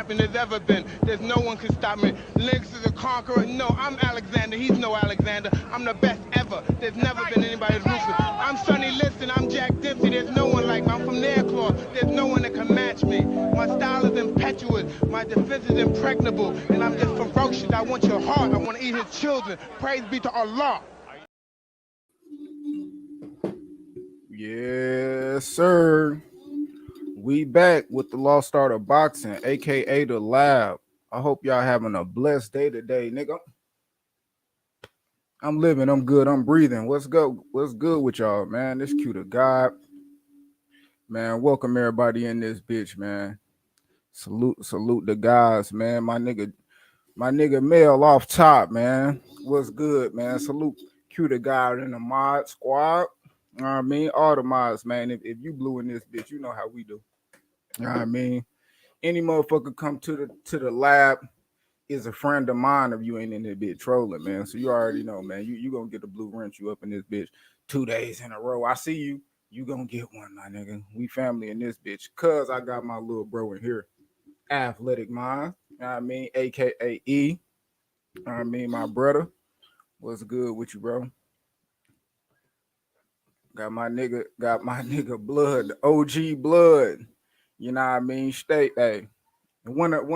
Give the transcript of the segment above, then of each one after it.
champion there's ever been. There's no one can stop me. Lynx is a conqueror. No, I'm Alexander. He's no Alexander. I'm the best ever. There's never been anybody as ruthless. I'm Sonny Liston. I'm Jack Dempsey. There's no one like me. I'm from Nairclaw. There's no one that can match me. My style is impetuous. My defense is impregnable. And I'm just ferocious. I want your heart. I want to eat his children. Praise be to Allah. Yes, sir. We back with the Lost Art of Boxing, aka the Lab. I hope y'all having a blessed day today, nigga. I'm living, I'm good, I'm breathing. What's good? What's good with y'all, man? This cute of God. Man, welcome everybody in this bitch, man. Salute the guys, man. My nigga Mel off top, man. What's good, man? Salute cute of God in the mod squad. You know what I mean? All the mods, man. If you blue in this bitch, you know how we do. You know what I mean? Any motherfucker come to the lab is a friend of mine if you ain't in that bitch trolling, man. So you already know, man. You gonna get the blue wrench you up in this bitch 2 days in a row. I see you. You gonna get one, my nigga. We family in this bitch. Cause I got my little bro in here. Athletic mind. You know what I mean? AKA E. You know what I mean? My brother. What's good with you, bro? Got my nigga blood, the OG blood. You know what I mean? State, hey, one of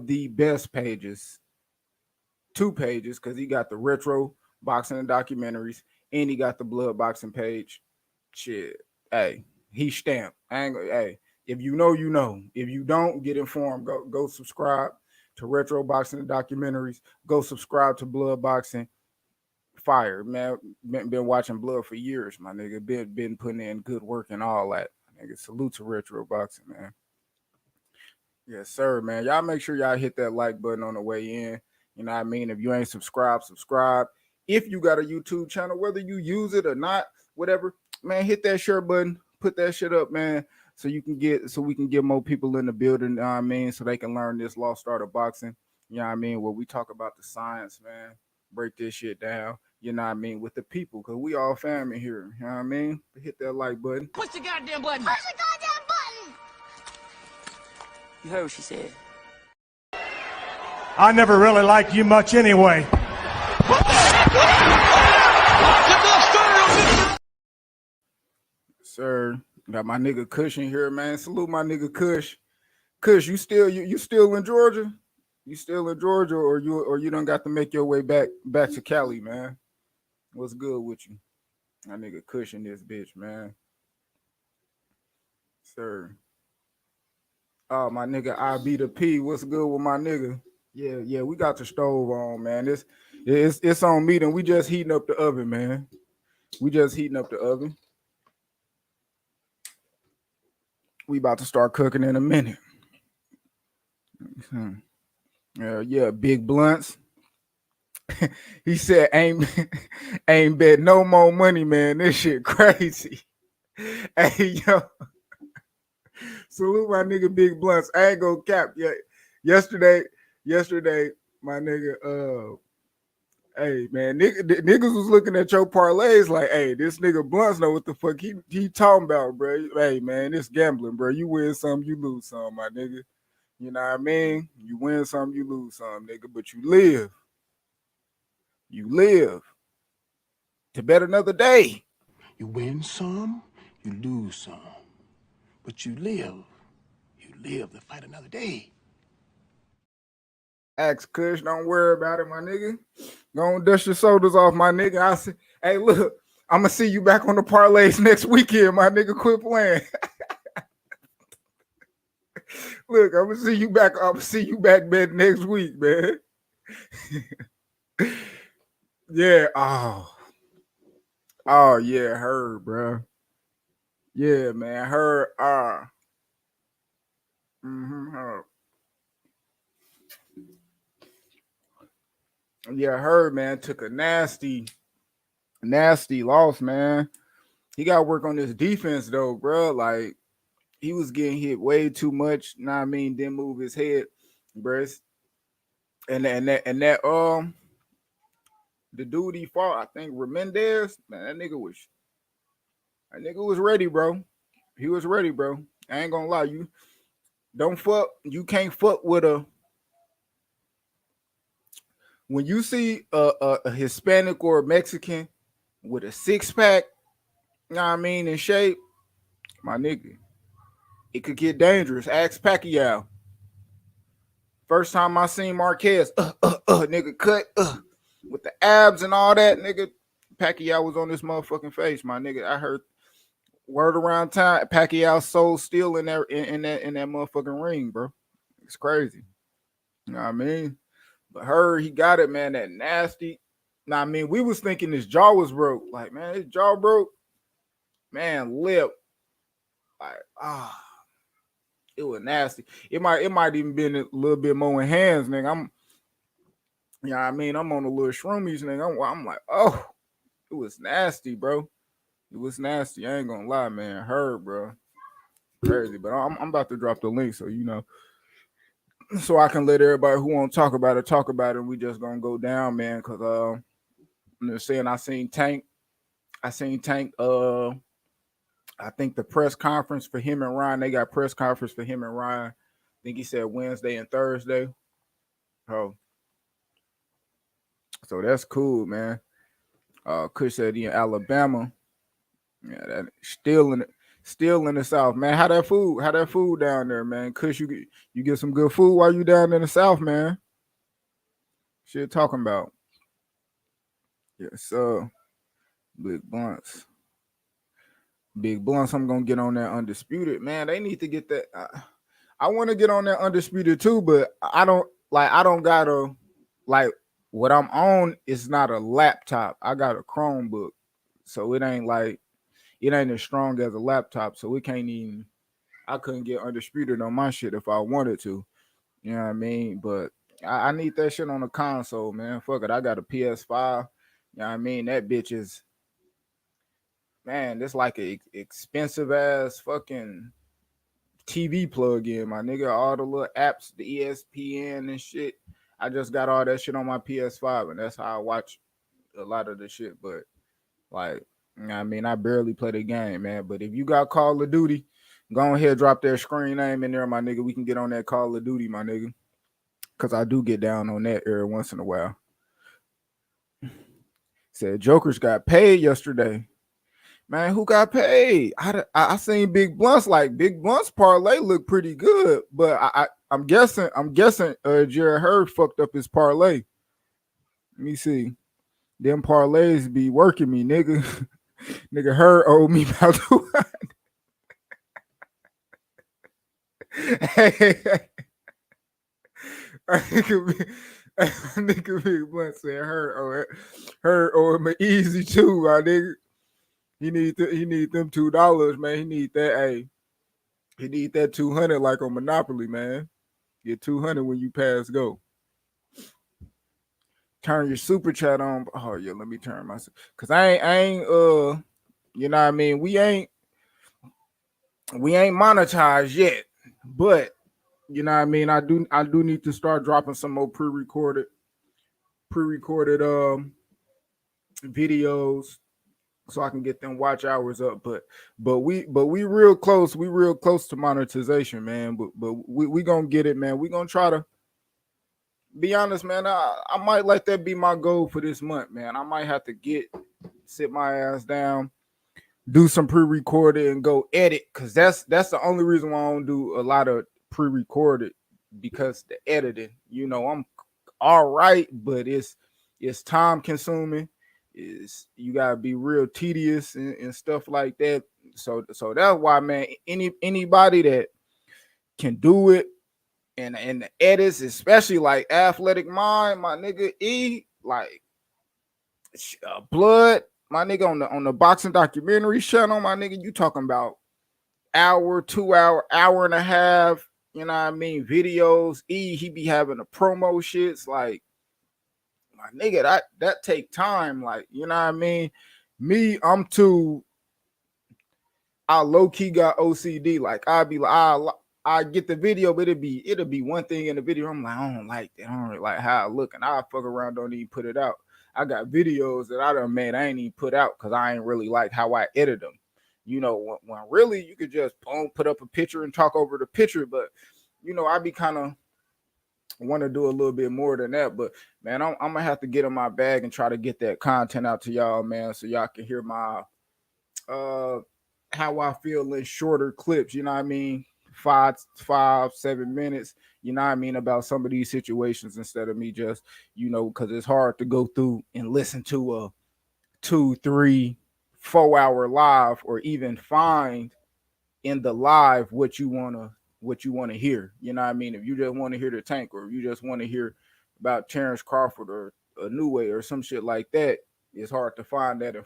the best pages, 2 pages, because he got the retro boxing and documentaries, and he got the blood boxing page. Shit, hey, he stamped. Hey, if you know, you know. If you don't, get informed. Go subscribe to retro boxing and documentaries. Go subscribe to blood boxing. Fire, man. Been watching blood for years, my nigga. Been putting in good work and all that. Nigga, salute to retro boxing, man. Yes, sir, man. Y'all make sure y'all hit that like button on the way in. You know what I mean? If you ain't subscribed, subscribe. If you got a YouTube channel, whether you use it or not, whatever, man, hit that share button. Put that shit up, man, so we can get more people in the building. You know what I mean? So they can learn this lost art of boxing. You know what I mean? Where we talk about the science, man. Break this shit down. You know what I mean? With the people, because we all family here. You know what I mean? Hit that like button. Push the goddamn button. Push the goddamn button. You heard what she said. I never really liked you much anyway. Sir, got my nigga Kush in here, man. Salute my nigga Kush. Kush, you still in Georgia? You still in Georgia, or you done got to make your way back to Cali, man? What's good with you? My nigga Kush in this bitch, man. Sir. Oh, my nigga I be the P. What's good with my nigga? Yeah, we got the stove on, man. It's on me, and we just heating up the oven, man. We just heating up the oven. We about to start cooking in a minute. Yeah, big blunts. He said, ain't bet no more money, man. This shit crazy. Hey, yo. Salute my nigga Big Blunts. I ain't gonna cap. Yeah, yesterday, my nigga, hey man, niggas was looking at your parlays like, hey, this nigga Blunts know what the fuck he talking about, bro. Hey man, this gambling, bro. You win some, you lose some, my nigga. You know what I mean? You win some, you lose some, nigga. But you live. You live to bet another day. You win some, you lose some. But you live. You live to fight another day. Ask Kush, don't worry about it, my nigga. Go on, dust your shoulders off, my nigga. I say, hey, look, I'm gonna see you back on the parlays next weekend, my nigga. Quit playing. Look, I'm gonna see you back. I'm gonna see you back, man, next week, man. Yeah. Oh yeah, her, bro. Yeah, man, her. Her. Yeah, her, man, took a nasty loss, man. He got to work on his defense though, bro. Like he was getting hit way too much. Know what I mean? Didn't move his head, bro. And that the dude he fought, I think Remendez, man, that nigga was ready, bro. He was ready, bro. I ain't gonna lie, Don't fuck. You can't fuck with a. When you see a Hispanic or a Mexican with a six pack, you know what I mean, in shape, my nigga, it could get dangerous. Ask Pacquiao. First time I seen Marquez, nigga cut, with the abs and all that, nigga. Pacquiao was on this motherfucking face, my nigga. I heard word around town, Pacquiao's soul still in that in that motherfucking ring, bro. It's crazy. You know what I mean? But he got it, man. That nasty. Now, I mean, we was thinking his jaw was broke. Like, man, his jaw broke. Man, lip. Like, it was nasty. It might even been a little bit more in hands, nigga. You know what I mean? I'm on a little shroomies, nigga. I'm like, oh, it was nasty, bro. It was nasty. I ain't gonna lie, man. Bro. Crazy. But I'm about to drop the link, so you know. So I can let everybody who want to talk about it. We just gonna go down, man. Cause I'm just saying I seen Tank. I think the press conference for him and Ryan, they got press conference for him and Ryan. I think he said Wednesday and Thursday. Oh. So that's cool, man. Kush said he in Alabama. Yeah, that still in the South, man. How that food down there, man? Kush, you get some good food while you down in the South, man. Shit talking about. Yes, sir. Big blunts. I'm gonna get on that undisputed, man. They need to get that. I want to get on that undisputed too, but I don't gotta like what I'm on is not a laptop. I got a Chromebook, so it ain't as strong as a laptop, so it can't even. I couldn't get undisputed on my shit if I wanted to. You know what I mean? But I need that shit on the console, man. Fuck it. I got a PS5. You know what I mean? That bitch is, man, that's like a expensive ass fucking TV plug-in, my nigga. All the little apps, the ESPN and shit. I just got all that shit on my PS5, and that's how I watch a lot of the shit. But like, I mean, I barely play the game, man. But if you got Call of Duty, go ahead, drop their screen name in there, my nigga. We can get on that Call of Duty, my nigga. Cause I do get down on that every once in a while. Said Jokers got paid yesterday. Man, who got paid? I seen Big Blunts. Like Big Blunts parlay look pretty good, but I'm guessing Jared Hurd fucked up his parlay. Let me see. Them parlays be working me, nigga. Nigga Hurd owed me about hey. Nigga Big Blunt said Hurd owe him an easy too, my nigga. He need them $2, man. He need that. Hey, he need that 200 like on Monopoly, man. Get 200 when you pass go. Turn your super chat on. Oh yeah, let me turn my, cause I ain't you know what I mean. We ain't monetized yet, but you know what I mean. I do need to start dropping some more pre-recorded videos so I can get them watch hours up. But we real close. We real close to monetization, man. But we gonna get it, man. We gonna try to be honest, man. I might let that be my goal for this month, man. I might have to sit my ass down, do some pre-recorded and go edit, because that's the only reason why I don't do a lot of pre-recorded, because the editing, you know, I'm all right, but it's time consuming. You gotta be real tedious and stuff like that. So that's why, man, anybody that can do it and the edits, especially like Athletic Mind, my nigga like Blood, my nigga, on the boxing documentary channel, my nigga, you talking about hour, 2 hour, hour and a half, you know what I mean, videos. He be having the promo shits, like, my nigga, that take time, like, you know what I mean. Me, I low-key got OCD. Like, I'll be like, I get the video, but it'll be one thing in the video. I'm like, I don't like that. I don't really like how I look, and I fuck around, don't even put it out. I got videos that I done made, I ain't even put out because I ain't really like how I edit them. You know, when really you could just put up a picture and talk over the picture, but I be kind of want to do a little bit more than that, but man, I'm gonna have to get in my bag and try to get that content out to y'all, man, so y'all can hear my uh how I feel in shorter clips. You know what I mean? 5, 7 minutes. You know what I mean about some of these situations instead of me just because it's hard to go through and listen to a 2, 3, 4 hour live or even find in the live what you wanna hear. You know what I mean? If you just want to hear the tank, or if you just want to hear about Terrence Crawford or a New Way or some shit like that, it's hard to find that in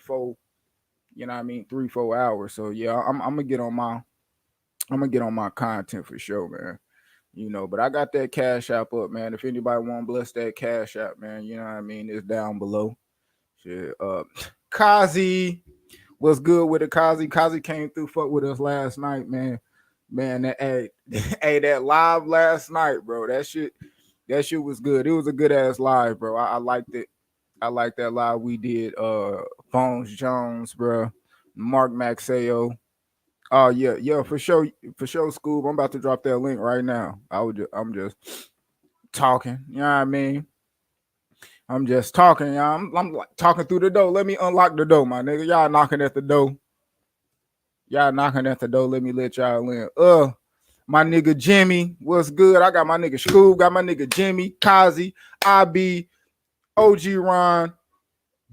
3, 4 hours. So yeah, I'm gonna get on my content for sure, man. But I got that cash app up, man. If anybody want to bless that cash app, man, you know what I mean, it's down below. Shit. Kazi, what's good with it, Kazi? Kazi came through, fuck with us last night, man. Man, that hey, that live last night, bro. That shit was good. It was a good ass live, bro. I liked it. I like that live we did. Bones Jones, bro. Mark Maxeo. Oh yeah, for sure, Scoob. I'm about to drop that link right now. I'm just talking. You know what I mean? I'm just talking, y'all. I'm like talking through the door. Let me unlock the door, my nigga. Y'all knocking at the door. Y'all knocking at the door. Let me let y'all in. My nigga Jimmy, what's good? I got my nigga Scoob, got my nigga Jimmy, Kazi, IB, OG Ron,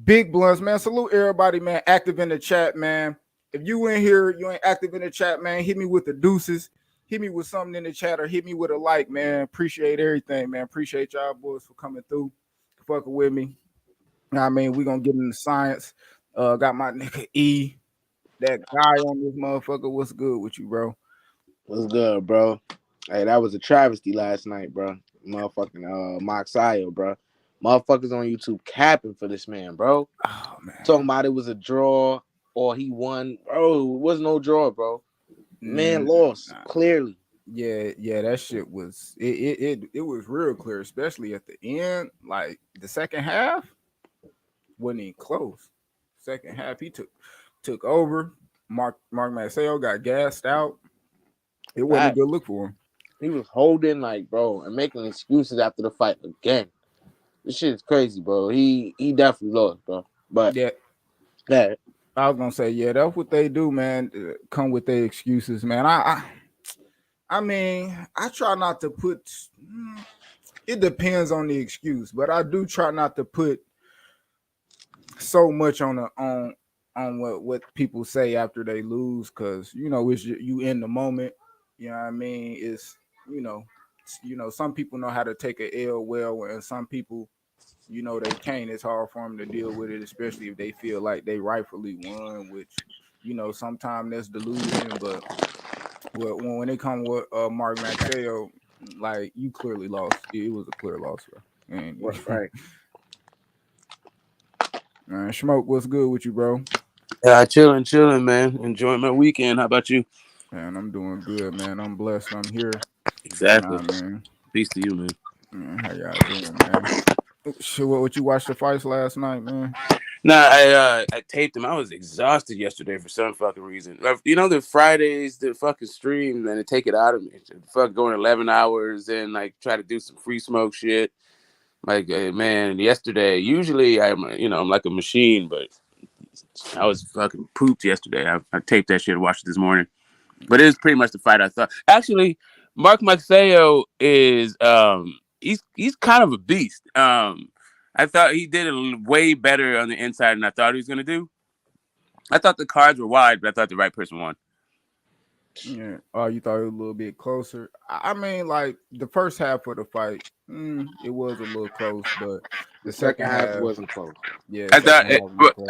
Big Blunts, man. Salute everybody, man. Active in the chat, man. If you in here, you ain't active in the chat, man. Hit me with the deuces. Hit me with something in the chat, or hit me with a like, man. Appreciate everything, man. Appreciate y'all boys for coming through, fucking with me. I mean, we gonna get into science. Got my nigga E, that guy on this motherfucker. What's good with you, bro? What's good, bro? Hey, that was a travesty last night, bro. Motherfucking Moxio, bro. Motherfuckers on YouTube capping for this man, bro. Oh man, Talking about it was a draw or he won. Bro, it was no draw, bro. Man lost, nah. clearly. Yeah, that shit was it was real clear, especially at the end. Like the second half wasn't even close. Second half, he took over. Mark Maceo got gassed out. It wasn't a Fact. good look for him. He was holding, like, bro, and making excuses after the fight again. This shit is crazy, bro. He definitely lost, bro. But, Yeah, yeah, I was gonna say, yeah, that's what they do, man. Come with their excuses, man. I mean, I try not to put. It depends on the excuse, but I do try not to put so much on what people say after they lose, because it's you in the moment. You know what I mean? It's some people know how to take a L well, and some people they can't. It's hard for them to deal with it, especially if they feel like they rightfully won, which sometimes that's delusion. But when it comes with Mark Maxeo, like, you clearly lost. It was a clear loss, bro. And right. man, Smoke, what's good with you, bro? Yeah, chilling, man. Enjoying my weekend. How about you? Man, I'm doing good, man. I'm blessed. I'm here. Exactly. Nah, man. Peace to you, man. Man, how y'all doing, man? Shit, what you watched the fights last night, man? Nah, I taped him. I was exhausted yesterday for some fucking reason. The Fridays, the fucking stream, and they take it out of me. Fuck, going 11 hours and like try to do some free smoke shit. Like, man, yesterday. Usually I'm like a machine, but I was fucking pooped yesterday. I taped that shit and watched it this morning. But it is pretty much the fight I thought. Actually, Mark Maxeo is he's kind of a beast. I thought he did it way better on the inside than I thought he was gonna do. I thought the cards were wide, but I thought the right person won. Yeah. Oh, you thought it was a little bit closer. I mean, like the first half of the fight, it was a little close, but the Second second half half, wasn't close. yeah, I second thought half was close.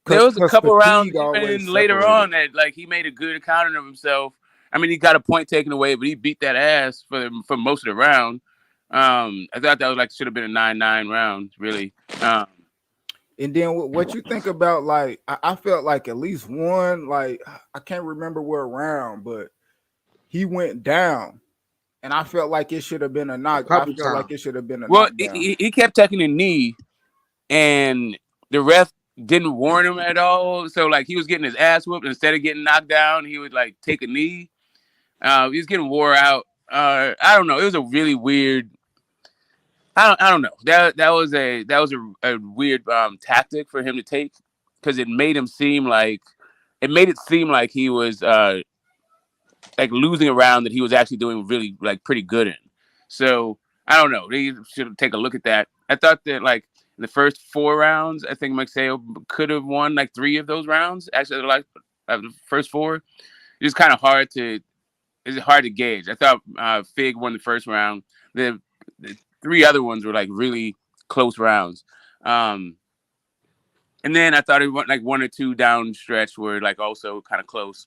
there was a Cause couple rounds fatigue even always later separated. on that like he made a good accounting of himself. I mean, he got a point taken away, but he beat that ass for most of the round. I thought that was like should have been a 9-9 round, really. And then what you think about, like, I felt like at least one, like, I can't remember what round, but he went down, and I felt like it should have been a A knock. I couple felt like times. it should have been a Well, knockdown. he kept taking a knee, and the ref didn't warn him at all. So like he was getting his ass whooped instead of getting knocked down. He would like take a knee. He was getting wore out. I don't know. It was a really weird. I don't know. That was a weird tactic for him to take because it made it seem like he was like losing a round that he was actually doing really like pretty good in. So I don't know. They should take a look at that. I thought that like in the first 4 rounds, I think Maxeo could have won like 3 of those rounds. Actually, like the first 4. It's kind of hard to gauge. I thought Fig won the first round. The 3 other ones were like really close rounds. Um, and then I thought it went like 1 or 2 down stretch were like also kind of close.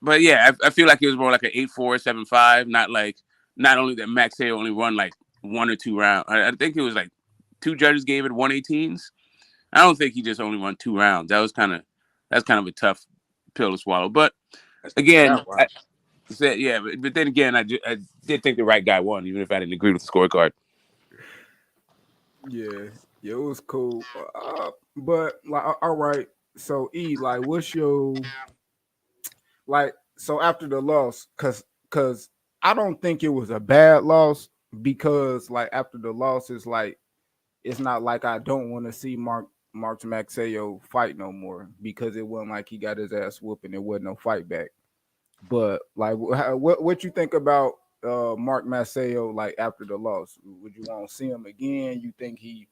But yeah, I feel like it was more like an 8-4, 7-5. Not only that Max Hale only won like 1 or 2 rounds. I think it was like 2 judges gave it 118s. I don't think he just only won 2 rounds. That's kind of a tough pill to swallow. But again, yeah, but then again, I did think the right guy won, even if I didn't agree with the scorecard. Yeah, yeah, it was cool. But like, all right. So like, what's your like? So after the loss, cause I don't think it was a bad loss because like after the loss, it's not like I don't want to see Mark Maxeo fight no more because it wasn't like he got his ass whooped and there wasn't no fight back. But like, what you think about Mark Maceo like after the loss? Would you want to see him again? You think he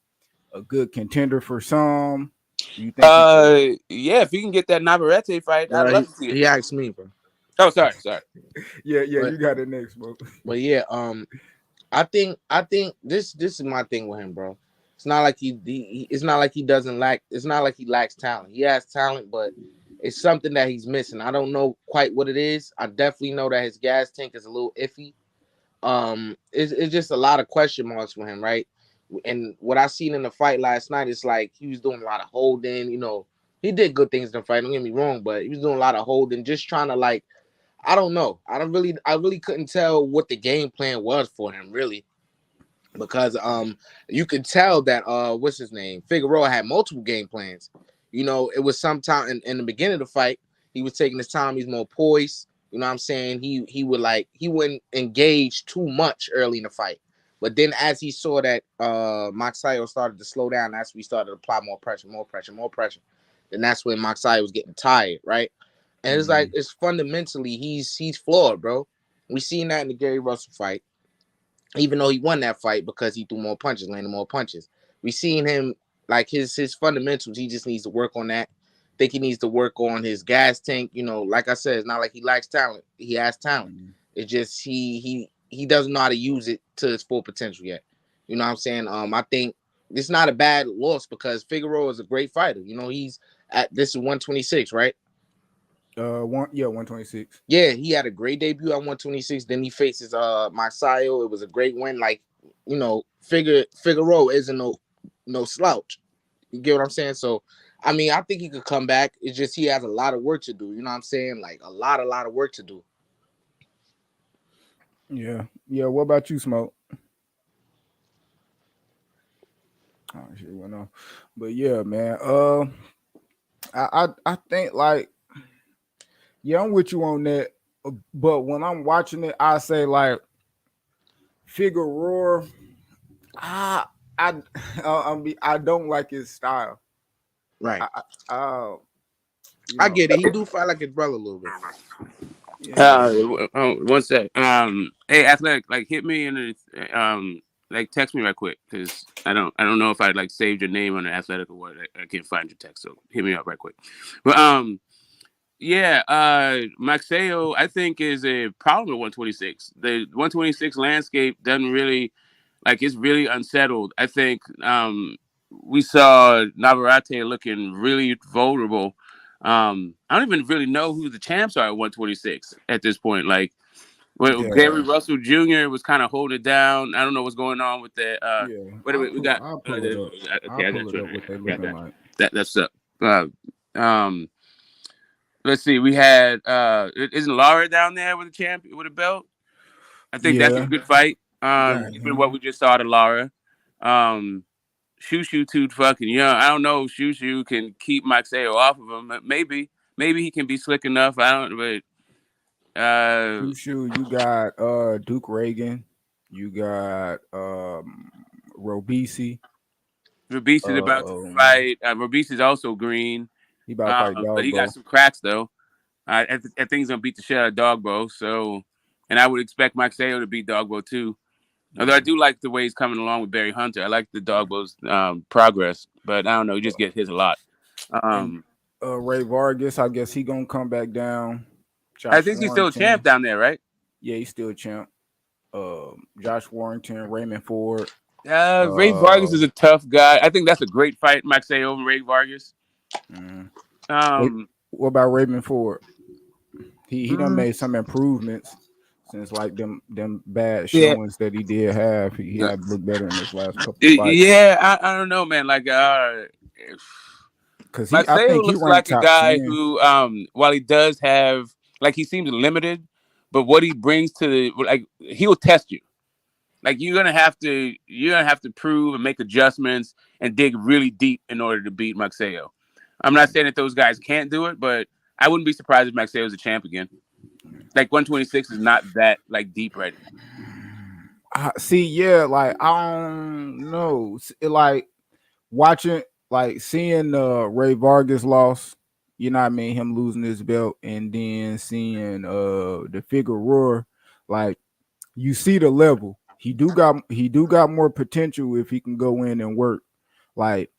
a good contender for some? You think he could? Yeah, if he can get that Navarrete fight, I'd love to see it. He asked me, bro. Oh, sorry. Yeah, But you got it next, bro. but yeah, I think this is my thing with him, bro. It's not like it's not like he doesn't lack. It's not like he lacks talent. He has talent, but it's something that he's missing. I don't know quite what it is. I definitely know that his gas tank is a little iffy. It's just a lot of question marks for him, right? And what I seen in the fight last night is like he was doing a lot of holding. You know, he did good things in the fight. Don't get me wrong, but he was doing a lot of holding, just trying to like. I don't know. I really couldn't tell what the game plan was for him, really, because you could tell that what's his name, Figueroa had multiple game plans. You know, it was sometime in the beginning of the fight, he was taking his time, he's more poised. You know what I'm saying? He wouldn't engage too much early in the fight. But then as he saw that Maxayo started to slow down, that's when we started to apply more pressure, more pressure, more pressure. Then that's when Maxayo was getting tired, right? And it's like it's fundamentally he's flawed, bro. We seen that in the Gary Russell fight, even though he won that fight because he threw more punches, landed more punches. We seen him like his fundamentals. He just needs to work on that. I think he needs to work on his gas tank. You know, like I said, it's not like he lacks talent. He has talent. It's just he doesn't know how to use it to its full potential yet. You know what I'm saying? I think it's not a bad loss because Figueroa is a great fighter. You know, he's at this is 126, right? 126. Yeah, he had a great debut at 126. Then he faces Masayo. It was a great win. Like, you know, Figueroa isn't no slouch. You get what I'm saying? So, I mean, I think he could come back. It's just he has a lot of work to do. You know what I'm saying? Like a lot of work to do. Yeah. What about you, Smoke? Oh shit, went off. But yeah, man. I think like yeah, I'm with you on that. But when I'm watching it, I say like Figueroa. I I I don't like his style. Right. I I get it. He do fight like his brother a little bit. yeah. One sec. Hey, athletic, like hit me and like text me right quick because I don't know if I like saved your name on the athletic or what. I can't find your text, so hit me up right quick. But yeah, Maxeo I think is a problem at 126. The 126 landscape doesn't really like it's really unsettled. I think we saw Navarrete looking really vulnerable. I don't even really know who the champs are at 126 at this point. Like, well, Gary Russell Jr. was kind of holding it down. I don't know what's going on with that. Wait a minute, we got. I'll pull it up. Okay, I Pull got it you. up what they I got looking that. like. That's up. Let's see. We had. Isn't Lara down there with a champ with a belt? I think that's a good fight. Even what we just saw to Lara. Shushu too fucking young. I don't know if Shushu can keep Maxeo off of him. Maybe he can be slick enough. I don't. But Shoot, you got Duke Reagan, you got Robisi. Robis is about to fight. Robis is also green, He about to fight but he got Dogbo. some cracks though. I think he's gonna beat the shit out of Dogbo. So, and I would expect Maxeo to beat Dogbo too. Although I do like the way he's coming along with Barry Hunter. I like the Dogbo's progress, but I don't know. He just gets his a lot. And Ray Vargas, I guess he gonna come back down. I Josh think he's still a Warrington, champ down there, right? yeah, he's still a champ. Josh Warrington, Raymond Ford. Ray Vargas is a tough guy. I think that's a great fight, Maxey over Ray Vargas. What about Raymond Ford? He done made some improvements since like them bad showings that he did have. He had looked better in his last couple of fights. Yeah, I don't know, man. Like, because I Maxey think he looks ranked like a top guy 10. who, while he does have, like, he seems limited, but what he brings to the, like, he'll test you. Like you're gonna have to prove and make adjustments and dig really deep in order to beat Maxeo. I'm not saying that those guys can't do it, but I wouldn't be surprised if Maxeo is a champ again. Like 126 is not that like deep right now. See, yeah, like I don't know, like watching, like seeing Ray Vargas loss. You know what I mean? Him losing his belt, and then seeing the Figueroa, like you see the level. He do got more potential if he can go in and work. Like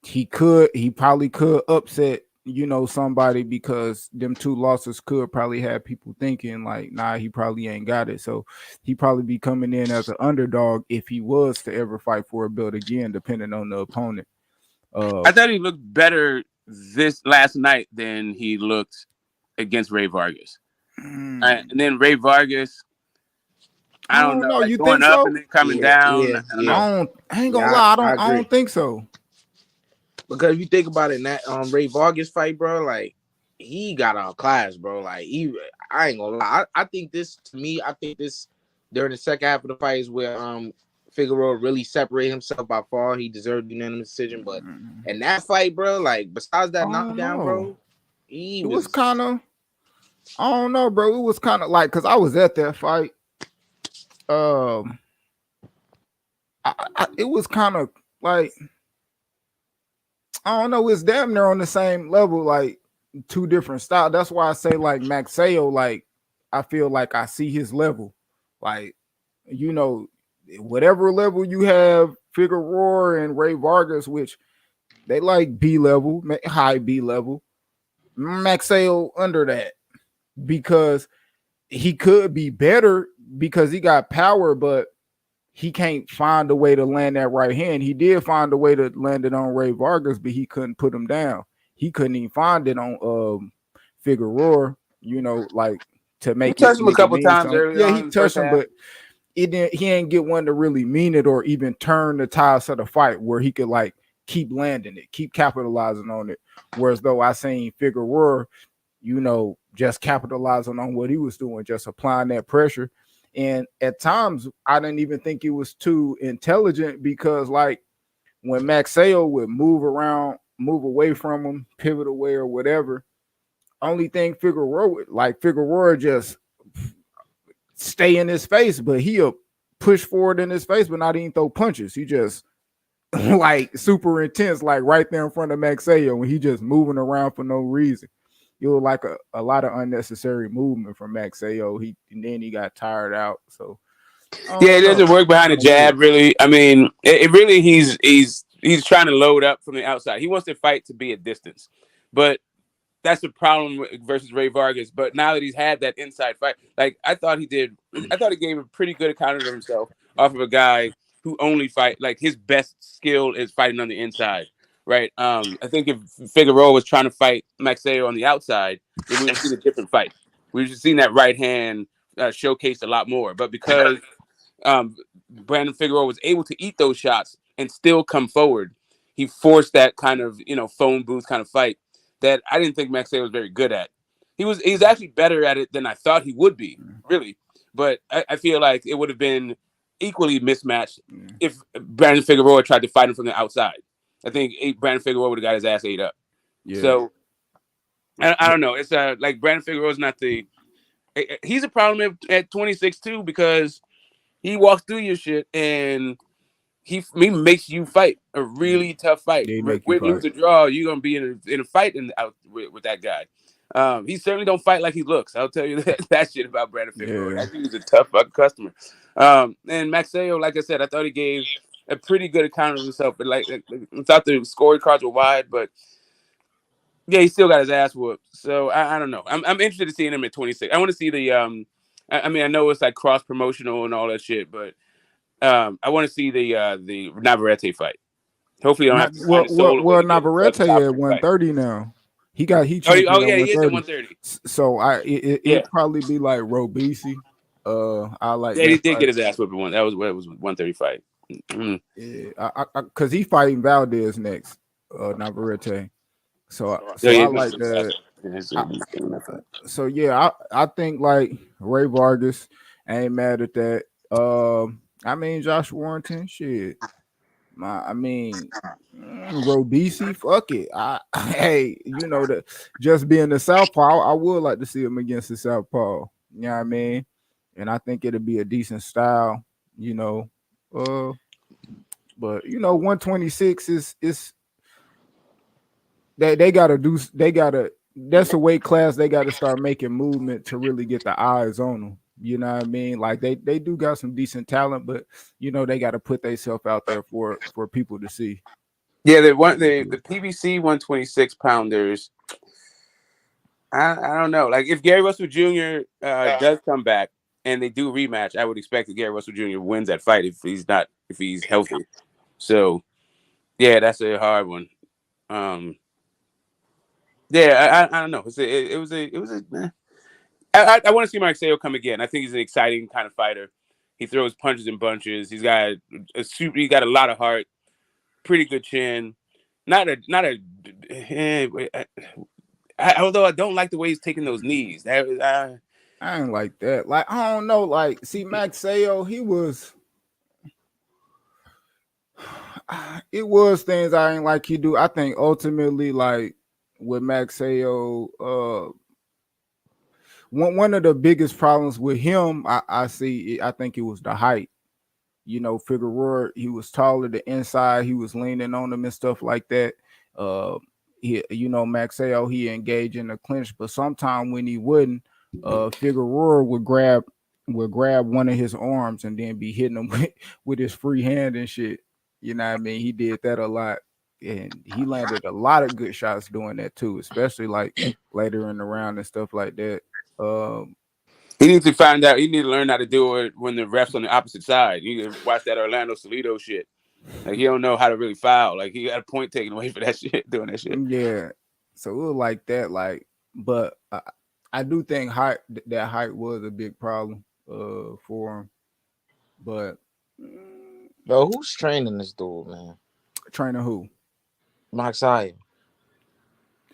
he probably could upset, somebody, because them two losses could probably have people thinking like, nah, he probably ain't got it. So he probably be coming in as an underdog if he was to ever fight for a belt again, depending on the opponent. I thought he looked better this last night than he looked against Ray Vargas. And then Ray Vargas, I don't know. Like you going think up so? and then coming down. I ain't gonna lie. I don't think so. Because if you think about it, in that Ray Vargas fight, bro, like he got out class, bro. Like I ain't gonna lie. I think this during the second half of the fight is where Figueroa really separated himself by far. He deserved unanimous decision, but in that fight, bro, like besides that knockdown, bro, it was kind of. I don't know, bro. It was kind of like, because I was at that fight. It was kind of like, I don't know. It's damn near on the same level, like two different styles. That's why I say like Maxeo, like I feel like I see his level, like whatever level you have Figueroa and Ray Vargas, which they like B level, high B level. Maxeo under that, because he could be better because he got power, but he can't find a way to land that right hand. He did find a way to land it on Ray Vargas, but he couldn't put him down. He couldn't even find it on Figueroa, like to make he touched him a couple times early. Yeah, he touched him, but he ain't get one to really mean it or even turn the tides of the fight where he could like keep landing it, keep capitalizing on it. Whereas though I seen Figueroa, just capitalizing on what he was doing, just applying that pressure. And at times, I didn't even think he was too intelligent, because like when Maxeo would move away from him, pivot away or whatever, only thing Figueroa just stay in his face, but he'll push forward in his face, but not even throw punches. He just like super intense, like right there in front of Maxeo, when he just moving around for no reason. It was like a lot of unnecessary movement from Maxeo. And then he got tired out. So it doesn't work behind the jab, really. I mean, it really he's trying to load up from the outside. He wants to fight to be at distance, but that's the problem versus Ray Vargas. But now that he's had that inside fight, like I thought he gave a pretty good account of himself off of a guy who only fight, like his best skill is fighting on the inside. Right. I think if Figueroa was trying to fight Maxeo on the outside, then we would have seen a different fight. We would have seen that right hand showcased a lot more. But because Brandon Figueroa was able to eat those shots and still come forward, he forced that kind of phone booth kind of fight that I didn't think Maxeo was very good at. He's actually better at it than I thought he would be, really. But I feel like it would have been equally mismatched if Brandon Figueroa tried to fight him from the outside. I think Brandon Figueroa would have got his ass ate up. Yeah. So I don't know. It's like Brandon Figueroa's not the. He's a problem at 26 too because he walks through your shit and he makes you fight a really tough fight. They make you Win, fight. lose, or draw, you're gonna be in a fight out with that guy. He certainly don't fight like he looks. I'll tell you that shit about Brandon Figueroa. Yeah. That dude's a tough fucking customer. And Maxeo, like I said, I thought he gave a pretty good account of himself, but I thought the scorecards were wide, but yeah, he still got his ass whooped. So I don't know. I'm interested in seeing him at 26. I want to see the I mean, I know it's like cross promotional and all that shit, but I want to see the Navarrete fight. Hopefully, I don't have Not to sign well, his soul away to get a fucking Navarrete top at 100 fight. 130 now. He Oh champion at yeah, he is at 130. 130. So Yeah, it'd probably be like Robisi. I like yeah, he that did fight. get his ass whipped one. That was what it was 130 fight. Mm. Yeah, cause he fighting Valdez next, Navarrete. Yeah, So yeah, I it was like his ass. that. Yeah, he's I, getting that fight. so yeah, I think like Ray Vargas, I ain't mad at that. I mean Josh Warrington, shit. I mean, Robisi, fuck it. Hey, you know that just being the Southpaw, I would like to see him against the Southpaw. You know what I mean? And I think it'll be a decent style. You know, uh, but 126 is they gotta do they gotta that's a weight class they gotta start making movement to really get the eyes on them. You know what I mean? Like they do got some decent talent, but they gotta put themselves out there for people to see. Yeah, the PBC 126 pounders. I don't know. Like if Gary Russell Jr. Does come back and they do rematch, I would expect that Gary Russell Jr. wins that fight if he's healthy. So yeah, that's a hard one. Um, yeah, I don't know. I want to see Mark Sale come again. I think he's an exciting kind of fighter. He throws punches and bunches. He's got a lot of heart. Pretty good chin. Not a. Although I don't like the way he's taking those knees. I ain't like that. Like I don't know. Like see, Max Sayo, he was. It was things I ain't like he do. I think ultimately, like with Max Sayo, one of the biggest problems with him, I see. I think it was the height. Figueroa, he was taller. The inside, he was leaning on him and stuff like that. Uh, Maxeo, he engaged in the clinch, but sometime when he wouldn't, Figueroa would grab one of his arms and then be hitting him with his free hand and shit. You know what I mean? He did that a lot. And he landed a lot of good shots doing that too, especially like later in the round and stuff like that. Um, He needs to find out. He needs to learn how to do it when the refs on the opposite side. You need to watch that Orlando Salido shit. Like he don't know how to really foul. Like he got a point taken away for that shit, doing that shit. Yeah. So it was like that, but I do think that height was a big problem for him. But Yo, who's training this dude, man? trainer who? Max High.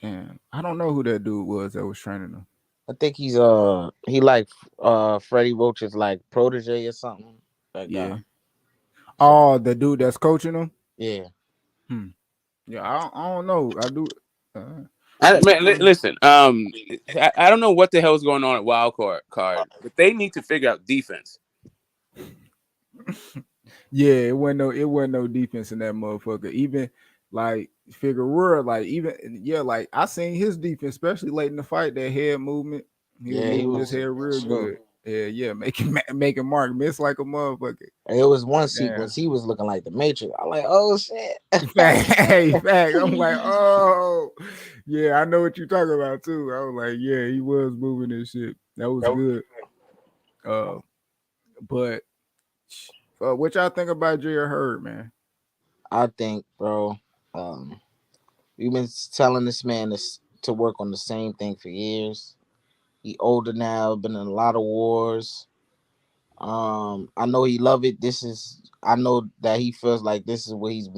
And I don't know who that dude was that was training him. I think he like Freddie Roach's like protege or something. That Yeah. guy. So Oh, the dude that's coaching him? yeah. Hmm. Yeah, I don't know. I do Listen, I don't know what the hell's going on at Wild Card, but they need to figure out defense. Yeah, it wasn't no defense in that motherfucker. Even like Figueroa, like I seen his defense, especially late in the fight, that head movement. He was Yeah, he moving his was head real sure. good. Yeah, making Mark miss like a motherfucker. It was one Damn. sequence he was looking like the Matrix. I'm like, oh shit. Fact. I'm like, oh yeah, I know what you're talking about too. I was like, yeah, he was moving his shit. That was good. Uh, but what y'all think about Jared Hurd, man? I think, bro, we've been telling this man to work on the same thing for years. He older now, been in a lot of wars. I know he love it. I know that he feels like this is what he's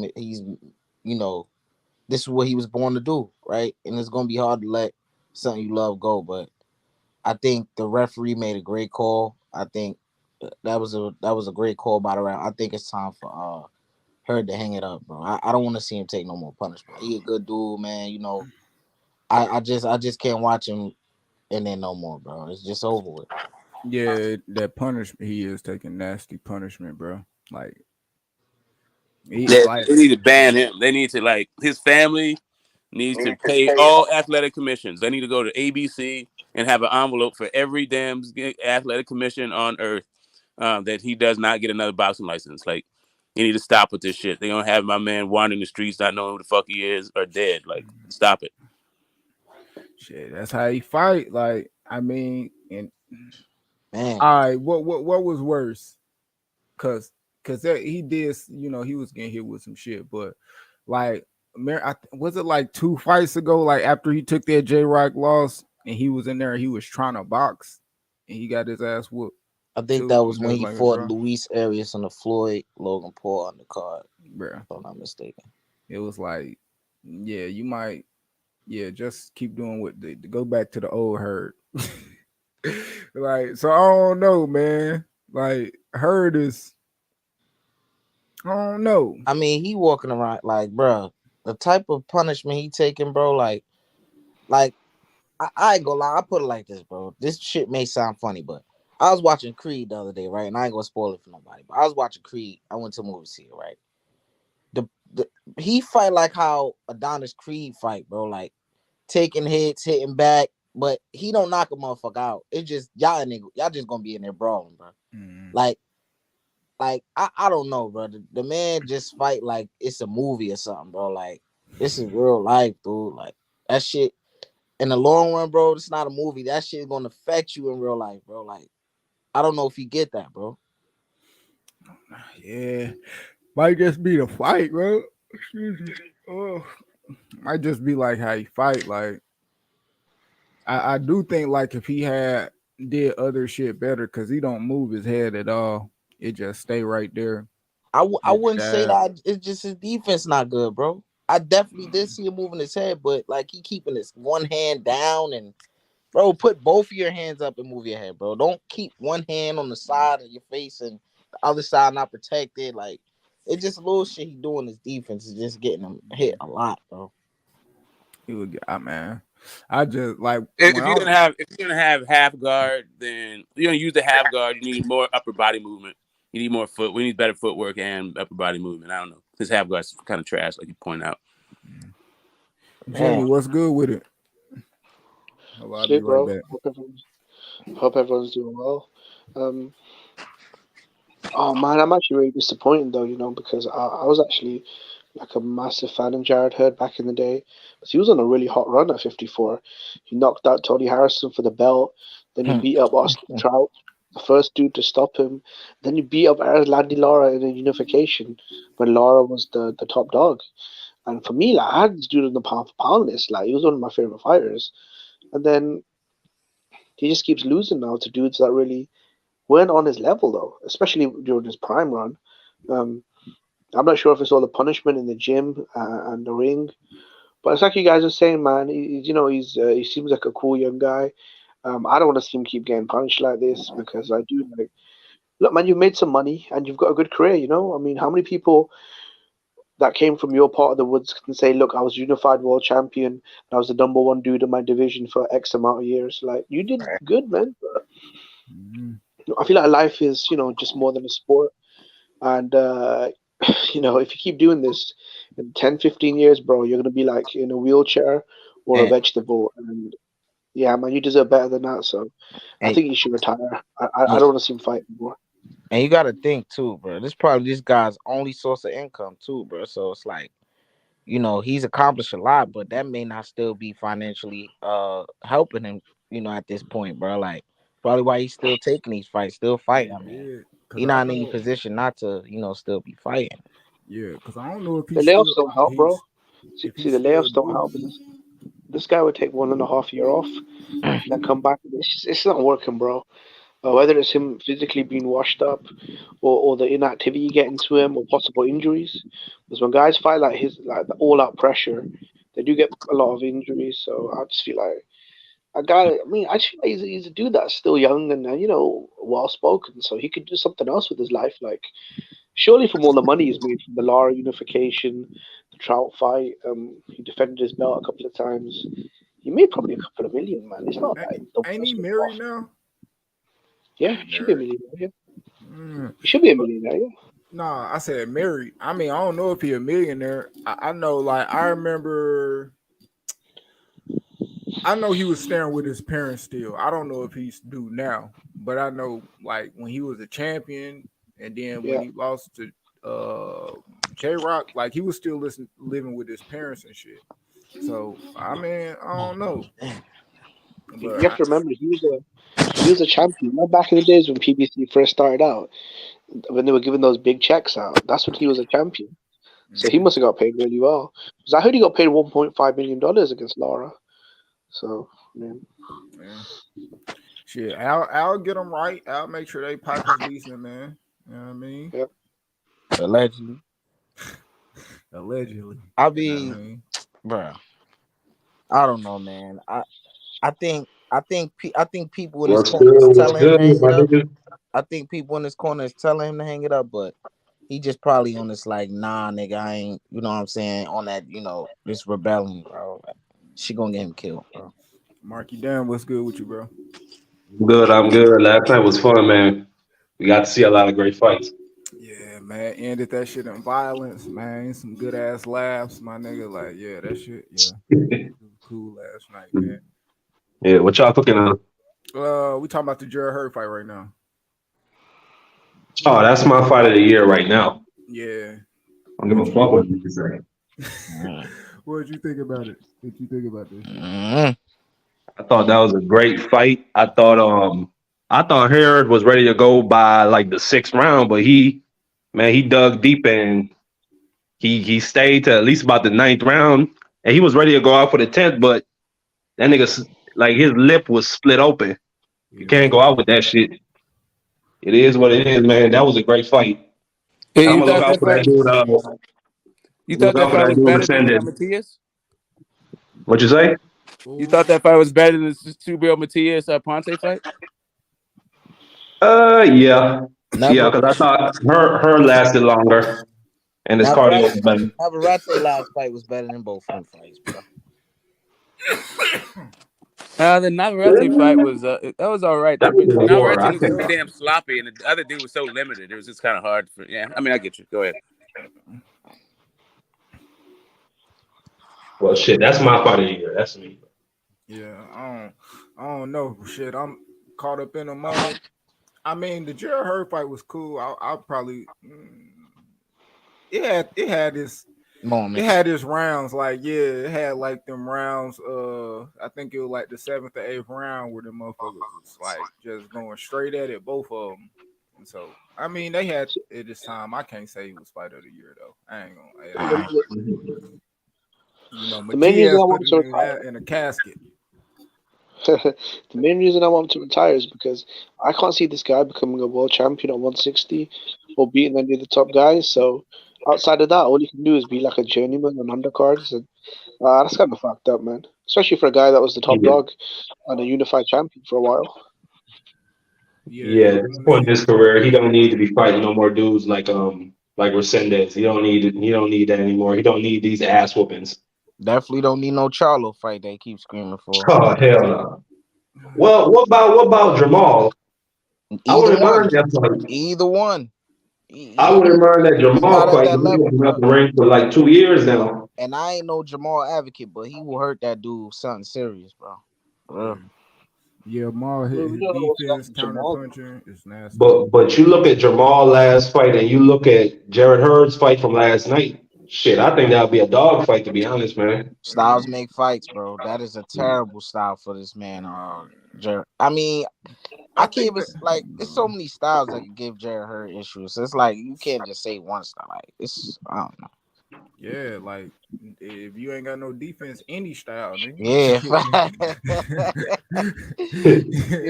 you know this is what he was born to do, right? And it's gonna be hard to let something you love go. But I think the referee made a great call. I think that was a great call by the round. I think it's time for Heard to hang it up, bro. I don't want to see him take no more punishment. He a good dude, man. I just can't watch him in there no more, bro. It's just over with. Yeah, that punishment he is taking nasty punishment, bro. Like he They, like they need to ban him. They need to like his family needs to pay all athletic commissions. They need to go to ABC and have an envelope for every damn athletic commission on earth that he does not get another boxing license. Like, you need to stop with this shit. They gonna have my man wandering the streets, not knowing who the fuck he is, or dead. Like, stop it. shit. That's how he fight. Like I mean, and Man, all right, what was worse? Cause that he did, he was getting hit with some shit, but like, was it like 2 fights ago? Like after he took that J Rock loss, and he was in there, he was trying to box, and he got his ass whooped I think too. that was And it when was he like a fought draw, Luis Arias on the Floyd Logan Paul undercard, bro. if I'm not mistaken. It was like, yeah, you might, yeah, just keep doing what go back to the old herd. Like, so I don't know, man. Like, herd is, I don't know. I mean, he walking around like, bro, the type of punishment he taking, bro, like I ain't gonna lie, I put it like this, bro. This shit may sound funny, but I was watching Creed the other day, right? And I ain't gonna spoil it for nobody, but I was watching Creed. I went to a movie to see it, right? The he fight like how Adonis Creed fight, bro. Like taking hits, hitting back, but he don't knock a motherfucker out. It's just y'all just gonna be in there brawling, bro. Mm, Like I don't know, bro. The man just fight like it's a movie or something, bro. Like this is real life, dude. Like that shit in the long run, bro. It's not a movie. That shit is gonna affect you in real life, bro. Like I don't know if you get that, bro. yeah, might just be the fight, bro. Excuse me. Oh, might just be like how he fight. Like I do think like if he had did other shit better, cause he don't move his head at all. It just stay right there. I His wouldn't say jab. that. It's just his defense not good, bro. I definitely did see him moving his head, but like he keeping his one hand down and bro, put both of your hands up and move your head, bro. Don't keep one hand on the side of your face and the other side not protected. Like it's just a little shit he doing. His defense is just getting him hit a lot, bro. He would get, man. I just like when If I you're gonna have half guard, then you're gonna use the half guard. You need more upper body movement. You need more foot. We need better footwork and upper body movement. I don't know. His half guard's kind of trash, like you point out. Jimmy, Man, what's good with it? Oh, I'll be Shit, right bro. back. Hope everyone's doing well. Um, oh man, I'm actually really disappointed though, because I was actually like a massive fan of Jared Hurd back in the day. Because he was on a really hot run at 54. He knocked out Tony Harrison for the belt. Then he beat up Austin Trout, the first dude to stop him. Then he beat up Landy Lara in a unification when Lara was the top dog. And for me, like I had this dude on the pound for pound list. Like he was one of my favorite fighters. And then he just keeps losing now to dudes that really weren't on his level though, especially during his prime run. Um, I'm not sure if it's all the punishment in the gym and the ring, but it's like you guys are saying, man. He seems like a cool young guy. I don't want to see him keep getting punished like this because I do like. Look, man, you've made some money and you've got a good career. I mean, how many people that came from your part of the woods can say, "Look, I was unified world champion. And I was the number one dude in my division for X amount of years." Like, you did good, man. Mhm. I feel like life is, just more than a sport. And, if you keep doing this in 10, 15 years, bro, you're going to be like in a wheelchair or a and vegetable. And yeah, man, you deserve better than that. So I and, think you should retire. I and don't want to see him fight anymore. you got to think too, bro. This probably this guy's only source of income too, bro. So it's like he's accomplished a lot, but that may not still be financially helping him, at this point, bro. Like probably why he's still taking these fights, still fighting. I mean, Yeah, cause he's I not in any know. position not to, still be fighting. Yeah, cause I don't know if The he's layoffs still don't help, bro. See, if see, he's the still layoffs don't do. help. This guy would take 1.5 year off and then come back. It's not working, bro. Whether it's him physically being washed up or the inactivity getting to him or possible injuries. Because when guys fight like the all out pressure, they do get a lot of injuries. So I just feel like I just feel like he's a dude that's still young and well spoken. So he could do something else with his life. Like surely from all the money he's made from the Lara unification, the Trout fight, he defended his belt a couple of times. he made probably a couple of million, man. It's not like the Ain't he worst was married off. now? Yeah, He he should be a married. millionaire. Yeah, Mm. he should be a millionaire. Yeah. Nah, I said married. I mean, I don't know if he a millionaire. I know, like, I remember. I know he was staying with his parents still. I don't know if he's do now, but I know, like, when he was a champion, and then when Yeah. he lost to J Rock, like, he was still living with his parents and shit. So I mean, I don't know, but You have to remember, he was a champion. You know, back in the days when PBC first started out, when they were giving those big checks out, that's when he was a champion. So he mhm, must have got paid really well. Because I heard he got paid $1.5 million against Lara. So, man. yeah. Shit, I'll get them right. I'll make sure they pockets decent, man. You know what I mean? Yeah. Allegedly. Allegedly, I you know what I mean, mean? bro, I don't know, man. I think people in this What's corner good? is What's telling him good, to hang my it up. nigga? I think people in this corner is telling him to hang it up, but he just probably on this like, nah, nigga, I ain't, you know what I'm saying, on that, this rebellion, bro. Like, she gonna get him killed, bro. Marky Dan, what's good with you, bro? Good, I'm good. Last night was fun, man. We got to see a lot of great fights. Yeah, man. Ended that shit in violence, man. Some good ass laughs, my nigga. Like, yeah, that shit, yeah. It was cool last night, man. Yeah, what y'all cooking on? We talking about the Jared Hurd fight right now. Oh, that's my fight of the year right now. Yeah. I don't give What a you fuck what you say. Mm. what you think about it? What you think about this shit? Mm. I thought that was a great fight. I thought Harold was ready to go by like the sixth round, but he dug deep and he stayed to at least about the ninth round, and he was ready to go out for the 10th, but that like his lip was split open. You Yeah. can't go out with that shit. It is what it is, man. That was a great fight. Hey, I'm gonna look out for that dude. you thought Look that out for fight that was dude better than Resendez. Matias? What you say? You thought that fight was better than the Subriel Matias Ponte fight? Yeah, yeah. Never, Because I thought her lasted longer, and his cardio Navarrete, was better. Navarrete last fight was better than both of them fights, bro. The Navarrete fight was that was all right. That That was but a war. Navarrete I was too think. damn sloppy, and the other dude was so limited. It was just kind of hard for. Yeah, I mean, I get you. Go ahead. Well, shit. That's my fight of the year. That's me. Yeah, I don't know. Shit, I'm caught up in the moment. I mean, the Jared Hurd fight was cool. I'll probably it had this it Moments. had its rounds. Like, yeah, it had like them rounds. I think it was like the seventh or eighth round where the motherfuckers was like just going straight at it, both of them. And so, I mean, they had at this time. I can't say he was fight of the year though. I ain't gonna. Uh, The main reason Matias I put want a to nigga in a casket. retire, the main reason I want him to retire is because I can't see this guy becoming a world champion at 160 or beating any of the top guys. So outside of that, all you can do is be like a journeyman on undercards, and that's kind of fucked up, man. Especially for a guy that was the top Yeah, dog and a unified champion for a while. Yeah, yeah. At this point in his career, he don't need to be fighting no more dudes like Resendez. He don't need that anymore. He don't need these ass whoopings. Definitely don't need no Charlo fight they keep screaming for. Oh hell no. Well, what about Jamal? I Either wouldn't one. mind that fight. Either one. I wouldn't mind that He not Jamal at fight. that He's level, been out bro. the ring for like 2 years now. And I ain't no Jamal advocate, but he will hurt that dude with something serious, bro. For real. yeah. Maul Well, we his don't know what's defense happened to counter Jamal. punching is nasty. But you look at Jamal last fight and you look at Jared Hurd's fight from last night. Shit, I think that would be a dog fight to be honest, man. Styles make fights, bro. That is a terrible style for this man. I mean, I I can't think even that like. It's so many styles that could give Jared Hurd issues. It's like you can't just say one style. Like it's, I don't know. yeah, like if you ain't got no defense, any style, nigga. Yeah, you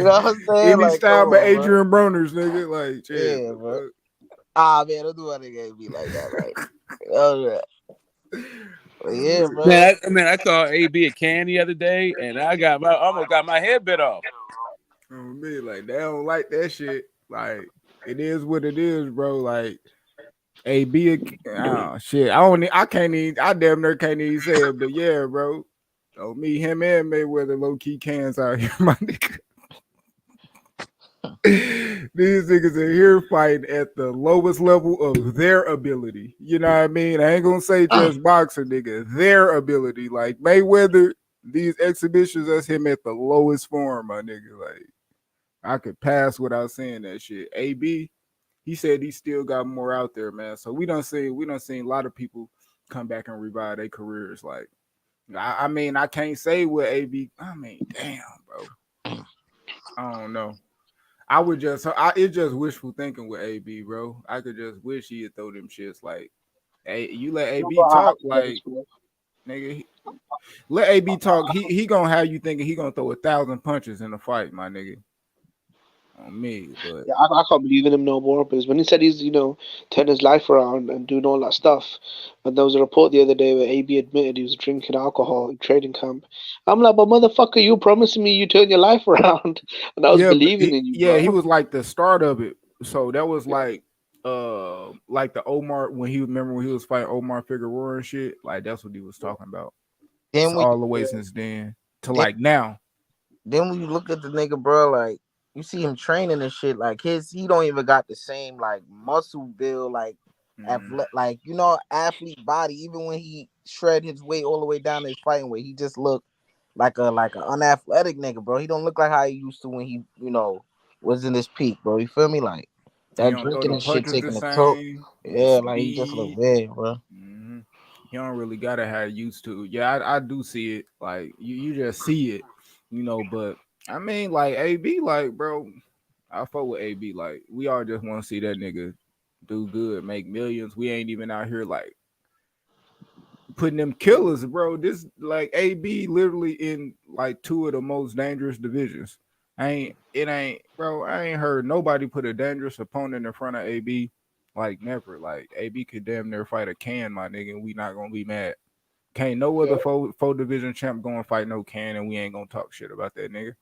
know what I'm saying? Any Like, come style but on, bro. Adrian Broners, nigga. Like, shit. Yeah, The bro. fuck? Man, don't do anything be like that. Like, oh, yeah, bro. Man, I called AB a can the other day, and almost got my head bit off. Me, like they don't like that shit. Like it is what it is, bro. Like shit. I can't even. I damn near can't even say it, but yeah, bro. Oh, me, him, and Mayweather low key cans out here, my nigga. These niggas are here fighting at the lowest level of their ability. You know what I mean? I ain't gonna say just boxing, nigga. Their ability. Like Mayweather, these exhibitions, that's him at the lowest form, my nigga. Like I could pass without saying that shit. AB, he said he still got more out there, man. So we done seen a lot of people come back and revive their careers. Like I mean, I can't say what AB. I mean, damn, bro. I don't know. It's just wishful thinking with AB, bro. I could just wish he'd throw them shits like, hey, you let No, AB but I talk, said this, like, bro. nigga, let AB talk. He gonna have you thinking he gonna throw 1,000 punches in the fight, my nigga, on me. But Yeah, I can't believe in him no more because when he said he's, turning his life around and doing all that stuff, and there was a report the other day where AB admitted he was drinking alcohol in training camp. I'm like, but motherfucker, you promising me you turn your life around, and I was yeah, but believing in you, he bro. was like the start of it. So that was Yeah, like the Omar when he remember when he was fighting Omar Figueroa and shit. Like that's what he was yeah, talking about. It's Then when all the way yeah, since then to then, like now. then when you look at the nigga, bro, like you see him training and shit, like he don't even got the same like muscle build, like Mm, like athlete body. Even when he shred his weight all the way down to his fighting weight, he just look like an unathletic nigga, bro. He don't look like how he used to when he was in his peak, bro. You feel me? Like he that don't throw drinking the and shit punches the taking a toll. same. The Yeah, like he just look speed. weird, bro. Hmm. He don't really gotta have used to. Yeah, I do see it. Like you just see it, But I mean, like AB, like bro, I fuck with AB. Like we all just want to see that nigga do good, make millions. We ain't even out here like putting them killers, bro. This like AB literally in like two of the most dangerous divisions. Bro. I ain't heard nobody put a dangerous opponent in front of AB. Like never. Like AB could damn near fight a can, my nigga, and we not gonna be mad. Can't no yeah. other four division champ go and fight no can, and we ain't gonna talk shit about that nigga.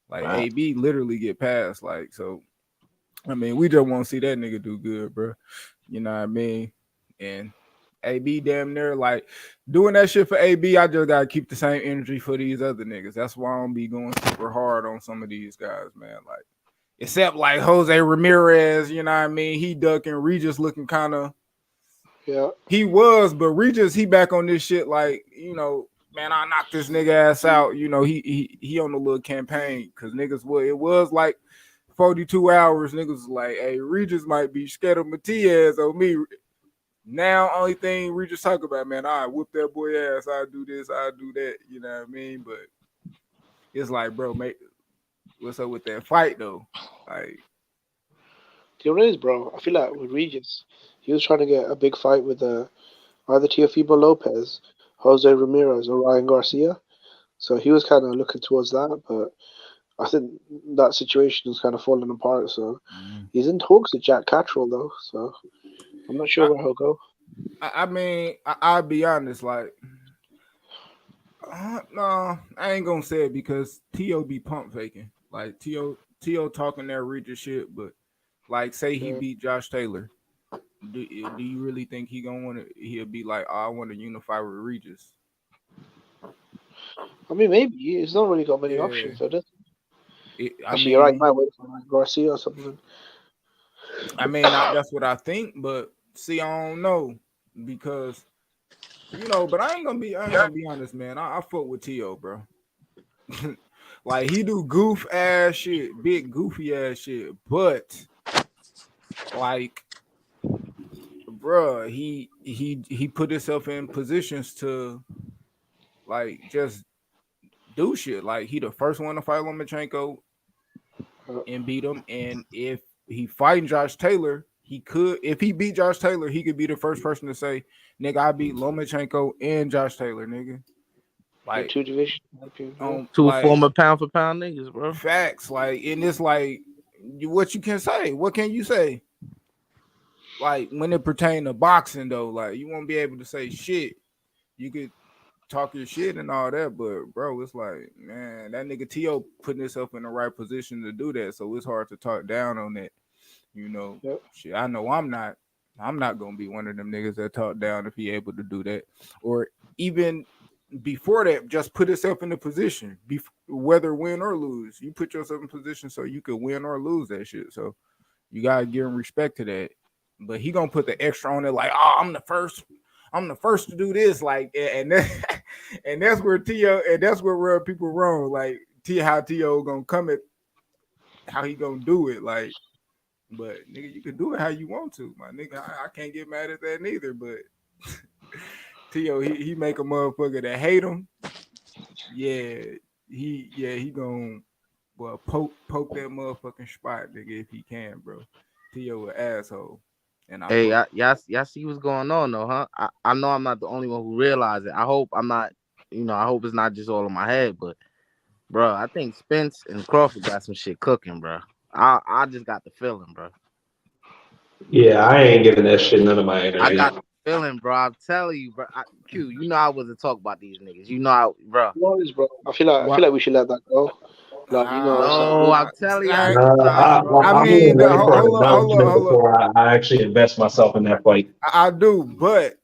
Like Right. AB literally get passed. Like so, I mean, we just want to see that nigga do good, bro. You know what I mean? And AB damn near like doing that shit for AB. I just gotta keep the same energy for these other niggas. That's why I don't be going super hard on some of these guys, man. Like except like Jose Ramirez, you know what I mean? He ducking Regis looking kind of Yeah. he was, but Regis he back on this shit like man, I knocked this nigga ass out. He on the little campaign because niggas it was like 42 hours. Niggas was like, hey, Regis might be scared of Matias on me. Now, only thing Regis talk about, man, I whoop that boy ass. I do this, I do that. You know what I mean? But it's like, bro, mate, what's up with that fight though? Like, There is, bro. I feel like with Regis, he was trying to get a big fight with either Teofimo Lopez, Jose Ramirez, or Ryan Garcia. So he was kind of looking towards that, but I think that situation is kind of falling apart. So mm, he's in talks with Jack Catterall though. So I'm not sure I, where he'll go. I mean, I'll be honest, like, no, I ain't gonna say it because T.O. be pump faking. Like T.O. talking that Regis shit, but like, say he Yeah. beat Josh Taylor. Do you really think he'll be like, oh, I want to unify with Regis? I mean, maybe he's not really got many Yeah. options. So does I actually, you're right. He mean, might wait for like Garcia or something. that's what I think, but see, I don't know because but I ain't gonna be honest, man. I fuck with T.O., bro. Like he do goof ass shit, big goofy ass shit, but like, bruh, he put himself in positions to like just do shit. Like he the first one to fight Lomachenko Uh, and beat him. And if he fighting Josh Taylor, he could. If he beat Josh Taylor, he could be the first person to say, "Nigga, I beat Lomachenko and Josh Taylor, nigga." yeah, Like two division champion. Yeah, on Two like former pound for pound niggas, bro. facts. Like and it's like what you can say. What can you say? Like when it pertain to boxing, though, like you won't be able to say shit. You could talk your shit and all that, but bro, it's like, man, that nigga T.O. putting himself in the right position to do that, so it's hard to talk down on that. You know, yeah. shit. I know I'm not. I'm not gonna be one of them niggas that talk down if he able to do that, or even before that, just put yourself in the position, whether win or lose. You put yourself in position so you could win or lose that shit. So you gotta give him respect to that. But he gonna put the extra on it, like, oh, I'm the first. I'm the first to do this, like, and that, and that's where T.O. and that's where people wrong, like how T.O. gonna come at how he gonna do it, like. But nigga, you can do it how you want to, my nigga. I can't get mad at that neither. But T.O. he make a motherfucker that hate him. Yeah, he gonna poke that motherfucking spot, nigga, if he can, bro. T.O. an asshole. And I Hey, vote. y'all see what's going on though, huh? I know I'm not the only one who realized it. I hope I'm not, I hope it's not just all in my head, but bro, I think Spence and Crawford got some shit cooking, bro. I just got the feeling, bro. Yeah, I ain't giving that shit none of my I energy. got the feeling, bro. I'm telling you, bro. Q, I wasn't talk about these niggas. Bro. What is, bro? I feel like we should let that go. Like, it's like No, I'm telling you, I, sometimes, bro. I I'm mean, even ready for an hold announcement up. before I actually invest myself in that fight. I do, but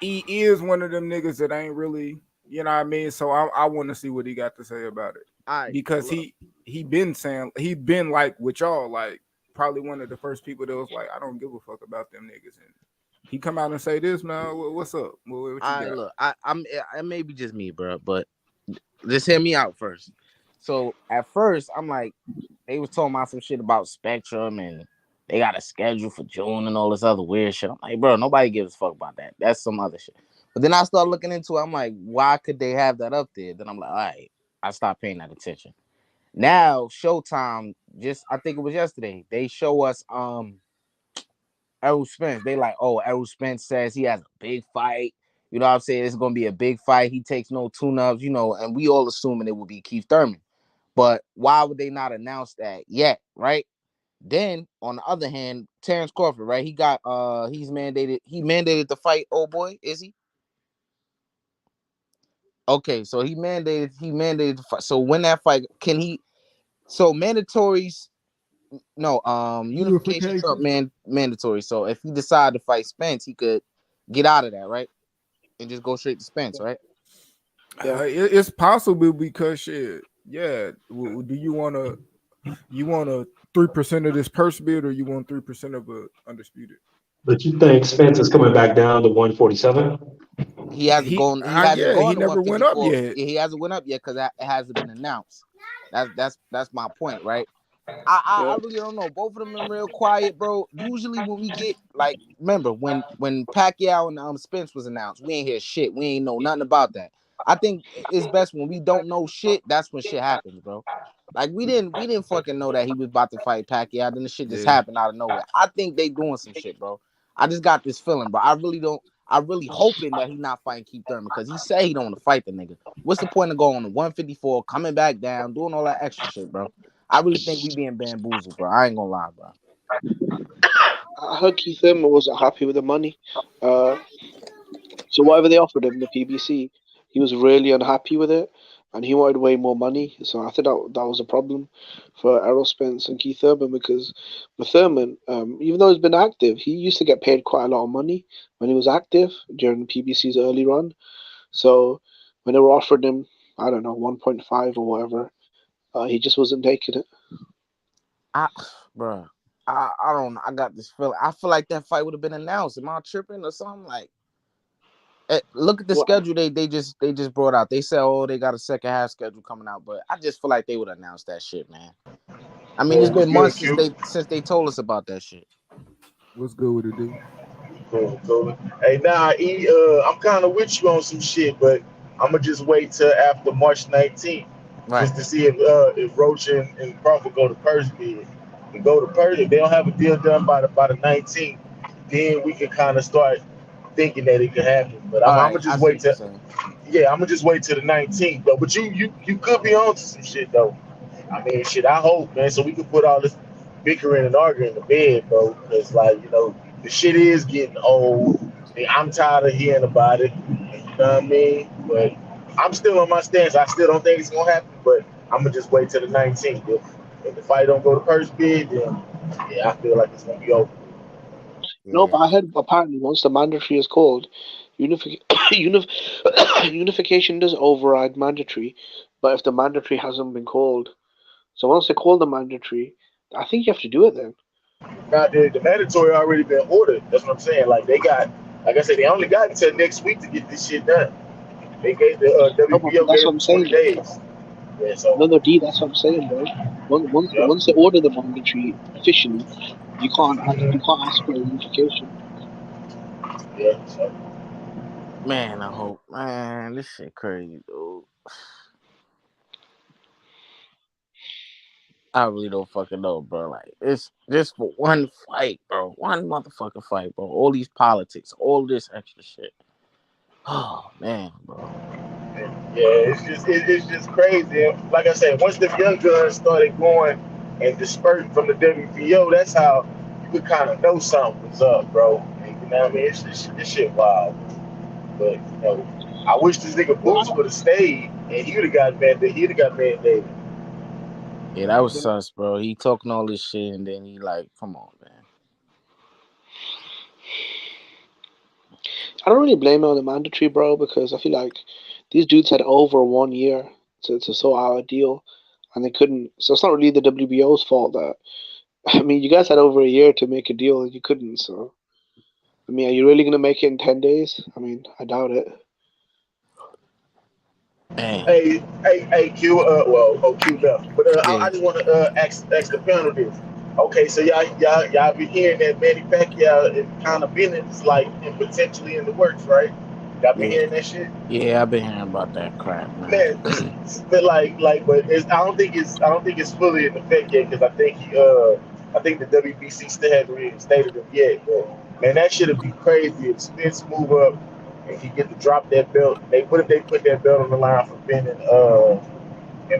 he is one of them niggas that ain't really, you know what I mean. So I want to see what he got to say about it All right, so because look, he been saying he been like with y'all, like probably one of the first people that was like, I don't give a fuck about them niggas, and he come out and say this, man. What's up? What you all right, got? look. It may be just me, bro, but just hear me out first. So at first, I'm like, they was talking about some shit about Spectrum and they got a schedule for June and all this other weird shit. I'm like, bro, nobody gives a fuck about that. That's some other shit. But then I start looking into it. I'm like, why could they have that up there? Then I'm like, all right, I stopped paying that attention. Now Showtime, just I think it was yesterday, they show us Errol Spence. They like, oh, Errol Spence says he has a big fight. You know what I'm saying? It's gonna be a big fight. He takes no tune-ups, and we all assuming it would be Keith Thurman. But why would they not announce that yet, right? Then on the other hand, Terrence Crawford, right? He mandated the fight, oh boy, is he? Okay, so he mandated the fight. So when that fight, can he so mandatories no, unification trump mandatory. So if he decided to fight Spence, he could get out of that, right? And just go straight to Spence, right? yeah. It's possible because shit. Yeah. Do you want a 3% of this purse bid or you want 3% of a undisputed? But you think Spence is coming back down to 147? He hasn't gone. He hasn't Yeah, he gone to never went up 154. yet. Yeah, he hasn't went up yet because it hasn't been announced. That's my point, right? I really don't know. Both of them been real quiet, bro. Usually when we get remember when Pacquiao and Spence was announced, we ain't hear shit. We ain't know nothing about that. I think it's best when we don't know shit. That's when shit happens, bro. Like we didn't fucking know that he was about to fight Pacquiao. Then the shit just Yeah. happened out of nowhere. I think they doing some shit, bro. I just got this feeling, bro. I really don't. I really hoping that he not fighting Keith Thurman because he said he don't want to fight the nigga. What's the point of going to 154, coming back down, doing all that extra shit, bro? I really think we being bamboozled, bro. I ain't gonna lie, bro. I heard Keith Thurman wasn't happy with the money. Uh, so whatever they offered him, the PBC, he was really unhappy with it, and he wanted way more money. So I think that was a problem for Errol Spence and Keith Thurman because with Thurman, even though he's been active, he used to get paid quite a lot of money when he was active during PBC's early run. So when they were offering him, I don't know, 1.5 or whatever, he just wasn't taking it. I, bro, I don't know. I got this feeling. I feel like that fight would have been announced. Am I tripping or something? Like, look at the What? schedule they just brought out. They said, oh, they got a second half schedule coming out, but I just feel like they would announce that shit, man. I mean, it's What's been good, months since Q? they told us about that shit. What's good with it, dude? Cool. Hey, nah, I'm kind of with you on some shit, but I'm gonna just wait till after March 19th Right. just to see if Roach and Crawford go to purse bid. And go to purse, if they don't have a deal done by the 19th, then we can kind of start thinking that it could happen. But I'm All gonna right. I just see wait what you're till saying. I'm gonna just wait till the 19th. But you could be on to some shit though. I mean, shit. I hope, man, so we can put all this bickering and arguing to bed, bro. Because the shit is getting old. I'm tired of hearing about it. You know what I mean? But I'm still on my stance. I still don't think it's gonna happen. But I'm gonna just wait till the 19th. If the fight don't go to first bid, then yeah, I feel like it's gonna be over. No, Yeah. but I heard apparently once the mandatory is called, unification does override mandatory, but if the mandatory hasn't been called, so once they call the mandatory, I think you have to do it then. Now the mandatory already been ordered. That's what I'm saying. Like they got, like I said, they only got until next week to get this shit done. They gave the No, but WBO that's gave what them I'm 20 saying. days. Yeah, so No, no, D, that's what I'm saying, bro. yeah, Once they order the mandatory officially, you hmm can't ask for a unification. yeah. So Man, I hope. Man, this shit crazy, dude. I really don't fucking know, bro. Like, it's just for one fight, bro. One motherfucking fight, bro. All these politics, all this extra shit. Oh man, bro. yeah, it's just crazy. And like I said, once the young guns started going and dispersing from the WBO, that's how you could kind of know something was up, bro. And, you know what I mean? This shit wild. But I wish this nigga Well, Boots would have stayed and he would have got mandated. He'd have got mandated. Yeah, that was sus, bro. He talking all this shit and then he like, come on, man. I don't really blame him on the mandatory, bro, because I feel like these dudes had over 1 year to sort out a deal, and they couldn't. So it's not really the WBO's fault that. I mean, you guys had over a year to make a deal and you couldn't. So I mean, are you really gonna make it in 10 days? I mean, I doubt it. Man. Hey, Q. Q left. But Yeah. I just want to ask the panel this. Okay, so y'all been hearing that Manny Pacquiao is kind of been it's like and potentially in the works, right? Y'all been Yeah. hearing that shit? Yeah, I've been hearing about that crap, man. Man, but but I don't think it's fully in effect yet because I think the WBC still hasn't reinstated him yet. But man, that should be crazy if Spence move up and he get to drop that belt. What if they put that belt on the line for Ben and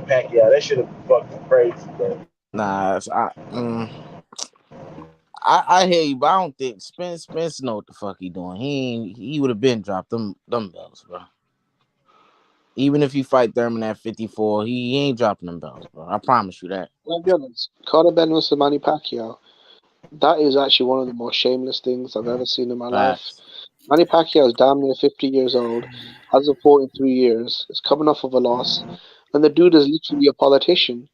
Pacquiao? That should have been fucking crazy, bro. Nah, I hear you, but I don't think Spence know what the fuck he doing. He would have been dropped them belts, bro. Even if he fight Thurman at 54, he ain't dropping them belts, bro. I promise you that. I'll be honest. Conor Ben versus Manny Pacquiao. That is actually one of the most shameless things I've ever seen in my life. Facts. Manny Pacquiao is damn near 50 years old, hasn't fought in 3 years, is coming off of a loss, and the dude is literally a politician.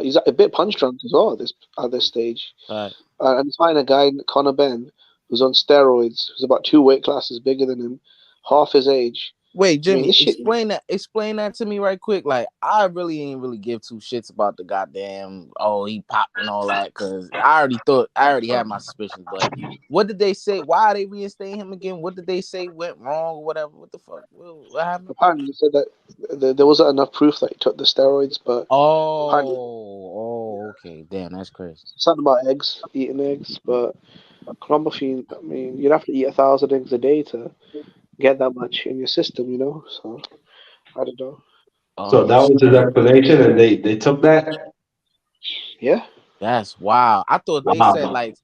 He's a bit punch drunk as well at this stage. Facts. And he's fighting a guy, Conor Ben, who's on steroids, who's about 2 weight classes bigger than him, half his age. Wait, I mean, Jimmy, this shit. explain that to me right quick. Like, I really ain't really give two shits about the goddamn he popped and all that, because I already had my suspicions. But what did they say? Why are they reinstating him again? What did they say went wrong or whatever? What the fuck? What happened? Apparently, they said that there wasn't enough proof that he took the steroids, but apparently, Okay. Damn, that's crazy. something about eggs, eating eggs, but clomiphene, I mean, you'd have to eat 1,000 eggs a day to get that much in your system, you know? So, I don't know. So Oh that was his explanation, and they took that. Yeah. That's wild. Wow.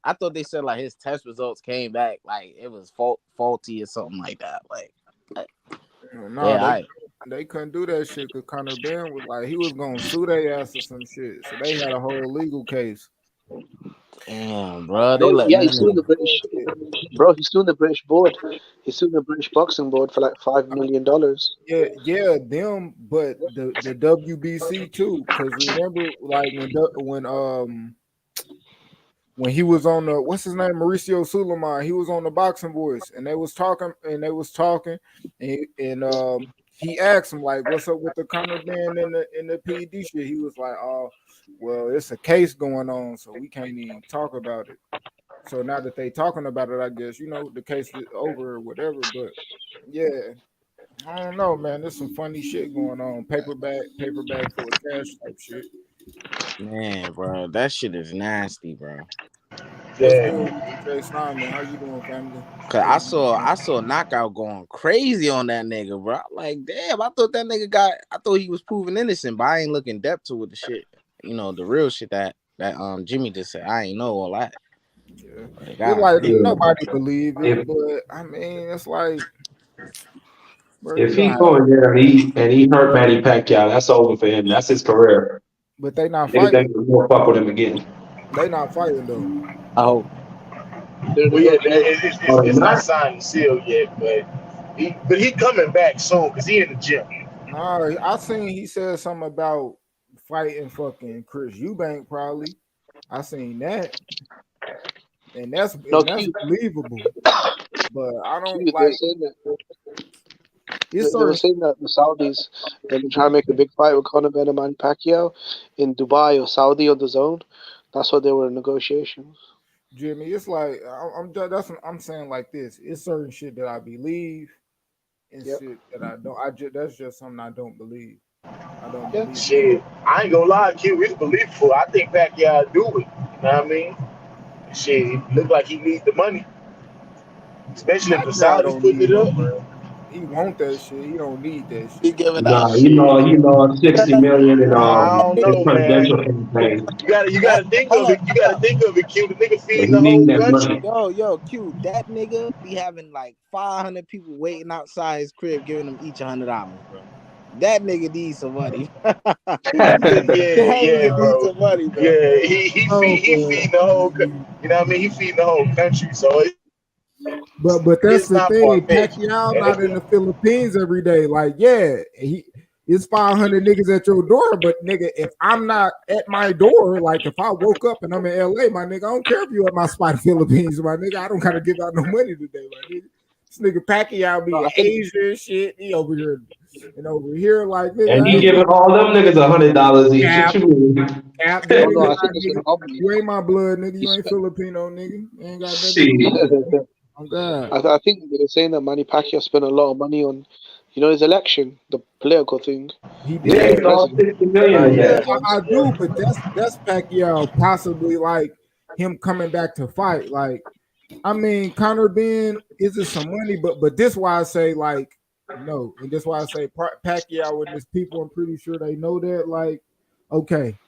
I thought they said like his test results came back like it was faulty or something like that. Like No, yeah, I they couldn't do that shit because Conor Ben was like he was gonna sue their ass or some shit. So they had a whole legal case. damn, bro. They Bro, letting yeah, that he's suing nigga. the British. Bro, he's suing the British board. He's suing the British boxing board for like $5 million. Yeah, them, but the WBC too. Because remember, like when he was on the what's his name, Mauricio Suleiman, he was on the Boxing Voice, and they was talking, and he asked him like, "What's up with the Conor Ben and the PED shit?" He was like, "Oh, well, it's a case going on, so we can't even talk about it." So now that they talking about it, I guess the case is over or whatever. But yeah, I don't know, man. There's some funny shit going on. Paper bag full of cash type shit. Man, bro, that shit is nasty, bro. What's Yeah, good with you, Jay Simon? How you doing, family? Cause How you doing? I saw Knockout going crazy on that nigga, bro. I'm like, damn, I thought he was proven innocent, but I ain't looking depth to with the shit. The real shit that Jimmy just said. I ain't know all that. Yeah. Like, It's God like damn. nobody believe it, If but I mean, it's like, bro, if you he don't go have, in there and he hurt Manny Pacquiao, that's over for him. That's his career. but they not Niggas fighting. ain't gonna fuck with him again. They not fighting though. I hope. They're well, yeah, negotiating. Oh, it's not not? signed and sealed yet, but But he coming back soon because he in the gym. Nah, I seen he said something about fighting fucking Chris Eubank probably. I seen that, No, and that's believable. But I don't Q, they were like saying that it's they were certain saying that the Saudis they've been trying to make a big fight with Conor McGregor and Pacquiao in Dubai or Saudi on the zone. That's what they were in negotiations. Jimmy. It's like that's what I'm saying like this. It's certain shit that I believe and Yep. shit that I don't. That's just something I don't believe. I don't Yeah. believe it. Shit, I ain't gonna lie, Q. It's believable. I think Pacquiao do it. You know what I mean? Shit, it look like he needs the money, especially if the Pacquiao Saudis don't putting need it no up. bread. He want that shit. He don't need that He shit. giving out. Nah, Shit, he lost 60 million I don't in know, man. presidential campaign. You That gotta think hold of up, it. You gotta hold up. think of it, Q. The nigga So feeding he the whole needing that country. money. Yo, Q, that nigga be having like 500 people waiting outside his crib, giving him each $100, bro. That nigga needs some money. that Yeah, nigga needs bro. some money, bro. Yeah, No, he feeding the whole. You know what I mean? He feeding the whole country, so but that's it's the not far thing. fetched. Pacquiao And not in the Philippines every day. Like, yeah, it's 500 niggas at your door, but nigga, if I'm not at my door, like if I woke up and I'm in LA, my nigga, I don't care if you at my spot in Philippines, my nigga. I don't gotta give out no money today, my nigga. This nigga Pacquiao be I in think Asia and shit. He over here and over here, like nigga, And I he ain't giving all them niggas $100 each. What cap, you mean? cap. Them oh no, niggas I not think it's nigga. an obvious. You ain't my blood, nigga. He You ain't spent. Filipino, nigga. You ain't got nothing to do with Shit. that. Oh God. I think they were saying that Manny Pacquiao spent a lot of money on, his election, the political thing, He to Yeah, be he did. lost president. 60 million in Yeah, yeah, that. I yeah. do, but that's Pacquiao possibly like him coming back to fight. Like, I mean, Conor Ben is it some money, but this why I say like no, and this why I say Pacquiao and his people. I'm pretty sure they know that. Like, okay,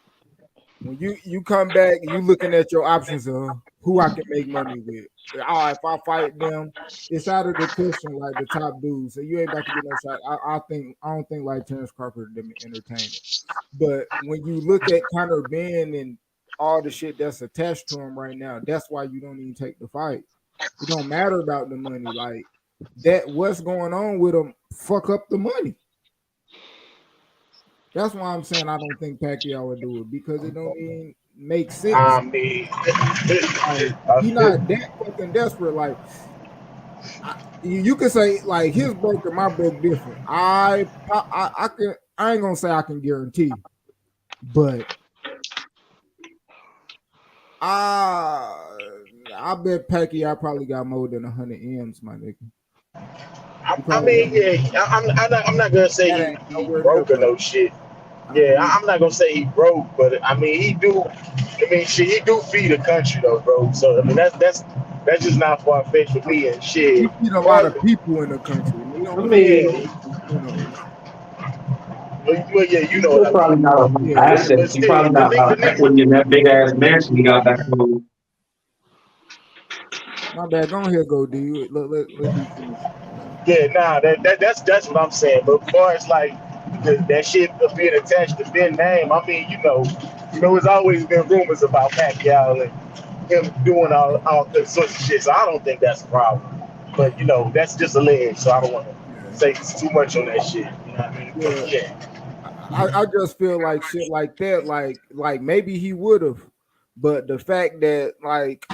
when you come back, you looking at your options of who I can make money with. All right, if I fight them, it's out of the question like the top dudes. So you ain't about to get no shot. I don't think like Terrence Crawford them entertaining. But when you look at Conor Ben and all the shit that's attached to him right now, that's why you don't even take the fight. It don't matter about the money. Like that, what's going on with him? Fuck up the money. That's why I'm saying I don't think Pacquiao would do it because it don't even make sense. I mean, Like he not that fucking desperate. Like you can say like his broke and my broke different. I can I ain't gonna say I can guarantee, but I bet Pacquiao probably got more than 100 M's, my nigga. He I probably mean, got yeah. I'm not gonna say that ain't he nowhere near broke or broke. no shit. I Yeah, believe I'm not gonna say he broke, but I mean he do. I mean, shit, he do feed the country though, bro. So I mean that's just not far fetched for me and he shit. feed a lot But of people in the country. And he I don't feed mean, yeah, casinos. well, yeah, he you know what still I probably mean. got a lot of Yeah, But assets. He still, probably got a lot of equity in that big ass mansion he got back home. my bad. Go ahead, go D. Let D finish. yeah, nah, that's what I'm saying. But as far as like that shit of being attached to Ben name, I mean, it's always been rumors about Pacquiao and him doing all sorts of shit. So I don't think that's a problem. But that's just alleged, so I don't want to Yeah, say too much on that shit. You know what I mean? yeah. But yeah, I just feel like shit like that, like maybe he would have, but the fact that like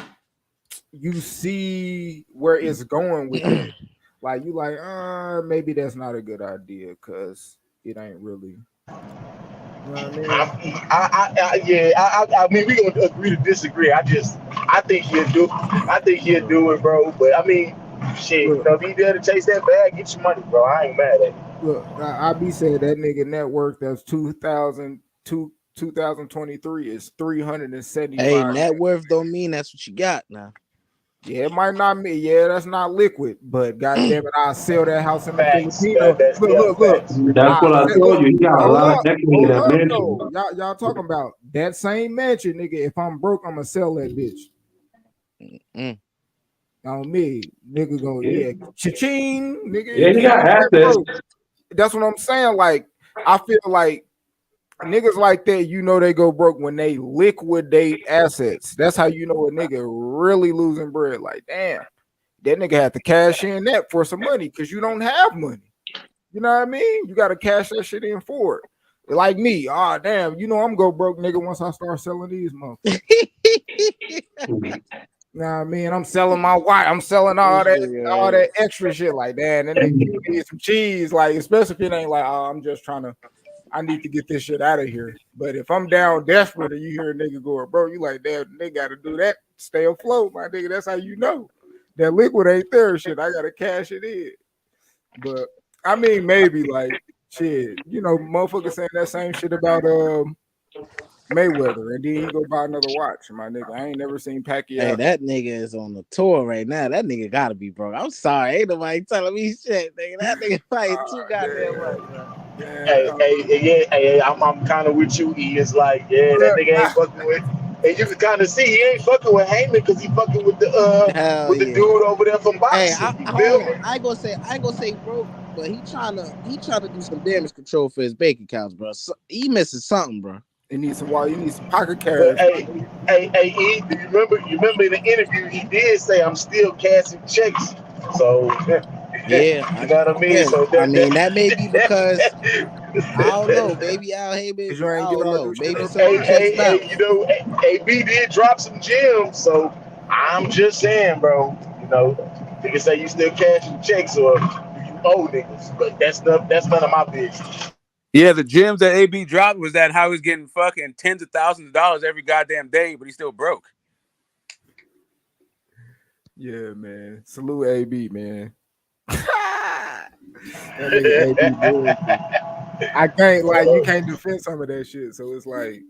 you see where it's going with that, like you like, maybe that's not a good idea because it ain't really, you know what I mean? I mean, we gonna agree to disagree. I think he'll do. I think he'll Look, do it, bro. But I mean, shit, look, if he there to chase that bag, get your money, bro. I ain't mad at it. look, I be saying that nigga net worth that's 2023 is Hey, 375. net worth don't mean that's what you got now. Yeah, it might not be. Yeah, that's not liquid, but goddamn it, I'll sell that house in the Facts. Filipino. That's Look, yeah, look, look. facts. That's what I told Look. you. He got a lot of equity in Hold that up, mansion. though. Y'all talking about that same mansion, nigga. If I'm broke, I'ma sell that bitch. Mm. On me, nigga, go Yeah, yeah, cha-ching, nigga. yeah, he Even got if that assets. broke, that's what I'm saying. Like, I feel like niggas like that, they go broke when they liquidate assets. That's how you know a nigga really losing bread. Like, damn. That nigga had to cash in that for some money because you don't have money. You know what I mean? You got to cash that shit in for it. Like me, damn, you know I'm go broke nigga once I start selling these motherfuckers. Nah, I mean, I'm selling my watch. I'm selling all that extra shit. Like, damn, that nigga you need some cheese. Like, especially if it ain't like, I'm just trying to. I need to get this shit out of here. But if I'm down desperate and you hear a nigga go, bro, you like, damn, they got to do that. Stay afloat, my nigga. That's how you know that liquid ain't there. Shit, I gotta cash it in. But I mean, maybe like shit, you know, motherfuckers saying that same shit about Mayweather, and then he go buy another watch. My nigga, I ain't never seen Hey, Pacquiao. that nigga is on the tour right now. That nigga gotta be broke. I'm sorry, ain't nobody telling me shit, nigga. That nigga fighting too goddamn much, bro. I'm kind of with you. E is like, that nigga ain't fucking with, and you can kind of see he ain't fucking with Heyman because he fucking Hell with the yeah. dude over there from Hey, boxing. You feel hold me? on. I ain't gonna say broke, but he trying to do some damage control for his bank accounts, bro. So, he missing something, bro. He needs some water. He needs some pocket But cash. E, do you remember in the interview he did say I'm still cashing checks. So Yeah, you know what I mean? So I mean that may be because I don't know. that Maybe Al Heyman, Cause you I ain't get don't all know. this shit Maybe up. some of the checks you bounce. know, AB did drop some gems, so I'm just saying, bro. You know, niggas say you still cashing checks or you owe niggas, but that's none of my business. Yeah, the gems that AB dropped was that how he's getting fucking tens of thousands of dollars every goddamn day, but he's still broke. Yeah, man. Salute AB, man. That nigga AB bullshit. I can't like you can't defend some of that shit. So it's like,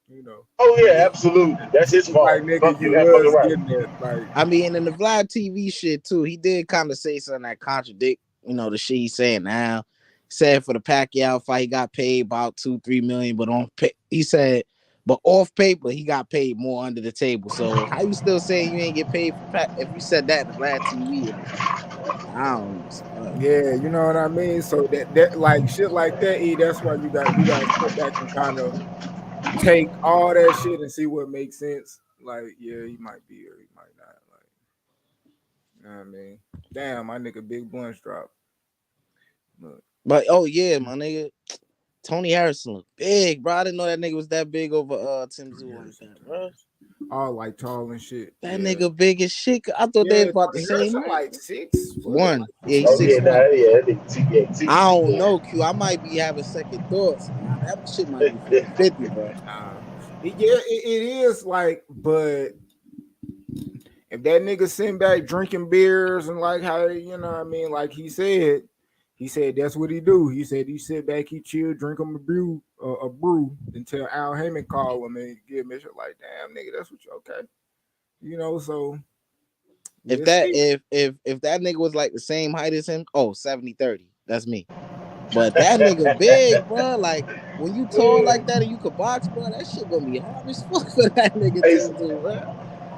you know, Oh yeah, absolutely. That's his it's like fault. nigga, Fuck you you. That fucking was right. getting that. Like, I mean, in the Vlad TV shit too, he did kind of say something that contradict, the shit he's saying now. Said for the Pacquiao fight, he got paid about 2-3 million, but he said, but off paper, he got paid more under the table. So how you still saying you ain't get paid for if you said that in the Vlad TV interview? I don't know. yeah, you know what I mean? So that like shit like that, that's why we gotta sit back and kind of take all that shit and see what makes sense. Like, yeah, he might be or he might not. Like, you know what I mean? Damn, my nigga Big Blunts dropped. Look, But oh yeah, my nigga, Tony Harrison look big, bro. I didn't know that nigga was that big over Tim Zoo like that, bro. all like tall and shit. That Yeah. nigga big as shit. I thought they Yeah, was about the Tony same Harrison height. like 6 foot, One. like Yeah, he's Oh yeah, 6'1". that nigga I don't yeah. know, Q. I might be having second thoughts. Nah, that shit might be 50-50, bro. it is like, but if that nigga sitting back drinking beers and like how you know what I mean, like he said that's what he do. He said he sit back, he chill, drink him a brew until Al Heyman call him and give him a shit like, damn nigga, that's what you okay. You know, so If we'll that see. if that nigga was like the same height as him, 70-30. That's me. But that nigga big, bro. Like when you tall like that and you could box, bro, that shit gonna be hard as fuck for that nigga It's, to do, bro.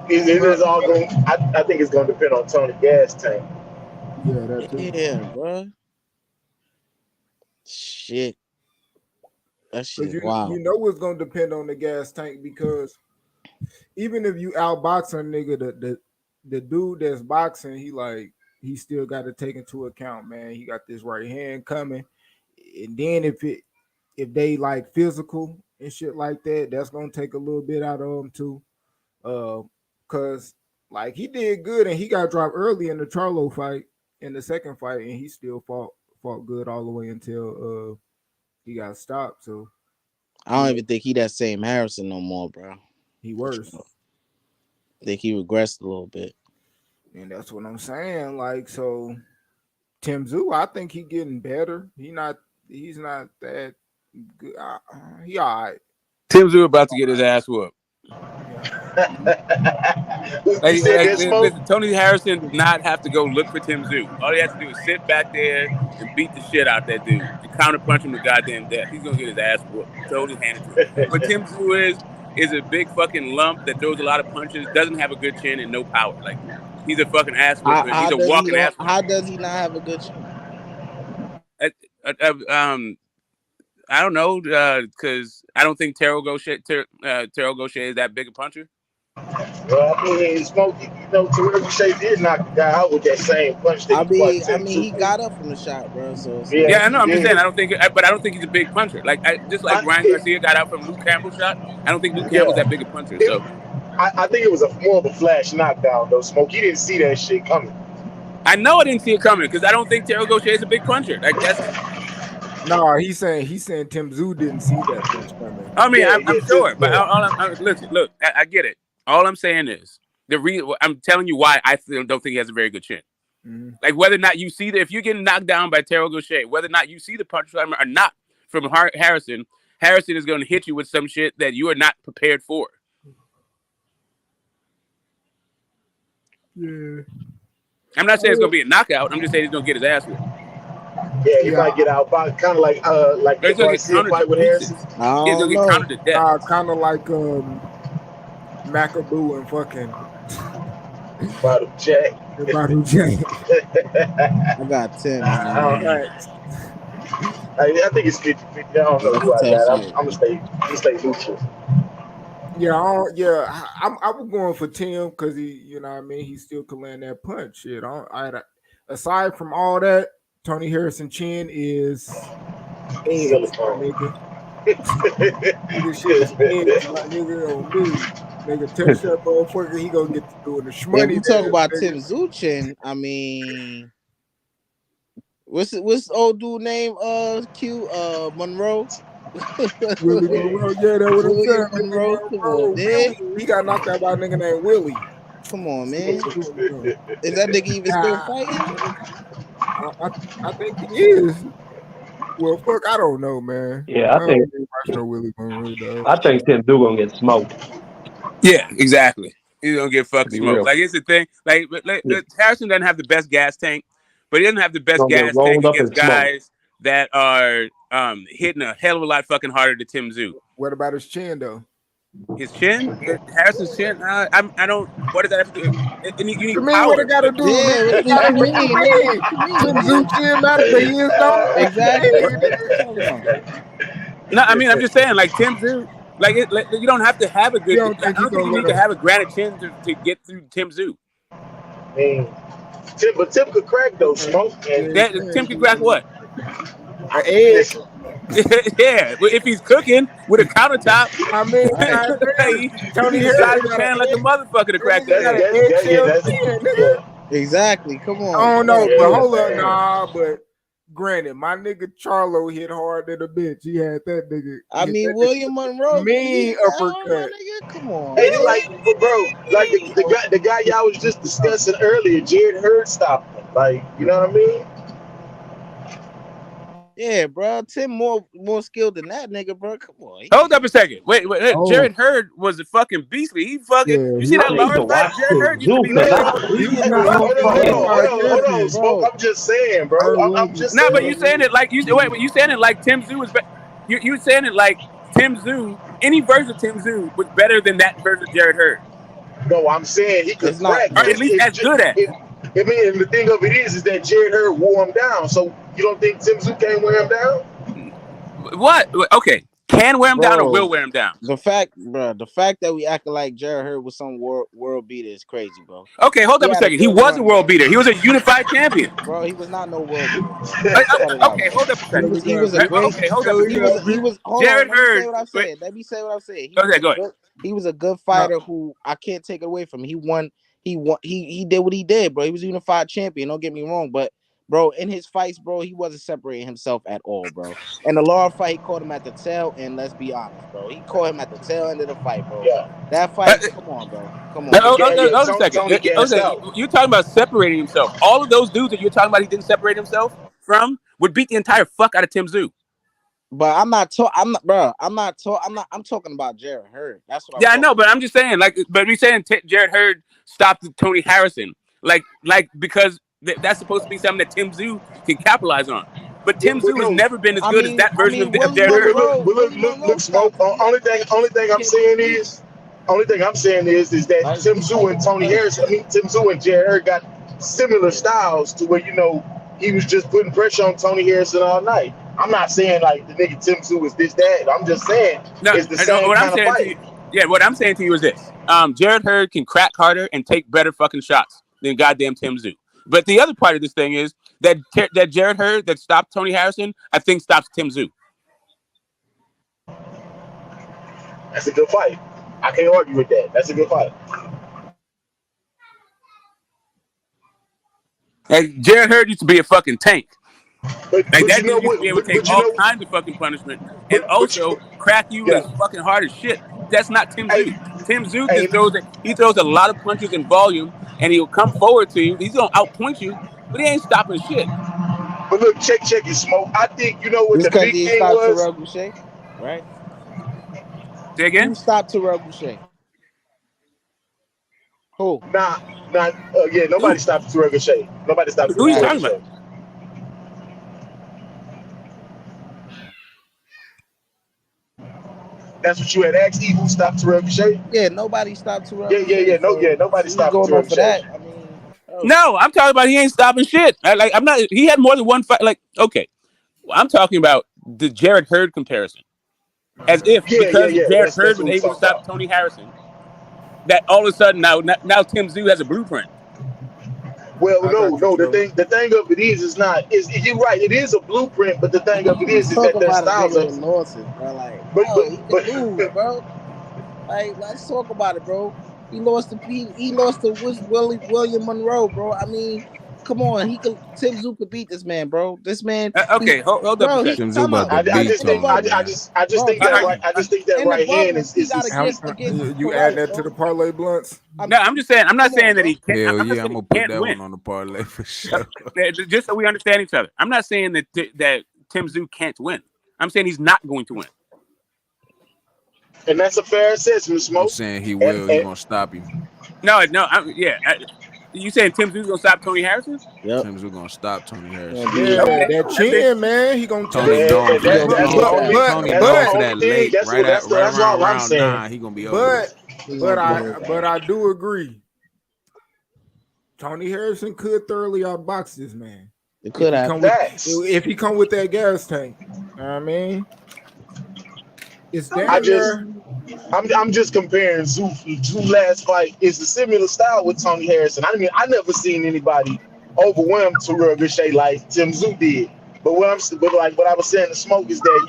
it But is all going. I think it's going to depend on Tony Gas Tank. yeah, that too. Yeah, bro. Shit. That shit Because is wild. you know what's gonna depend on the gas tank because even if you outbox a nigga, the dude that's boxing, he still got to take into account, man. He got this right hand coming, and then if they like physical and shit like that, that's gonna take a little bit out of him too. Cause like he did good and he got dropped early in the Charlo fight in the second fight, and he still fought good all the way until he got stopped. So I you don't know even think he that same Harrison no more, bro. he worse. I think he regressed a little bit. And that's what I'm saying. Like, so Tim Zoo, I think he getting better. He's not that good. He all right. Tim Zoo about to get his ass whooped. Yeah. You said that smoke. Listen, Tony Harrison does not have to go look for Tim Zoo. All he has to do is sit back there and beat the shit out that dude and counterpunch him to goddamn death. He's gonna get his ass whooped. Totally hand it to him. What Tim Zoo is a big fucking lump that throws a lot of punches, doesn't have a good chin and no power. Like he's a fucking ass whooper. He's a walking ass whooper. How does he not have a good chin? Uh, uh, uh, um, I don't know, because I don't think Terrell Gaucher is that big a puncher. Well, I mean, Smokey, Terrell Shea did knock the guy out with that same punch that I he fought mean, I Tim mean, Tszyu he with. got up from the shot, bro. So it's Yeah, like, Yeah, I know. he I'm just saying. did. But I don't think he's a big puncher. Just like Ryan Garcia got out from Luke Campbell's shot. I don't think Luke Campbell's that Yeah. big a puncher. It, So I think it was more of a flash knockdown, though, Smoke. He didn't see that shit coming. I know I didn't see it coming because I don't think Terrell Gausha is a big puncher. Like that's. No, he's saying Tim Zoo didn't see that punch coming. I mean, Yeah, I'm yeah, sure, but yeah. listen, look, I get it. All I'm saying is the reason. I'm telling you why I don't think he has a very good chin. Mm-hmm. Like whether or not you see if you're getting knocked down by Terrell Gausha, whether or not you see the punch or not from Harrison is going to hit you with some shit that you are not prepared for. Yeah. I'm not saying it's going to be a knockout. I'm just saying he's going to get his ass whooped. Yeah, he might get out by kind of like Or the he's going to get Garcia countered to fight with pieces. Harrison. I He's don't going to get know. countered to death. Kind of like Macaboo and fucking Bottom Jack. Badu Jack. I got Tim, I man. think it's 50-50. I don't know That's who a I tough got. fight. I'm gonna stay neutral. Yeah, I was going for Tim because he, you know what I mean, he still could land that punch. Shit, aside from all that, Tony Harrison chin is edge, my nigga. Nigga shit is edge, my nigga on me. Nigga touch that motherfucker, he gonna get to doing the shmoney. If we talk about nigga. Tim Zuchin, I mean, what's the old dude name? Q Monroe. Willie Monroe, yeah, that's what I'm saying. Monroe, come on, man. He got knocked out by a nigga named Willie. Come on, man. Is that nigga even still fighting? I think he is. Well, fuck, I don't know, man. Yeah, I think watch no Willie Monroe, though. I think Tim Zoo gonna get smoked. Yeah, exactly. He's gonna get fucking smoked. Real. Like it's the thing. Like Harrison doesn't have the best gas tank, but he doesn't have the best Gonna get gas tank rolled up against and smoked. guys that are hitting a hell of a lot fucking harder than Tim Zoo. What about his chin though? His chin, Harrison's chin. I don't. What does that have to do? You need mean, what it got to do? Yeah, what you mean? Tim Zoo chin matter, but he is though. Exactly. No, I mean I'm just saying, like Tim Zoo, like you don't have to have a good. I don't think you need to have a granite chin to get through Tim Zoo. I mean, Tim could crack though, Smoke. And Tim could crack what? An edge. Yeah, if he's cooking with a countertop, I mean, Tony Harrison can like a motherfucker to crack that. Exactly. Come on. I don't know, but hold up, nah. But granted, my nigga Charlo hit hard than a bitch. He had that nigga. I mean, William Monroe. Mean uppercut. Come on. Hey, like, bro, like the guy y'all was just discussing earlier, Jared Hurd stopped him. Like, you know what I mean? Yeah, bro. Tim more skilled than that nigga, bro. Come on. Hold up a second. Wait. Jared Hurd was a fucking beastly. He fucking. You see that Lawrence fight? Jared Hurd used to be Hold on, Smoke. I'm just saying, bro. I'm just saying. No, but you saying it like you saying it like Tim Zoo was better. You saying it like Tim Zoo. Any version of Tim Zoo was better than that version of Jared Hurd. No, I'm saying he could crack. Or at least as good at. I mean, and the thing of it is that Jared Hurd wore him down. So you don't think Tim Zoo can't wear him down? What? Okay. Can wear him down or will wear him down? The fact that we acting like Jared Hurd was some world beater is crazy, bro. Okay, hold up a second. He was a world beater. He was a unified champion. Bro, he was not no world beater. Okay, hold up a second. He was a great. Okay, hold up a second. He was Jared Hurd. Let me say what I'm saying. Okay, go ahead. He was a good fighter who I can't take it away from him. He won. He did what he did, bro. He was a unified champion. Don't get me wrong, but bro, in his fights, bro, he wasn't separating himself at all, bro. And the Laura fight, he caught him at the tail, and let's be honest, bro, he caught him at the tail end of the fight, bro. Yeah. That fight, come on, bro. Come on. Hold a second. You're talking about separating himself. All of those dudes that you're talking about he didn't separate himself from would beat the entire fuck out of Tim Zoo. But I'm talking about Jared Hurd. That's what I know, but I'm just saying, like, but we saying Jared Hurd stopped Tony Harrison, like because that's supposed to be something that Tim Zoo can capitalize on. But Tim Zoo has never been as good as that version of Jared Hurd. Look, Smoke. Only thing I'm saying is that Tim Zoo and Tony Harrison. I mean, Tim Zoo and Jared Hurd got similar styles to where he was just putting pressure on Tony Harrison all night. I'm not saying like the nigga Tim Zoo is this, that. I'm just saying it's the same kind of fight. What I'm saying to you is this. Jared Hurd can crack harder and take better fucking shots than goddamn Tim Tszyu. But the other part of this thing is that Jared Hurd that stopped Tony Harrison, I think stops Tim Tszyu. That's a good fight. I can't argue with that. That's a good fight. Like, Jared Hurd used to be a fucking tank. Like, But you that know dude used to what? be able to take But you all know, kinds of fucking punishment and also crack you yeah. as fucking hard as shit. That's not Tim Hey, Tszyu. Tim Tszyu hey, just throws a lot of punches in volume, and he'll come forward to you. He's gonna outpoint you, but he ain't stopping shit. but look, check it, Smoke. I think you know what Just the because big he thing stopped was. Terrell Boucher, right? Say again? Who stopped Terrell Boucher? Who? Nah, yeah, nobody Who? stopped Terrell Boucher. Nobody stopped Who are you Terrell Exactly. talking about? Boucher. That's what you had asked. Who stopped Terrell Boucher? Yeah, nobody stopped Terrell Yeah. Boucher. No, yeah, So nobody if we stopped going Terrell off of Boucher. that, I mean, oh. No, I'm talking about he ain't stopping shit. I'm not. He had more than one fight. Like, okay, I'm talking about the Jared Hurd comparison, as if because Yeah. Jared That's Hurd what was we able to talking stop about. Tony Harrison, that all of a sudden now Tim Tszyu has a blueprint. Well, I got you, no. The Joe. thing of it is not is you're right. It is a blueprint, but the thing of it Let's is talk that their about a styles nigga are. with losses, bro. Like, But bro, he could but lose, bro. Like, let's talk about it, bro. He lost to William Monroe, bro. I mean, come on, Tim Tszyu could beat this man, bro. This man, Okay, hold up a bro, he second. Tim Tszyu time about out. to I beat just In the think Tony, bubble, man. I just bro, think All that right, right. I just think that in the right hand bubble, is he got How, against you add Perez, that to bro. the parlay blunts? no, I'm just saying. I'm not Come on, saying that bro. he can't. Hell I'm not yeah, saying I'm he gonna put can't that win. one on the parlay for Uh, sure. Just so we understand each other, I'm not saying that Tim Tszyu can't win. I'm saying he's not going to win. and that's a fair assessment, I'm Smoke. saying he And, will. He and gonna stop him. No. You saying Tim Tszyu's gonna stop Tony Harrison? Yep. Tim Tszyu gonna stop Tony Gonna Harrison. be Yeah, Okay, that that's it. chin, man. He gonna Tony test you. known for he that. gonna that's beat the his Tony only ass, Tony bro. known for only that thing. late, right That's around all I'm round saying. 9. He gonna be over with. But He gonna but beat I his but ass. I do agree. Tony Harrison could thoroughly outbox this man It if could he happen. come with Facts. that gas tank. You know what I mean, it's I damn just near. I'm just comparing Zoo last fight is a similar style with Tony Harrison. I never seen anybody overwhelm Terrell Boucher like Tim Tszyu did. But what I was saying to Smoke is that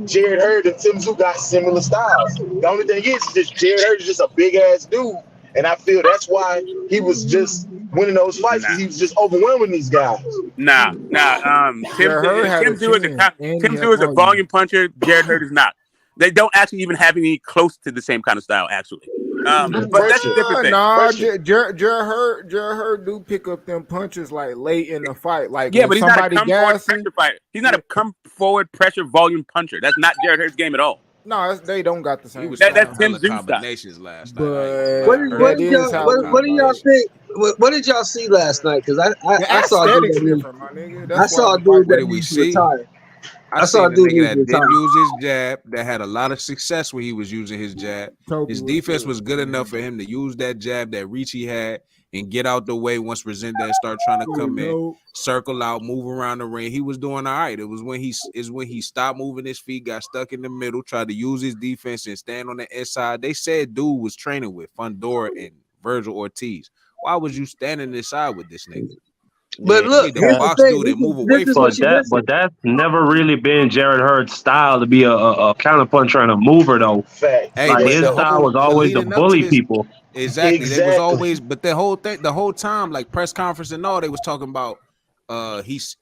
Jared Hurd and Tim Tszyu got similar styles. The only thing is just Jared Hurd is just a big ass dude, and I feel that's why he was just winning those fights because Nah, he was just overwhelming these guys. nah. Jared Hurd had a chin and he Tim had Tszyu is a volume. volume puncher. Jared Hurd is not. They don't actually even have any close to the same kind of style, actually. But that's a Pressure, different thing. Nah, pressure. Jared Hurd do pick up them punches like late in the fight. Like Yeah, if but he's not a somebody come forward gassing, pressure fighter. He's not yeah, a come forward pressure volume puncher. That's not Jared Hurd's game at all. no, they don't got the He same was That's throwing style. Tim hella Tszyu style. combinations last night. I ain't gonna But What lie. did, Hurd what was that did throwing is y'all how hella what did y'all combinations. think? What did y'all see last night? Because the I saw a dude aesthetics that needs, different, my nigga. I That's why saw a the dude fight What that did we needs to see? retire. I I saw a seen a dude nigga needs to that didn't retire. use his jab, that had a lot of success when he was using his jab. Toby His was defense good. was good enough for him to use that jab, that reach he had, and get out the way once Resendez start trying to come in, circle out, move around the ring. He was doing all right. It was when he stopped moving his feet, got stuck in the middle, tried to use his defense and stand on the inside. They said dude was training with Fundora and Virgil Ortiz. Why was you standing inside with this nigga? But Yeah. You look, need to here's the box thing. dude and move This away is from what But him. you missing. that's never really been Jared Hurd's style to be a counterpuncher and a mover though. Facts. Hey, Like but Yes, his sir. style was always to leading up to bully this, people. exactly. They was Exactly. always, but the whole time, like press conference and all, they was talking about he's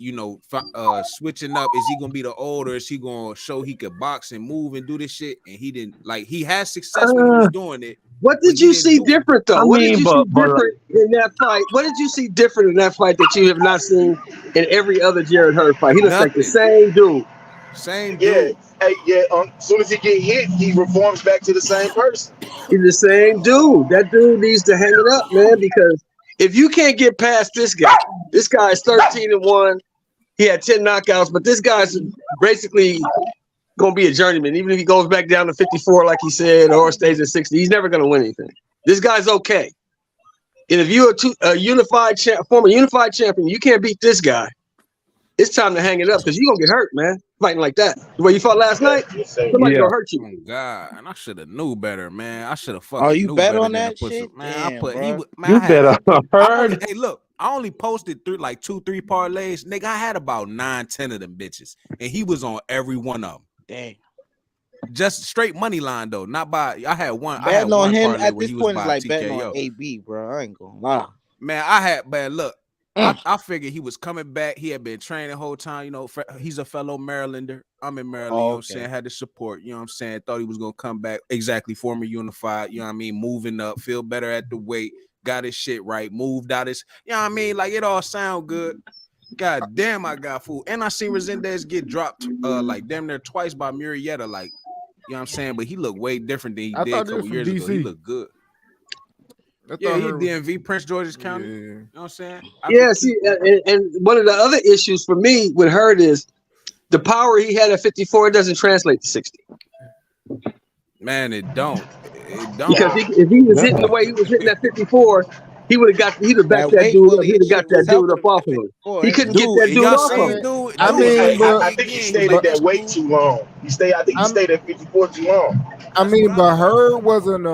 switching up. Is he gonna be the older? Is he gonna show he could box and move and do this shit? And he didn't. Like, he had success when he was Uh, doing it, What but did he you didn't see do it. different though? I What did mean, you see but different in that fight? What did you see different in that fight that you have not seen in every other Jared Hurd fight? He looks like the Nothing. same dude. Same Yeah. dude. Hey, yeah. As soon as he get hit, he reforms back to the same person. He's the same dude. That dude needs to hang it up, man, because if you can't get past this guy is 13-1. He had 10 knockouts, but this guy's basically gonna be a journeyman. Even if he goes back down to 54, like he said, or stays at 60, he's never gonna win anything. This guy's okay. And if you're a former unified champion, you can't beat this guy. it's time to hang it up because you're gonna get hurt, man. Fighting like that. The way you fought last night, somebody Yeah. gonna hurt you. Oh God, and I should have knew better, man. I should have Oh, fucking you knew bet better on than to that put shit? some. Man, Damn, I put bro. he. Man, You I had. better I only, heard. hey, look, I only posted through like 2-3 parlays, nigga. I had about 9-10 of them bitches, and he was on every one of them. Damn. Just straight money line though, not by. I had Betting on one him parlay at where this he was point is by like betting on TKO. AB, bro. I ain't gonna lie. Man, look, I figured he was coming back. He had been training the whole time. You know, he's a fellow Marylander. I'm in Maryland. You know what I'm saying? Had the support. You know what I'm saying? Thought he was gonna come back exactly former unified. You know what I mean? Moving up, feel better at the weight. Got his shit right. Moved out his. You know what I mean? Like it all sound good. God damn, I got food. And I seen Resendez get dropped like damn near twice by Murrieta. Like, you know what I'm saying? But he looked way different than he did a couple years ago. He looked good. Yeah, he DMV, Prince George's County. Yeah. You know what I'm saying? Yeah, see, and one of the other issues for me with Hurt is the power he had at 54 doesn't translate to 60. Man, it don't. It don't. Because if he was hitting the way he was hitting at 54, he'd have backed that dude up. He'd have got that dude up off of him. He couldn't get that dude off of him. I think he stayed at that weight too long. I think he stayed at 54 too long. I mean, but Hurt wasn't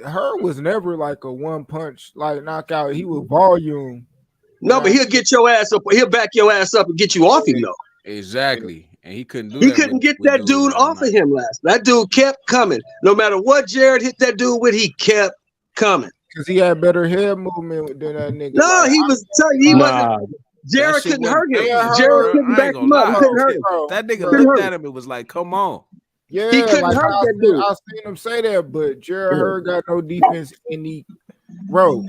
Hurt was never like a one punch like knockout. He was volume. No, but he'll get your ass up. He'll back your ass up and get you off him though. Exactly, and he couldn't do. He couldn't get that dude off of him last. That dude kept coming. No matter what Jared hit that dude with, he kept coming. Because he had better head movement than that nigga. No, he was telling you he wasn't. Jared couldn't hurt him. Jared couldn't back him up. He couldn't hurt him. That nigga looked at him. It was like, come on. Yeah, he couldn't hurt that dude. I seen him say that, but Jared Hurd got no defense in the bro.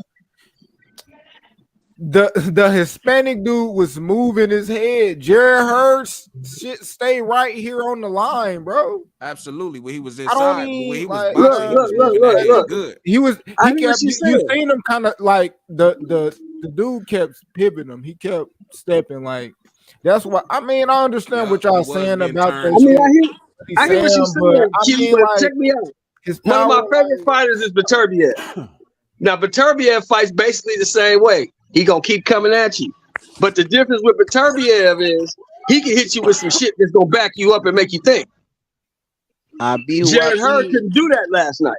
The Hispanic dude was moving his head. Jared Hurst shit stay right here on the line, bro. Absolutely. When he was inside, when he was boxing, look. Good. He kept you saying him kind of like the dude kept pivoting him. He kept stepping like that's what I mean. I understand what y'all saying about that. I mean, I hear what you're saying, but check me out. One of my favorite fighters is Beterbiev. Now, Beterbiev fights basically the same way. He gonna keep coming at you. But the difference with Beterbiev is he can hit you with some shit that's gonna back you up and make you think. Jared Hurd couldn't do that last night.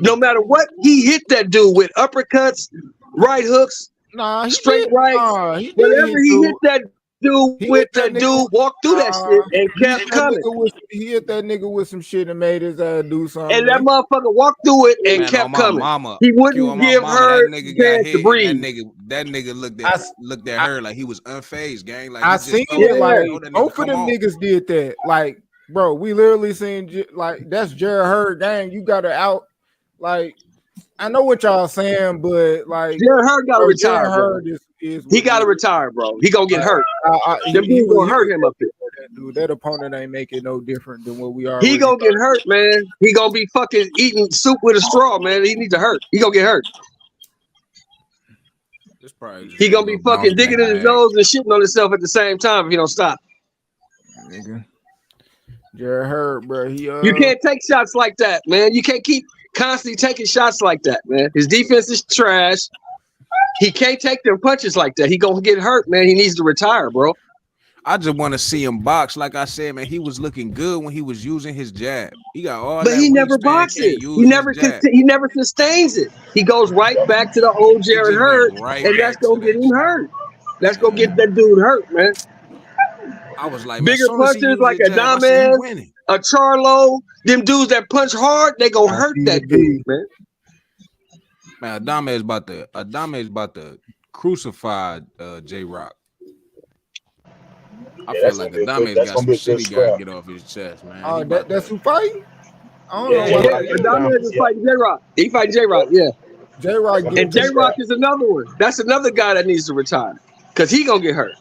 No matter what he hit that dude with uppercuts, right hooks, straight right, whatever he hit that dude with, that dude walked through that shit and kept coming. He hit that nigga with some shit and made his ass do something. And that motherfucker walked through it and kept coming. He wouldn't give her a chance to breathe. That nigga looked at her like he was unfazed, gang. Like I seen it. Like both of them niggas did that. Like, bro, we literally seen like that's Jared Hurd, gang. You got to out. Like, I know what y'all saying, but like Jared Hurd got to retire. Hurd he got to retire, bro. He gonna get hurt. Them dudes gonna hurt him up here. Dude, that opponent ain't making no different than what we are. He gonna get hurt, man. He gonna be fucking eating soup with a straw, man. He needs to hurt. He gonna get hurt. He gonna be fucking digging in his nose and shitting on himself at the same time if he don't stop. Nigga. Jared Hurd, bro. You can't take shots like that, man. You can't keep constantly taking shots like that, man. His defense is trash. He can't take them punches like that. He gonna get hurt, man. He needs to retire, bro. I just want to see him box. Like I said, man, he was looking good when he was using his jab. He got all, but he never boxes. He never sustains it. He goes right back to the old Jared Hurd, and that's gonna get him hurt. That's gonna get that dude hurt, man. I was like, bigger punches like a Dames, a Charlo, them dudes that punch hard, they gonna hurt that dude, man. Man, Adame is about to crucify J Rock. I feel like Adame got some shit he gotta get off his chest, man. Oh, that's who fighting? I don't know. Adame is fighting J Rock. He fighting J Rock, yeah. J Rock, and J Rock is another one. That's another guy that needs to retire because he gonna get hurt.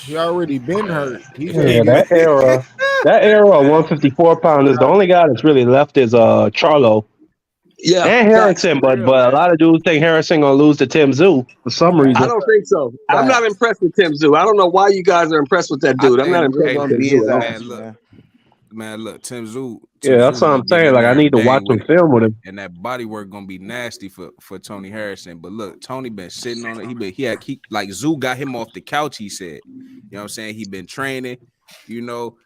He already been hurt. That era, 154 pounders. The only guy that's really left is Charlo. Yeah, and Harrison, but a lot of dudes think Harrison gonna lose to Tim Tszyu for some reason. I don't think so. I'm not impressed with Tim Tszyu. I don't know why you guys are impressed with that dude. I'm not impressed with Tim Tszyu. man, look, Tim Tszyu Yeah, that's what gonna I'm get saying. in Like, I there and need to watch bang with some it. film with him. And that body work gonna be nasty for Tony Harrison. But look, Tony been sitting on it. He like Zoo got him off the couch. He said, you know what I'm saying? He been training, you know,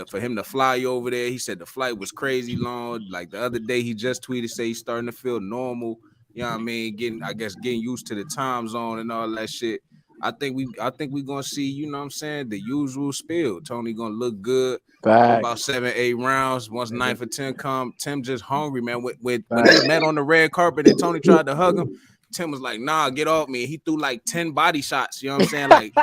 for him to fly over there. He said the flight was crazy long. Like the other day, he just tweeted say he's starting to feel normal. You know what I mean? Getting used to the time zone and all that shit. I think we gonna see, you know what I'm saying, the usual spill. Tony gonna look good for about 7-8 rounds. Once 9 for 10 come, Tim just hungry, man. When they met on the red carpet and Tony tried to hug him, Tim was like, "Nah, get off me." He threw like 10 body shots. You know what I'm saying? Like,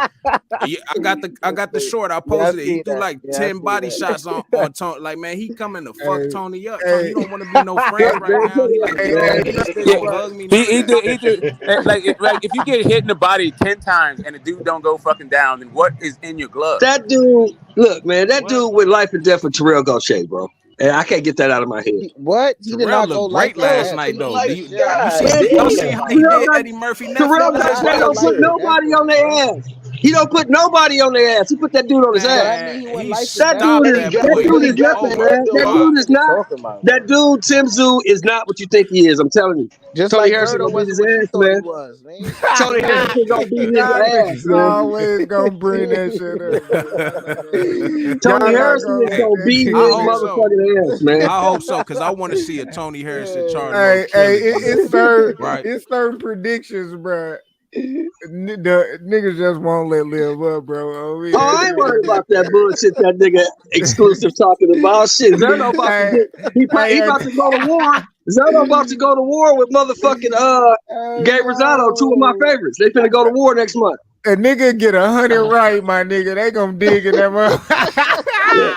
yeah, I got the short. I posted it. He threw like 10 body shots on Tony. Like, man, he coming to fuck Tony up. Tony, you don't want to be no friends right now. He like, you gonna hug me? None of that. Either like if you get hit in the body 10 times and the dude don't go fucking down, then what is in your glove? That dude, look, man, that What? dude with life and death for Terrell Gaucher, bro. And I can't get that out of my head. What? He did Terrell not go looked life great and last death. night, though. Like, You God seen damn. how he did Eddie Murphy nephew Terrell last Gaucher Not no don't night? put life and death nobody for on him, bro. their ass. He don't put nobody on their ass. He put that dude on his But ass. I mean, he went Man, he life and That death for dude stopped him. is He that got that boy. dude he is got nothing, Oh the my man. work though. That What God. dude you is niggas not. talking about, bro? That dude, Tim Tszyu, is not what you think he is. I'm telling you. Just Tony like Harrison Gerda gonna beat wasn't his what you ass, thought he man. was, man. Tony Harrison gonna beat his Y'all ass, niggas man. always gonna bring that shit up, man. Tony Y'all not Harrison gonna is Hey, let gonna that beat I nigga his hope live. so. motherfucking ass, man. I hope so, because I want to see a Tony Harrison Charlie Hey, Rose trilogy. Right. it's certain predictions, bro. The niggas just won't let live up, bro. Oh, Oh, I ain't worried about that bullshit that nigga exclusive talking about. Shit, Zerto about to hey, get he hey, about to go to war. Zerto about to go to war with motherfucking hey, Gay Rosado, two of my no. favorites. They finna go to war next month. A nigga get 100 right, my nigga. They gonna dig in that Yeah.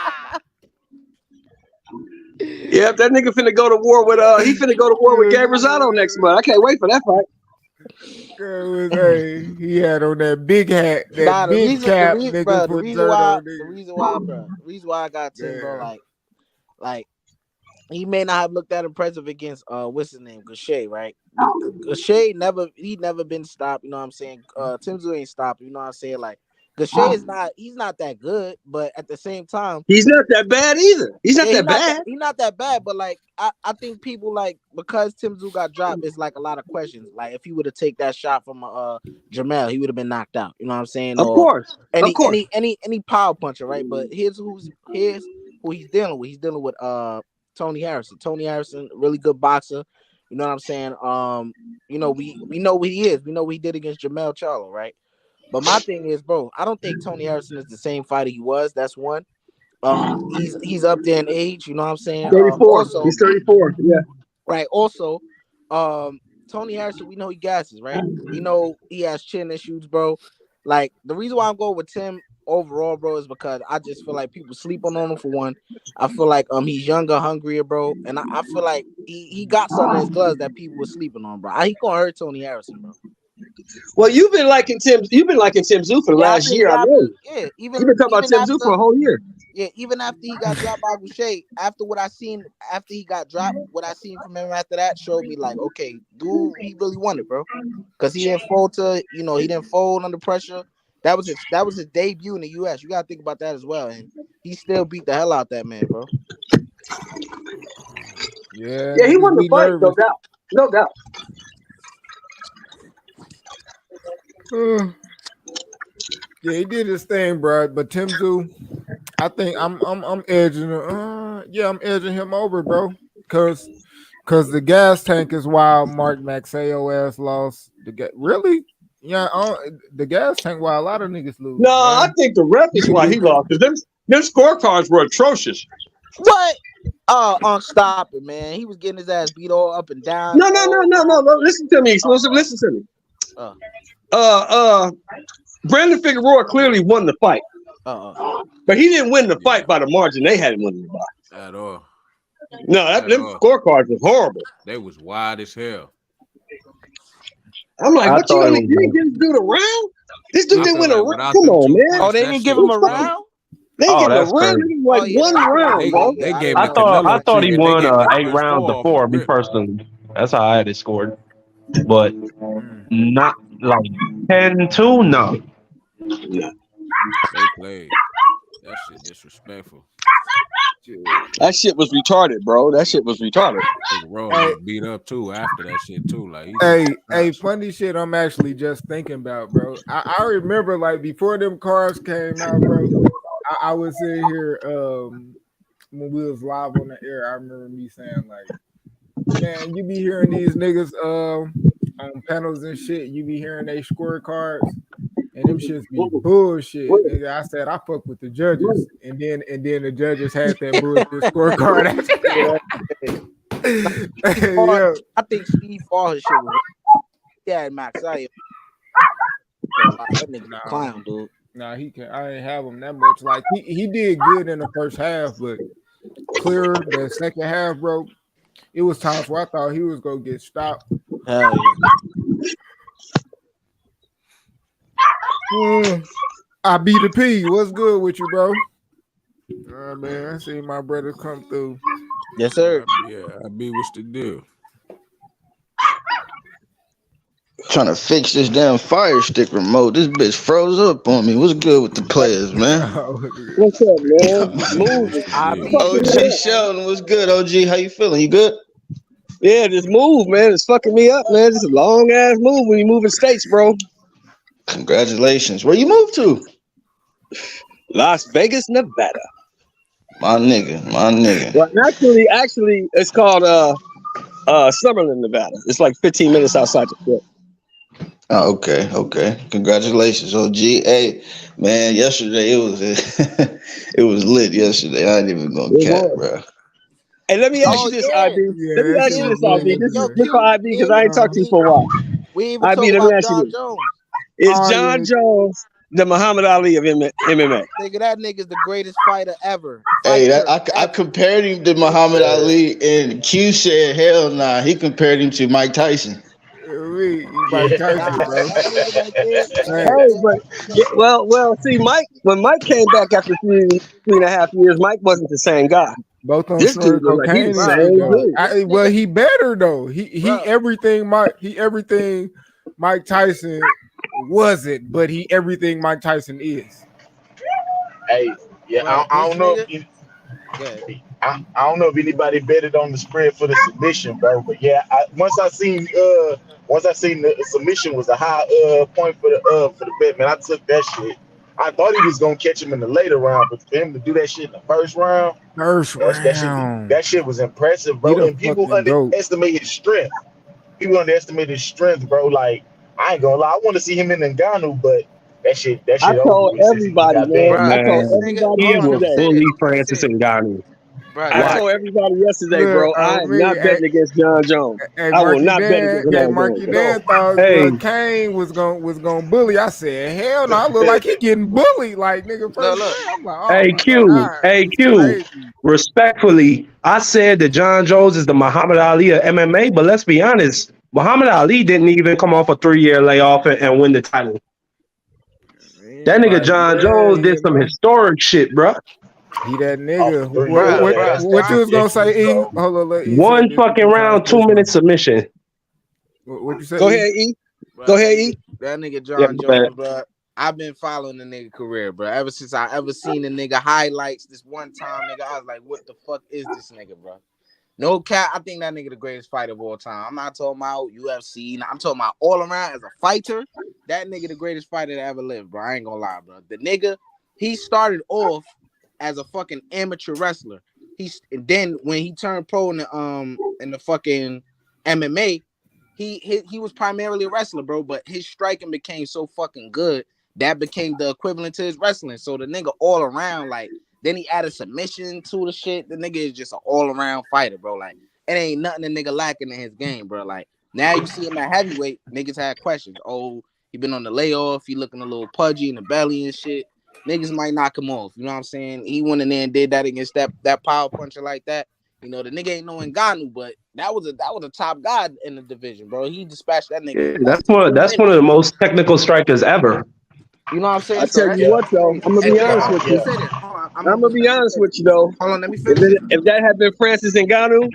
Yep, that nigga finna go to war with he finna go to war with Gay Rosado next month. I can't wait for that fight. Hey, he had on that big hat, Nah, that big cap, nigga bro, put dirt on nigga. the reason why I got Tim, bro, Yeah. like he may not have looked that impressive against what's his name, Gaucher, right? Gaucher never been stopped, you know what I'm saying? Tim Tszyu ain't stopped, you know what I'm saying? Like Gaucher he's not that good, but at the same time, He's not that bad either. He's not yeah, that bad. he's not that bad, but like I think people like because Tim Tszyu got dropped, it's like a lot of questions. Like if he would have take that shot from Jamel, he would have been knocked out. You know what I'm saying? Of Or course. Of course. any power puncher, right? But here's who he's dealing with. He's dealing with Tony Harrison. Tony Harrison, really good boxer. You know what I'm saying? You know, we know what he is. We know what he did against Jamel Charlo, right? But my thing is, bro, I don't think Tony Harrison is the same fighter he was. That's one. He's up there in age, you know what I'm saying? 34. Also, He's 34. Yeah. right, also, Tony Harrison, we know he gasses, right? We know he has chin issues, bro. Like the reason why I'm going with Tim overall, bro, is because I just feel like people sleeping on him for one. I feel like he's younger, hungrier, bro, and I feel like he got something in his gloves that people were sleeping on, bro. He gonna hurt Tony Harrison, bro. Well, you've been liking Tim Tszyu for the last year. I know. Even You've been talking about Tim Tszyu for a whole year. Yeah, even after he got dropped by Boucher, after he got dropped, what I seen from him after that showed me like, okay, dude, he really won it, bro. Because he didn't fold he didn't fold under pressure. That was his debut in the US. You gotta think about that as well. And he still beat the hell out that man, bro. Yeah, Yeah, he niggas won the be fight, no nervous. doubt. No doubt. Yeah, he did his thing, bro. But Tim Tszyu, I think I'm edging. I'm edging him over, bro. Cause the gas tank is wild. Mark Maxayo ass lost. Really? Yeah, the gas tank. Why a lot of niggas lose. No, Man. I think the ref is why he lost. Because them scorecards were atrocious. What? Stop it, man. He was getting his ass beat all up and down. No. Listen to me, exclusive. Listen to me. Brandon Figueroa clearly won the fight. But he didn't win the fight by the margin they had him winning the fight. At all. No, them scorecards was horrible. They was wide as hell. I'm like, what you didn't give this dude a round? This dude didn't win a round. Come on, man. Oh, they didn't give him a round? They didn't give him a that's round. crazy. They gave him one round, bro. They gave I him the Canelo thought he treatment. won They gave him the 8 first rounds four to off 4, the me rip. personally. That's how I had it scored. But not like 10-2, no. They played. That shit disrespectful. That shit was retarded, bro. That shit was retarded. Big Rose Hey, was beat up too after that shit too. Like hey, funny shit. I'm actually just thinking about, bro. I remember like before them cars came out, bro. I was sitting here when we was live on the air. I remember me saying like, man, you be hearing these niggas on panels and shit. You be hearing they scorecards. And them shits be bullshit, nigga. I said I fuck with the judges, and then the judges had that bullshit scorecard. Far, Yeah, I think Steve Far his shit was yeah, Max. That nigga nah, clown, dude. nah, he can. I ain't have him that much. Like he did good in the first half, but clear the second half, bro. It was times where I thought he was gonna get stopped. Hell yeah. I beat the P. What's good with you, bro? Man, I see my brother come through. Yes, sir. yeah, I be what's the deal. Trying to fix this damn Fire Stick remote. This bitch froze up on me. What's good with the players, man? What's up, man? Move. I Yeah. be OG Sheldon, what's good, OG? How you feeling? You good? Yeah, this move, man, it's fucking me up, man. It's a long ass move when you move in states, bro. Congratulations. Where you moved to? Las Vegas, Nevada. My nigga. Well, actually, it's called Summerlin, Nevada. It's like 15 minutes outside the strip. Oh, okay. Congratulations, OG. Hey, man, yesterday it was it was lit yesterday. I ain't even gonna cap, bro. Hey, let me ask Oh you this, yeah. IB. Let me that ask shit you was this, lit IB. This Yo, is for Q, IB because I ain't talked to you for a while. we ain't even IB, talk let me about ask you John this. Jones. Is Oh, John yeah. Jones the Muhammad Ali of MMA? Nigga, that nigga's the greatest fighter ever. Hey, I Ever. compared him to Muhammad Ali, and Q said, "Hell nah." He compared him to Mike Tyson. Mike Yeah. Tyson, Nah, bro. that nigga right there. Man, Hey, but well, see, Mike. When Mike came back after three and a half years, Mike wasn't the same guy. both on This dude snorting looked like he the cocaine and Bruh, shit same though. dude. this Well, nigga, he better though. He bruh, everything Mike Tyson wasn't, but he everything Mike Tyson is. Hey, yeah, I this don't know nigga. if Good. I don't know if anybody betted on the spread for the submission, bro. But yeah, once I seen the submission was a high point for the bet, man, I took that shit. I thought he was gonna catch him in the later round, but for him to do that shit in the first round, First round. that shit was impressive, He bro. the And people fucking goat. underestimate his strength. People underestimate his strength, bro. Like I ain't gonna lie, I want to see him in Ngannou, but that I shit over told with since he everybody, got man. banned. Bruh, I told this Man, nigga. everybody Hold he on, let will me yesterday. say this. bully Let me say Francis this. Ngannou. Bruh, I this Watch. told everybody yesterday, Look, bro. I am me, not betting against John Jones. hey, I will Marky not bet Dan, against John Jones. Marky No, Dan thought Hey, Kane was gonna bully. I said, hell no, I look like he getting bullied, like nigga first look. round. I'm like, oh hey, my Q. god, Hey, this is Q. crazy. Respectfully, I said that John Jones is the Muhammad Ali of MMA, but let's be honest, Muhammad Ali didn't even come off a 3-year layoff and win the title. That nigga Like, John yeah, Jones did you some know, historic shit, bro. he that off nigga. a 3 year Bruh, layoff. That's What you John. was crazy. gonna say? E? So, Hold on, let E say One this. He fucking been trying to round, say 2-minute something. submission. What you say? Go E? ahead, E. Bruh, Go ahead, E. that nigga Yeah, John but Jones, bruh. I've been following the nigga career, bro. Ever since I ever seen the nigga highlights this one time, nigga, I was like, what the fuck is this nigga, bro? No cap, I think that nigga the greatest fighter of all time. I'm not talking about UFC. I'm talking about all around as a fighter. That nigga the greatest fighter that ever lived, bro. I ain't gonna lie, bro. The nigga, he started off as a fucking amateur wrestler. Then when he turned pro in the fucking MMA, he was primarily a wrestler, bro. But his striking became so fucking good that became the equivalent to his wrestling. So the nigga all around, like, then he added submission to the shit. The nigga is just an all around fighter, bro. Like, it ain't nothing the nigga lacking in his game, bro. Like, now you see him at heavyweight, niggas had questions. Oh, he been on the layoff. He looking a little pudgy in the belly and shit. Niggas might knock him off. You know what I'm saying? He went in there and did that against that power puncher like that. You know, the nigga ain't no Ngannou, but that was a top guy in the division, bro. He dispatched that nigga yeah, in less than 2 that's one of minutes. the most technical strikers ever. You know what I'm saying? I So tell that you shit yeah, what, is though, crazy. I'm gonna And be then honest hold with on, let me you. say this. Hold on, I'm gonna be let me honest say with this. you, though. Hold on, let me finish this. If that had been Francis Ngannou,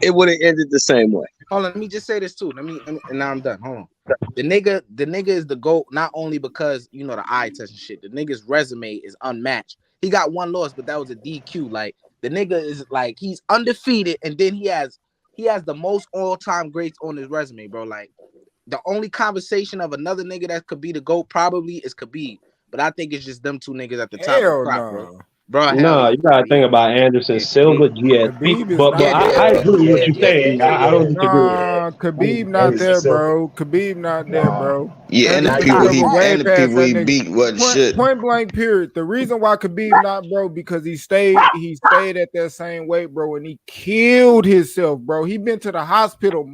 it would have ended the same way. Hold on, let me just say this too. Let me and now I'm done. Hold on. The nigga is the GOAT, not only because the eye test and shit. The nigga's resume is unmatched. He got one loss, but that was a DQ. Like, The nigga is like he's undefeated, and then he has the most all-time greats on his resume, bro. Like the only conversation of another nigga that could be the GOAT probably is Khabib, but I think it's just them two niggas at the top of the Hell crop, bro. no. Bro, hell No, yeah, you gotta Khabib. think about Anderson Yeah, Khabib. Silva, GSP. Khabib is But not Yeah, I there. agree with what you're saying. I yeah. don't disagree with it. Nah, Khabib not Anderson there, Silva. bro. Khabib not there, bro. Yeah, and the Anderson people Stop he Silva way that. and the past people that he nigga. beat wasn't Point, shit. point blank period. The reason why Khabib not, bro, because he stayed at that same weight, bro, and he killed himself, bro. He been to the hospital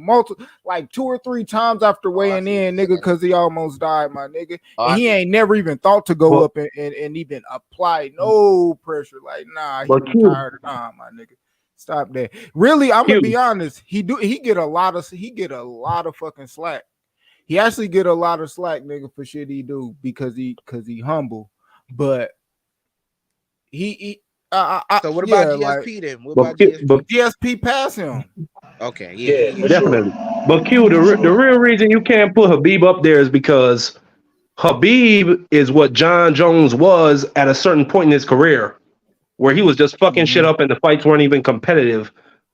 like 2 or 3 times after weighing in, nigga, because he almost died, my nigga. Oh, And I he see. ain't never even thought to go But up and even apply no pressure. Like, nah, he but Q, retired. Nah, my nigga. Stop that. Really, I'm gonna be Q, honest. He get a lot of fucking slack. He actually get a lot of slack, nigga, for shit he do because he humble. But So what about yeah, like GSP then? What but about Q, but GSP? GSP pass him. Okay, yeah, Yeah, he for is. sure. definitely. But Q, For the sure. real reason you can't put Habib up there is because Habib is what John Jones was at a certain point in his career, where he was just fucking shit Mm-hmm. up and the fights weren't even competitive.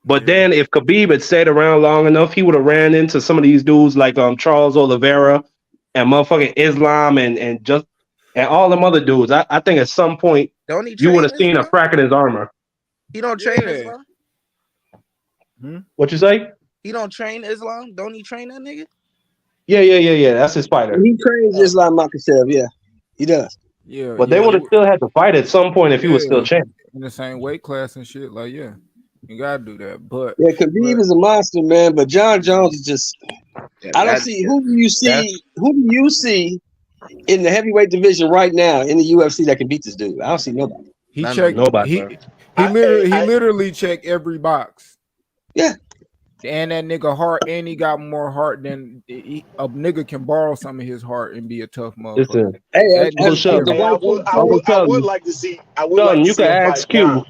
But Yeah. then if Khabib had stayed around long enough, he would have ran into some of these dudes like Charles Oliveira and motherfucking Islam and all them other dudes. I think at some point Don't he you would train have seen a Islam? crack in his armor. He don't train Yeah. Islam. Hmm? What you say? He don't train Islam. Don't he train that nigga? Yeah. That's his fighter. He trains Oh, Islam Makhachev. Yeah, he does. Yeah, But they yeah, would have still had to fight at some point if he was still yeah. champ. In the same weight class and shit. Like, yeah, you gotta do that. But Yeah, Khabib is a monster, man. But John Jones is just. yeah, I don't that see who do you That's see. Who do you see in the heavyweight division right now in the UFC that can beat this dude? I don't see nobody. he none of them checked. niggas, nobody. bro. He I literally checked every box. Yeah, And that nigga heart, and he got more heart than a nigga can borrow some of his heart and be a tough motherfucker. Listen, hey, That Uncle nigga as the Sheldon, can. white folks Uncle say, I would Sheldon, like to see You could him fight ask Jan. Q.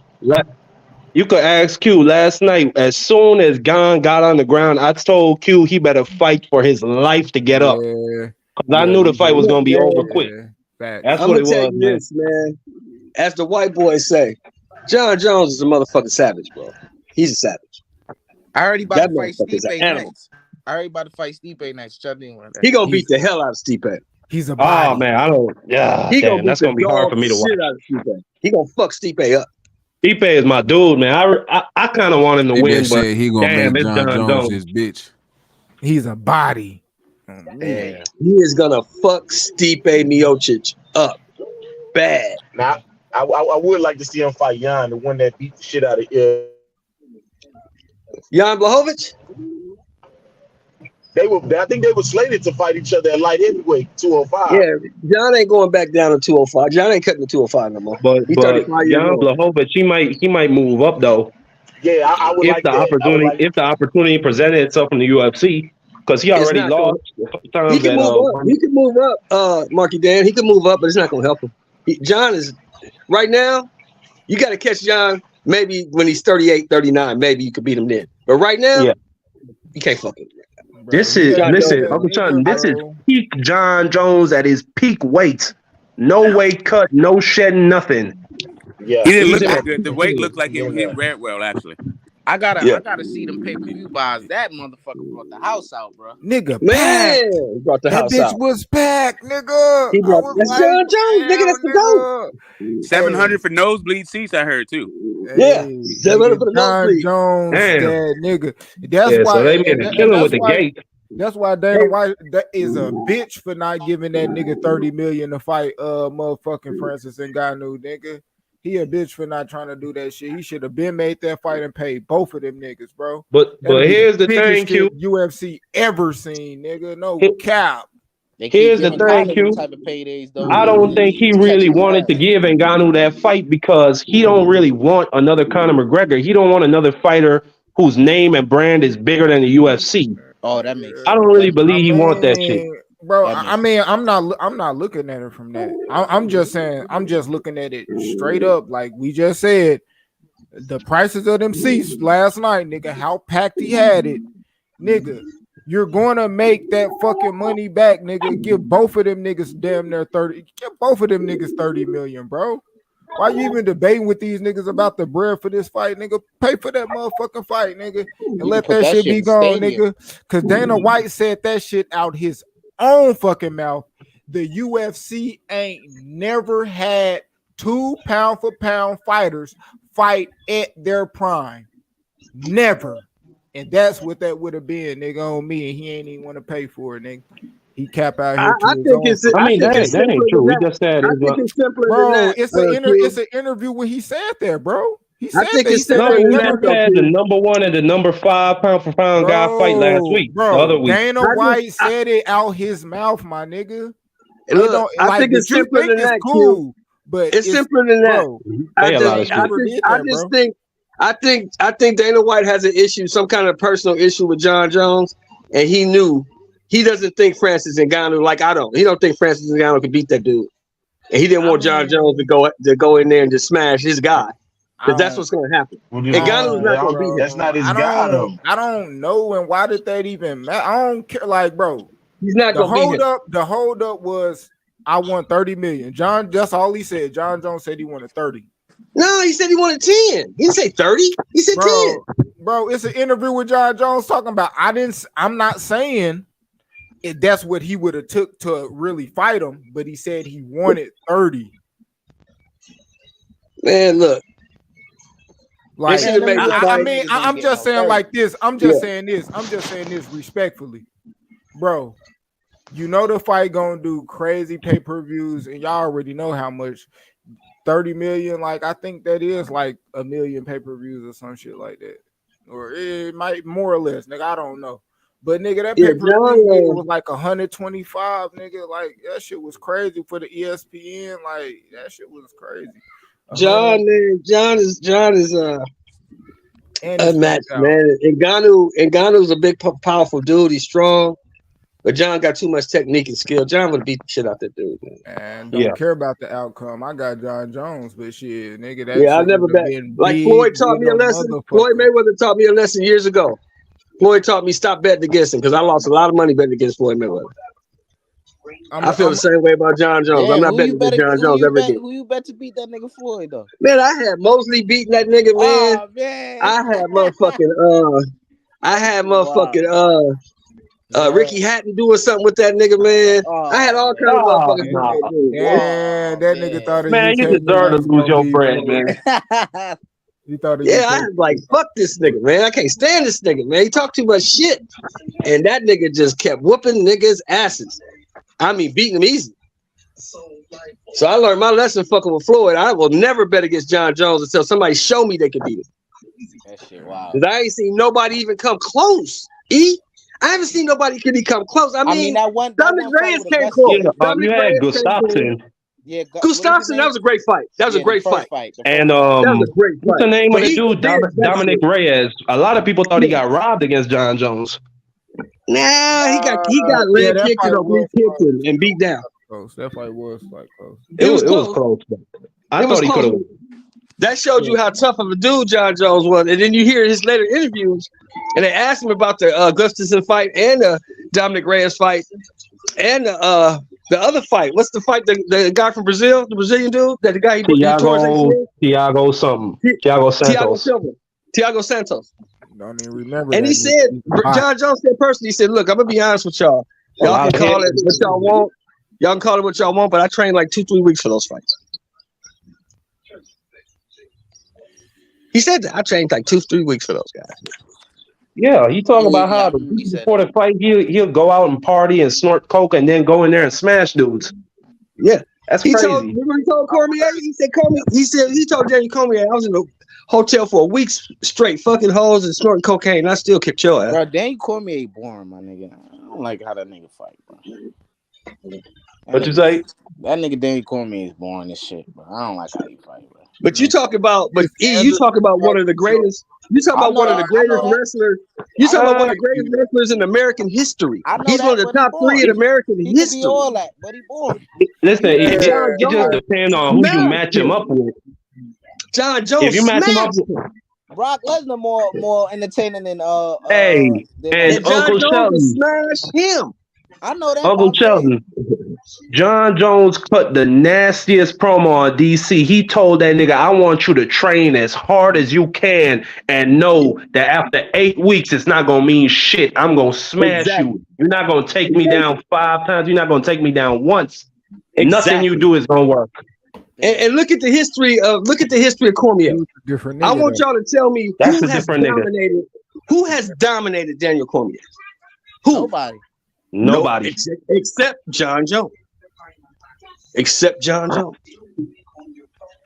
You could ask Q last night. As soon as Gon got on the ground, I told Q he better fight for his life to get up. Yeah, Because I yeah, knew the you fight was do. look, gonna be over man, quick. Yeah, facts. That's I'm what gonna it tell was, you man. this, man. As the white boys say, John Jones is a motherfucking savage, bro. He's a savage. I already about That to fight motherfucker is an Stipe animal. next. I already about to fight Stipe next. Chuck in one of that. He gonna beat He's the hell out of Stipe. he's a Oh body. man, I don't. Yeah, He gonna damn, beat that's the gonna be hard dog for me to watch. shit out of Stipe. He gonna fuck Stipe up. Stipe is my dude, man. I kind of want him to He been win, but said he gonna damn, make it's John John Jones Jones. his bitch. He's a body. Me. Yeah. He is gonna fuck Stipe Miocic up bad. Now, I would like to see him fight Jan, the one that beat the shit out of Jan Blachowicz? I think they were slated to fight each other at light heavyweight, 205. Yeah, John ain't going back down to 205. John ain't cutting to 205 no more. But He's but 35 years Jan old. Blachowicz, he might move up though Yeah, I would if like that. I would like. the opportunity presented itself in the UFC because he It's already not going. lost a couple He times can at move up. one. He can move up. Marky Dan. He can move up, but it's not going to help him. John is right now. You got to catch John. Maybe when he's 38, 39, maybe you could beat him then. But right now, Yeah. you can't fuck him. Bro, This he is a, he listen, a Uncle Sean. nigga, This is bro. peak John Jones at his peak weight. No weight cut, no shedding, nothing. Yeah, He didn't He's look in that a good. The peak weight weight. looked like he ran well, actually. I Yeah, gotta see them pay-per-view buys. That motherfucker brought the house out, bro. Nigga man, packed. he brought the That house bitch out. was packed, nigga. He I brought was that's like, John Jones, nigga. That's damn, the goat. nigga. Hey, 700 for nosebleed seats, I heard too. Yeah, hey, 700 nigga, for the John nosebleed. Jones, Damn. that nigga. That's Yeah, so why, they made a killing with the gate. that's why Dana White that is a bitch for not giving that nigga 30 million to fight motherfucking Francis Ngannou, nigga. He a bitch for not trying to do that shit. He should have been made that fight and paid both of them niggas, bro. But That'd be here's the biggest thing, Q. shit UFC ever seen, nigga. No He- cap. They keep Here's the giving thing, Conor them Q. type of paydays though. I don't think he He's really catching his wanted to ass. give Ngannou that fight because he don't really want another Conor McGregor. He don't want another fighter whose name and brand is bigger than the UFC. Oh, that makes I sense. don't That really makes I believe he sense. want that shit. mean, bro. That I makes mean, I'm not looking at it from that. I'm just saying. I'm just looking at it straight up, like we just said. The prices of them seats last night, nigga. How packed he had it, nigga. You're gonna make that fucking money back, nigga. Give both of them niggas damn near 30. Give both of them niggas 30 million, bro. Why you even debating with these niggas about the bread for this fight, nigga? Pay for that motherfucking fight, nigga, and You can let put that that shit shit be in the gone, stadium. nigga. Because Dana White said that shit out his own fucking mouth. The UFC ain't never had 2 pound for pound fighters fight at their prime. Never. And that's what that would have been, nigga, on me. And he ain't even want to pay for it, nigga. He cap out here to I his think own. I mean, that it's ain't simpler true. than We that. just said I it's think it's simpler than Bro, that. it's Q. an interview when he said that, bro. He I said think that. He it's said simpler no. they We than never that, just though, been. had the Q. number 1 and the number 5 pound for pound guy fight last week, the other week. Dana I just, White said it out his mouth, my nigga. It look, don't I like think what it's you simpler think than is that, Q. cool, but It's it's simpler than that. bro. I Say a lot of They shit. never did I that, just bro. think, I think Dana White has an issue, some kind of personal issue with John Jones, and he knew he doesn't think Francis Ngannou like I don't. He don't think Francis Ngannou could beat that dude, and he didn't I want John Jones mean, to go in there and just smash his guy I because that's don't. what's going to happen. Well, I Ngannou's don't, not going to beat him. that's bro. not his guy though. I don't know. And why did that even matter? I don't care. Like, bro, He's not going to beat him. the hold up was I won 30 million. John, that's all he said. John Jones said he wanted 30. No, he said he wanted 10. He didn't say 30. He said 10. Bro, it's an interview with John Jones talking about I'm not saying that's what he would have took to really fight him, but he said he wanted 30. Man, look. Like, They should have made that fight. I mean, I'm just saying like this. I'm just saying this respectfully. Bro, you know the fight gonna do crazy pay-per-views, and y'all already know how much 30 million, like I think that is like 1 million pay-per-views or some shit like that. Or it might more or less, nigga. I don't know. But nigga, that pay-per-view nigga was like 125, nigga. Like that shit was crazy for the ESPN. Like that shit was crazy. John is unmatched, man. Ngannou's a big, powerful dude. He's strong, but John got too much technique and skill. John would beat the shit out that dude, man. And don't care about the outcome. I got John Jones, but shit, nigga, that I never bet. Like Floyd taught me a lesson. Floyd Mayweather taught me a lesson years ago. Floyd taught me stop betting against him because I lost a lot of money betting against Floyd Mayweather. I feel the same way about John Jones. I'm not betting against John Jones ever again. Who you bet to beat that nigga Floyd though? Man, I had Mosley beating that nigga, man. Oh, man. I had motherfucking Ricky Hatton doing something with that nigga, man. I had all kinds of motherfuckers doing that dude. Yeah, that nigga thought man, you deserve to lose your bread, man. He thought I was like, fuck this nigga, man. I can't stand this nigga, man. He talked too much shit. And that nigga just kept whooping niggas' asses. I mean, beating them easy. So I learned my lesson fucking with Floyd. I will never bet against John Jones until somebody show me they can beat him. That shit, wow. Because I ain't seen nobody even come close. I haven't seen nobody really come close. I mean that one Dominic Reyes came close. You had Gustafsson. Yeah, Gustafsson, that was a great fight. That was a great fight. And that was a great fight. what's the name But of the dude? Dominic Reyes. A lot of people thought he got robbed against John Jones. Nah, he got leg kicked and oblique kicked and beat down. Close. That fight was like close. It was close. I thought he could have. That showed you how tough of a dude John Jones was. And then you hear his later interviews, and they asked him about the Gustafsson fight and the Dominic Reyes fight and the other fight. What's the fight? The guy from Brazil, the Brazilian dude, the guy he tore his ACL? Thiago Santos. Thiago Santos. Don't even remember. And he said, John Jones said personally, he said, "Look, I'm gonna be honest with y'all. Y'all can call it what y'all want. Y'all can call it what y'all want, but I trained like 2-3 weeks for those fights." He said that I trained like 2-3 weeks for those guys. Yeah, he talking about how before the fight he'll go out and party and snort coke and then go in there and smash dudes. Yeah, that's crazy. Remember he told Cormier? He said he told Daniel Cormier, I was in the hotel for a week straight, fucking hoes and snorting cocaine. And I still kicked your ass. Bro, Daniel Cormier boring, my nigga. I don't like how that nigga fight, bro. What you say? That nigga Daniel Cormier is boring as shit, bro. I don't like how he fight, bro. But you talk about, you talk about one of the greatest. You talk about one of the greatest wrestlers. You talk about one of the greatest wrestlers in American history. He's one of the top 3 in American history. He be all that, but he boring. Listen, it just depends on who you match him up with. John Jones. If you match him up with Brock Lesnar more entertaining than and Uncle Sheldon smash him. I know that. Uncle Sheldon. John Jones cut the nastiest promo on DC. He told that nigga, I want you to train as hard as you can and know that after 8 weeks, it's not going to mean shit. I'm going to smash Exactly. you. You're not going to take me Exactly. down 5 times. You're not going to take me down once. Nothing you Exactly. do is going to work. And look at the history of Cormier. He was a different I nigga want though. y'all to tell me That's a different nigga. who has dominated Daniel Cormier. Who? Nobody. Nobody. No, except John Jones. Except John Jones.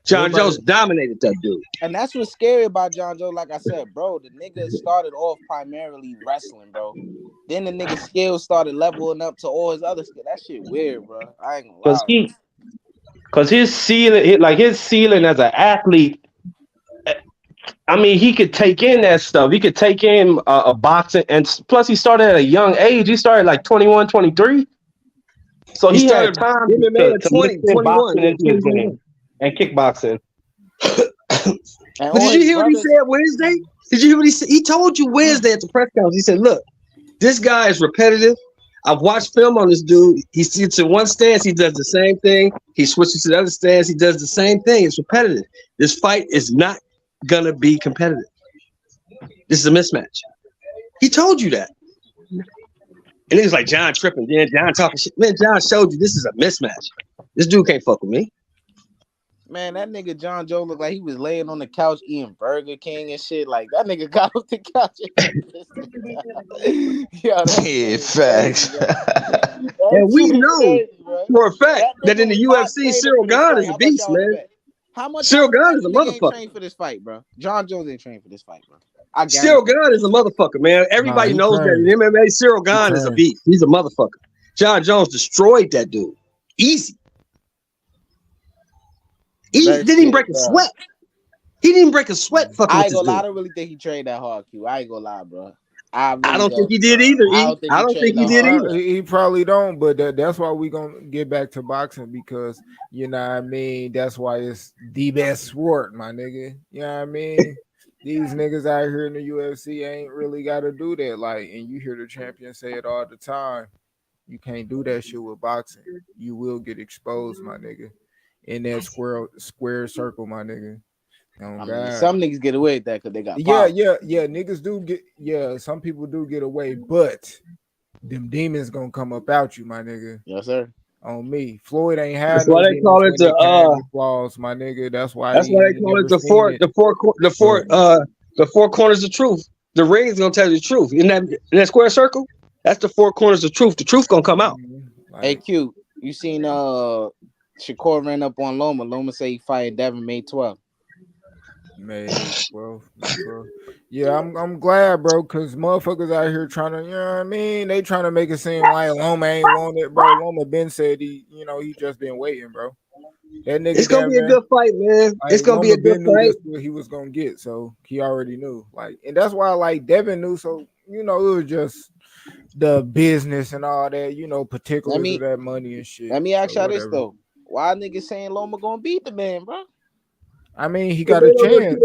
John Jones dominated that dude. And that's what's scary about John Joe. Like I said, bro, the nigga started off primarily wrestling, bro. Then the nigga skills started leveling up to all his other skills. That shit weird, bro. I ain't gonna lie. Because his ceiling as an athlete, I mean, he could take in that stuff. He could take in a boxing. And plus, he started at a young age. He started like 21, 23. So he had time MMA to at 20, mix in 21, boxing yeah, into his game and kickboxing. But did you hear what he said Wednesday? Did you hear what he said? He told you Wednesday at the press conference. He said, look, this guy is repetitive. I've watched film on this dude. He sits in one stance, he does the same thing. He switches to the other stance, he does the same thing. It's repetitive. This fight is not gonna be competitive. This is a mismatch. He told you that. And he was like, John tripping. Then John talking shit. Man, John showed you this is a mismatch. This dude can't fuck with me. Man, that nigga John Joe looked like he was laying on the couch eating Burger King and shit. Like that nigga got off the couch. Yeah, facts. And we know for a fact that in the UFC, Cyril Gane is a beast, man. How much Cyril Gane is a nigga ain't motherfucker. trained for this fight, bro? John Jones ain't trained for this fight, bro. Cyril Gane is a motherfucker, man. Everybody knows that in MMA, Cyril Gane is a beast. He's a motherfucker. John Jones destroyed that dude. Easy. He didn't even break a sweat. He didn't even break a sweat fucking I with ain't this gonna lie, I dude. don't really think he trained that hard, Q. I ain't gonna lie, bro. I don't think he did either. I don't think he did either. He probably don't, but that's why we gonna get back to boxing because you know what I mean. That's why it's the best sport, my nigga. You know what I mean. These niggas out here in the UFC ain't really got to do that. Like, and you hear the champion say it all the time. You can't do that shit with boxing. You will get exposed, my nigga. In that square circle, my nigga. Oh, I mean, some niggas get away with that because they got yeah, power. yeah. Niggas do get some people do get away, but them demons gonna come up out you, my nigga. Yes, sir. On me. Floyd ain't had That's no why they demons call it when they came with flaws, my nigga. That's why they call it the four corners of truth. The ring's gonna tell you the truth. In that square circle, that's the four corners of truth. The truth gonna come out. Hey Q, you seen Shakur ran up on Loma. Loma say he fired Devin May 12th. May 12th. Yeah, I'm glad, bro, because motherfuckers out here trying to, you know what I mean? They trying to make it seem like Loma ain't want it, bro. Loma been said he just been waiting, bro. That nigga, it's gonna be a good fight, man. Like, it's gonna be a good knew fight. That's what he was gonna get, so he already knew. Like, and that's why like Devin knew. So it was just the business and all that, particulars of that money and shit. Let me ask y'all this though: why niggas saying Loma gonna beat the man, bro? I mean, he got a chance.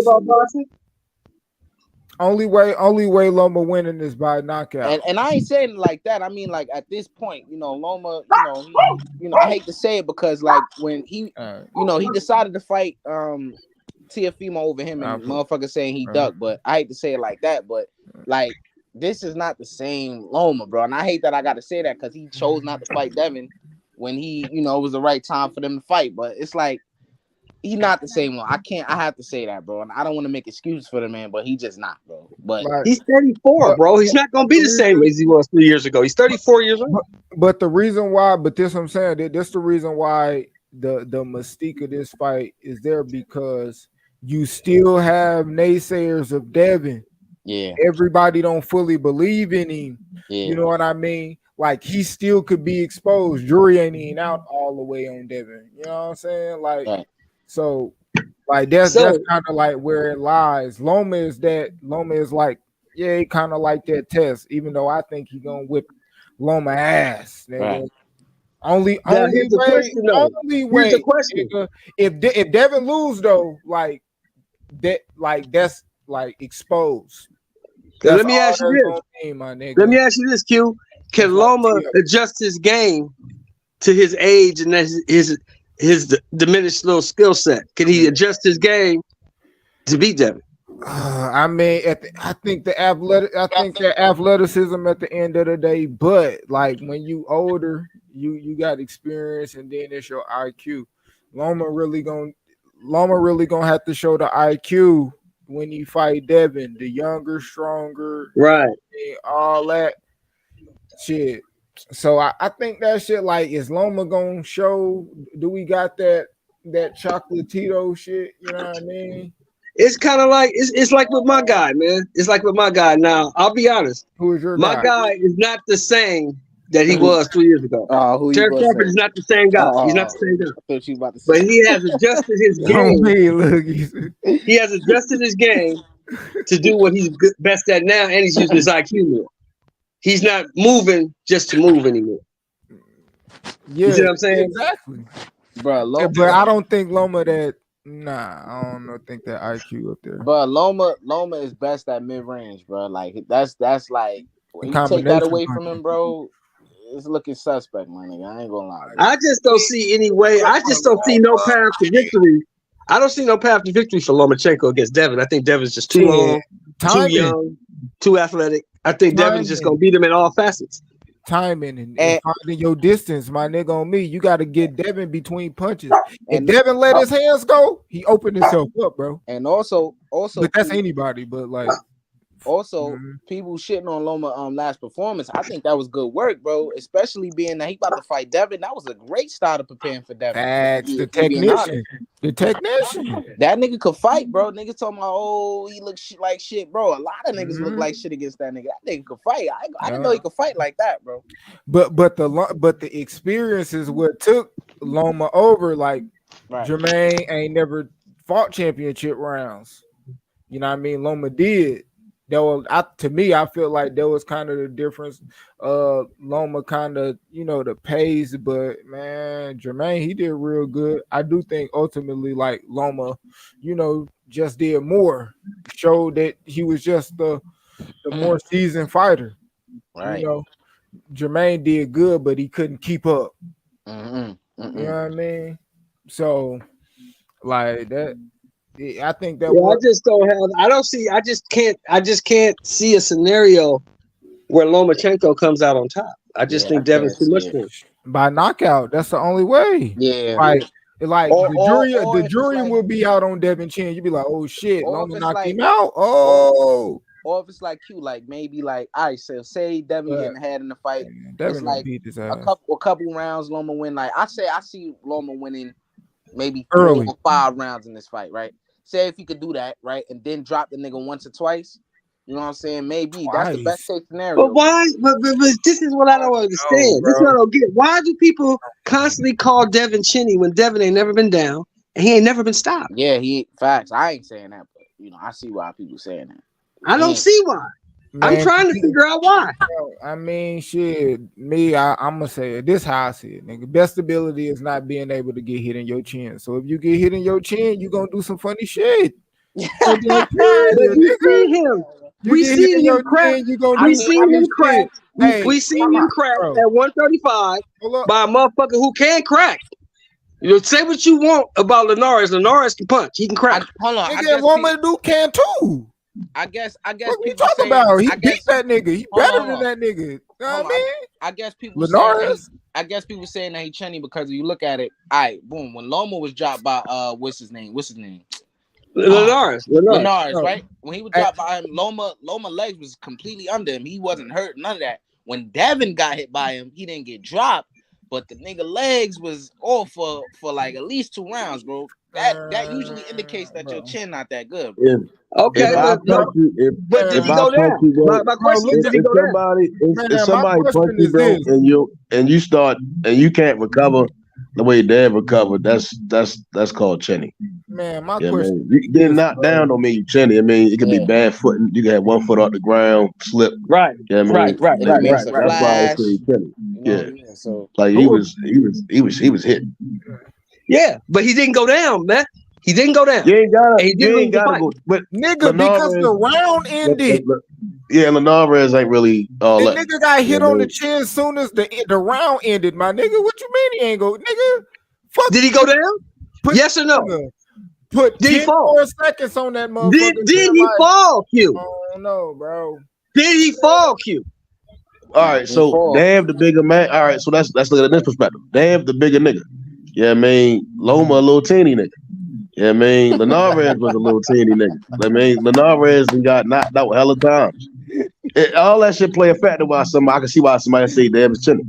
Only way Loma winning is by knockout. And I ain't saying it like that. I mean, like at this point, Loma, I hate to say it because like when he, he decided to fight Teofimo over him and motherfucker saying he ducked, but I hate to say it like that, but like this is not the same Loma, bro. And I hate that I got to say that because he chose not to fight Devin when he, it was the right time for them to fight. But it's like he's not the same one. I have to say that, bro. And I don't want to make excuses for the man, but he just not, bro. But he's 34, bro. He's not gonna be the same as he was 3 years ago. He's 34 years old. But the reason why, this I'm saying, this the reason why the mystique of this fight is there because you still have naysayers of Devin. Yeah. Everybody don't fully believe in him. Yeah. You know what I mean? Like he still could be exposed. Jury ain't even out all the way on Devin. You know what I'm saying? Like so like that's kind of like where it lies. Loma is like, yeah, he kind of like that test, even though I think he gonna whip Loma ass, nigga. Right. Only way, nigga, if Devin lose though, like that, like that's like exposed. That's let me ask you this, my nigga. Let me ask you this, Q. Can Loma adjust his game to his age and his diminished little skill set? Can he adjust his game to beat Devin? I mean, I think that athleticism at the end of the day, but like when you older, you got experience, and then it's your IQ. Loma really gonna have to show the IQ when you fight Devin, the younger, stronger, right? All that shit. So I think that shit, like, is Loma gonna show? Do we got that chocolatito shit? You know what I mean? It's kind of like it's like with my guy, man. It's like with my guy. Now, I'll be honest. Who is your my guy? Is not the same that he was 2 years ago. Who Terrence you Crawford is not the same guy. He's not the same guy. I thought you about to say. But he has adjusted his game. He has adjusted his game to do what he's best at now, and he's using his IQ more. He's not moving just to move anymore. Yeah, you see what I'm saying? Exactly, bro. But I don't think Loma that. Nah, I don't think that IQ up there. But Loma is best at mid range, bro. Like that's like when you take that away from him, bro, it's looking suspect, my nigga. I ain't gonna lie. I just don't see any way. I just don't see no path to victory. I don't see no path to victory for Lomachenko against Devin. I think Devin's just too long, too young, too athletic. I think Devin's just gonna beat him in all facets. Timing and finding your distance, my nigga. On me, you got to get Devin between punches. And Devin let his hands go, he opened himself up, bro. And also, but that's anybody. But like, also people shitting on Loma last performance. I think that was good work, bro. Especially being that he about to fight Devin. That was a great start of preparing for Devin. That's the technician. The technician. That nigga could fight, bro. Niggas talking about, oh, he looks like shit, bro. A lot of niggas look like shit against that nigga. That nigga could fight. I didn't know he could fight like that, bro. But the experience is what took Loma over. Like, Jermaine ain't never fought championship rounds. You know what I mean? Loma did. To me, I feel like there was kind of the difference. Loma kind of, the pace, but man, Jermaine, he did real good. I do think ultimately, like, Loma, just did more, showed that he was just the more seasoned fighter. Right. Jermaine did good, but he couldn't keep up. You know what I mean? So, like that. I think that. I just don't have. I don't see. I just can't see a scenario where Lomachenko comes out on top. I just think Devin's too much for him. By knockout. That's the only way. Yeah. Like the jury will be out on Devin Chin. You'll be like, oh shit, Loma knocked him out. Oh. Or if it's like Q, like maybe like, all right, so say Devin getting ahead in the fight. Devin it's like a couple rounds, Loma win. Like I see Loma winning maybe 3 or 5 rounds in this fight, right? Say if you could do that, right, and then drop the nigga once or twice, you know what I'm saying? Maybe that's the best case scenario. But why? But this is what I don't understand. This is what I don't get. Why do people constantly call Devin chinny when Devin ain't never been down and he ain't never been stopped? Yeah, facts. I ain't saying that, but I see why people saying that. I don't see why. Man, I'm trying to figure out why. I mean, shit, I'm gonna say it. This how I see it, nigga. Best ability is not being able to get hit in your chin. So if you get hit in your chin, you gonna do some funny shit. We see him. We see him crack. We see him crack. We see him crack at 135 by a motherfucker who can crack. Say what you want about Linares. Linares can punch. He can crack. Hold on. Nigga, woman do can too. I guess. What you talking about? He beat that nigga. He better than that nigga. You know what I mean? I guess people saying that he chinny because if you look at it, all right, boom. When Loma was dropped by what's his name? Linares, right? When he was dropped by him, Loma legs was completely under him. He wasn't hurt, none of that. When Devin got hit by him, he didn't get dropped, but the nigga legs was off for like at least 2 rounds, bro. That usually indicates that your chin not that good, bro. Okay, but did he go down? My question is, did he go down? If somebody punches you, bro, and you start and you can't recover the way Dad recovered, that's called chinny. Man, my question: you getting knocked down don't mean you chinny. I mean, it could be bad footing. You can have 1 foot off the ground, slip. Right. Right. Right. That's why it's chinny. Yeah. So like he was hit. Yeah, but he didn't go down, man. He didn't go down. You ain't gotta go. But nigga, because the round ended. Yeah, Linares ain't really all The that. nigga got hit You know what on I the mean? chin as soon as the round ended, my nigga. What you mean he ain't go, nigga? Fuck. Did he go down? Put, Yes or no? nigga, put Did he 10 fall? more seconds on that motherfucker. Did he Like, fall, Q? oh no, bro. Did he fall, Q? All right, He so fall. Dav the bigger man. All right, so let's look at this perspective. Dav the bigger nigga. Yeah, I mean Loma a little teeny nigga. Yeah, I mean Linares was a little teeny nigga. I mean Linares got knocked out hella times. All that shit play a factor. Why somebody I can see why somebody say Dav is chinny.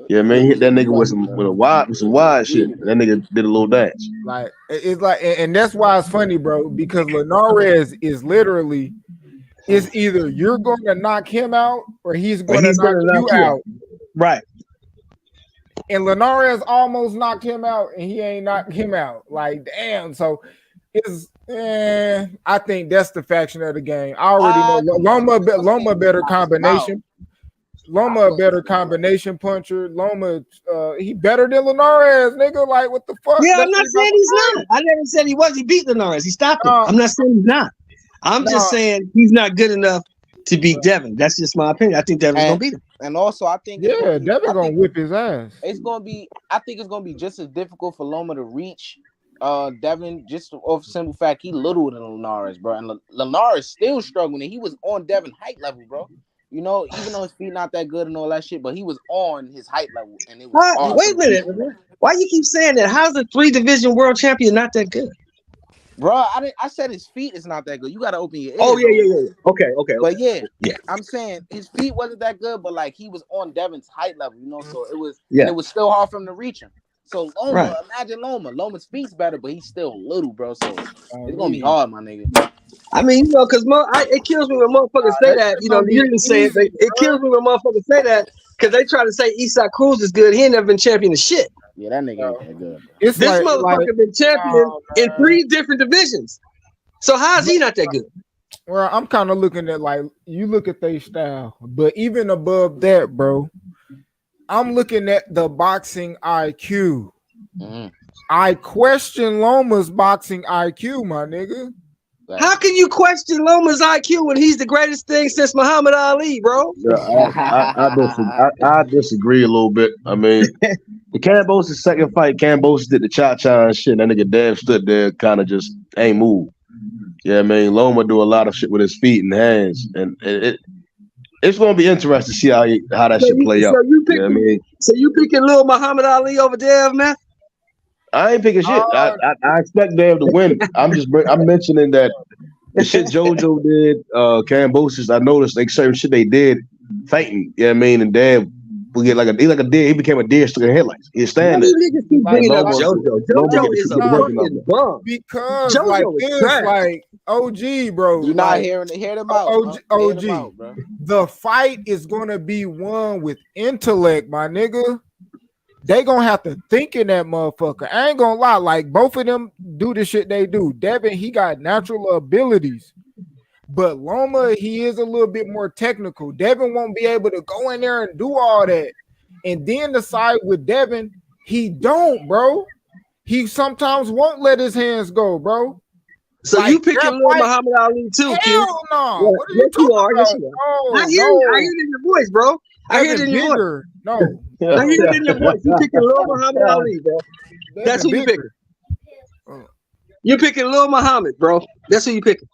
Yeah, I mean hit that nigga with some wide shit. That nigga did a little dance. Like it's like, and that's why it's funny, bro, because Linares is literally, it's either you're going to knock him out or he's Or going to he's knock gonna knock you you out. out. Right. And Linares almost knocked him out, and he ain't knocked him out. Like, damn. So it's, I think that's the faction of the game. I already know Loma better combination. Loma a better combination puncher. Loma, he better than Linares, nigga. Like, what the fuck? Yeah, That I'm not shit saying he's not. I never said he was. He beat Linares. He stopped him. I'm not saying he's not. I'm just saying he's not good enough to beat Devin. That's just my opinion. I think Devin's gonna beat him. And also, I think Devin gonna whip his ass. It's gonna be. I think it's gonna be just as difficult for Loma to reach Devin, just off simple fact he littler than Linares, bro. And Linares still struggling. And he was on Devin height level, bro. You know, even though his feet not that good and all that shit, but he was on his height level, and it was hard. Wait a minute. Why you keep saying that? How's a 3-division world champion not that good? Bro, I said his feet is not that good. You gotta open your ears. Oh yeah. Okay. But yeah, I'm saying his feet wasn't that good, but like he was on Devin's height level, you know. So it was, and it was still hard for him to reach him. So Loma, imagine Loma. Loma's feet's better, but he's still little, bro. So it's gonna be hard, my nigga. I mean, you know, because it kills me when motherfuckers say that. You know, you didn't say it. It kills me when motherfuckers say that because they try to say Eastside Cruz is good. He ain't never been champion of shit. Yeah, that nigga ain't that good. This motherfucker been champion in 3 different divisions. So how is he not that good? Well, I'm kind of looking at, like, you look at their style, but even above that, bro, I'm looking at the boxing IQ. Mm-hmm. I question Loma's boxing IQ, my nigga. How can you question Loma's IQ when he's the greatest thing since Muhammad Ali, bro? Yeah, I disagree a little bit. I mean, the Cambosis second fight, Cambosis did the cha-cha and shit. That nigga Dev stood there, kind of just ain't moved. Yeah, I mean, Loma do a lot of shit with his feet and hands, and it's going to be interesting to see how that shit play out. So you picking Lil Muhammad Ali over Dev, man? I ain't picking shit. I expect Dev to win. I'm mentioning that the shit JoJo did, Cambosis. I noticed like certain shit they did fighting. Yeah, I mean, and Dev will get like a deer. He became a deer stuck in headlights. He's standing there. Niggas keep bringing up JoJo. JoJo is a fucking bum. Because JoJo like is this, trash. like OG, bro. You're not like, hear them out. OG. Bro. The fight is gonna be won with intellect, my nigga. They gonna have to think in that motherfucker. I ain't gonna lie, like both of them do the shit they do. Devin, he got natural abilities, but Loma, he is a little bit more technical. Devin won't be able to go in there and do all that. And then the side with Devin, he don't, bro. He sometimes won't let his hands go, bro. So like, you picking Lil Muhammad Ali too, Q? Hell no. Yeah, what are you talking about? Yes, you are. I hear it in your voice, bro. I hear it in your voice. No. I hear it in your voice. You picking Lil Muhammad Ali, bro. That's who you picking. You picking Lil Muhammad, bro. That's who you picking.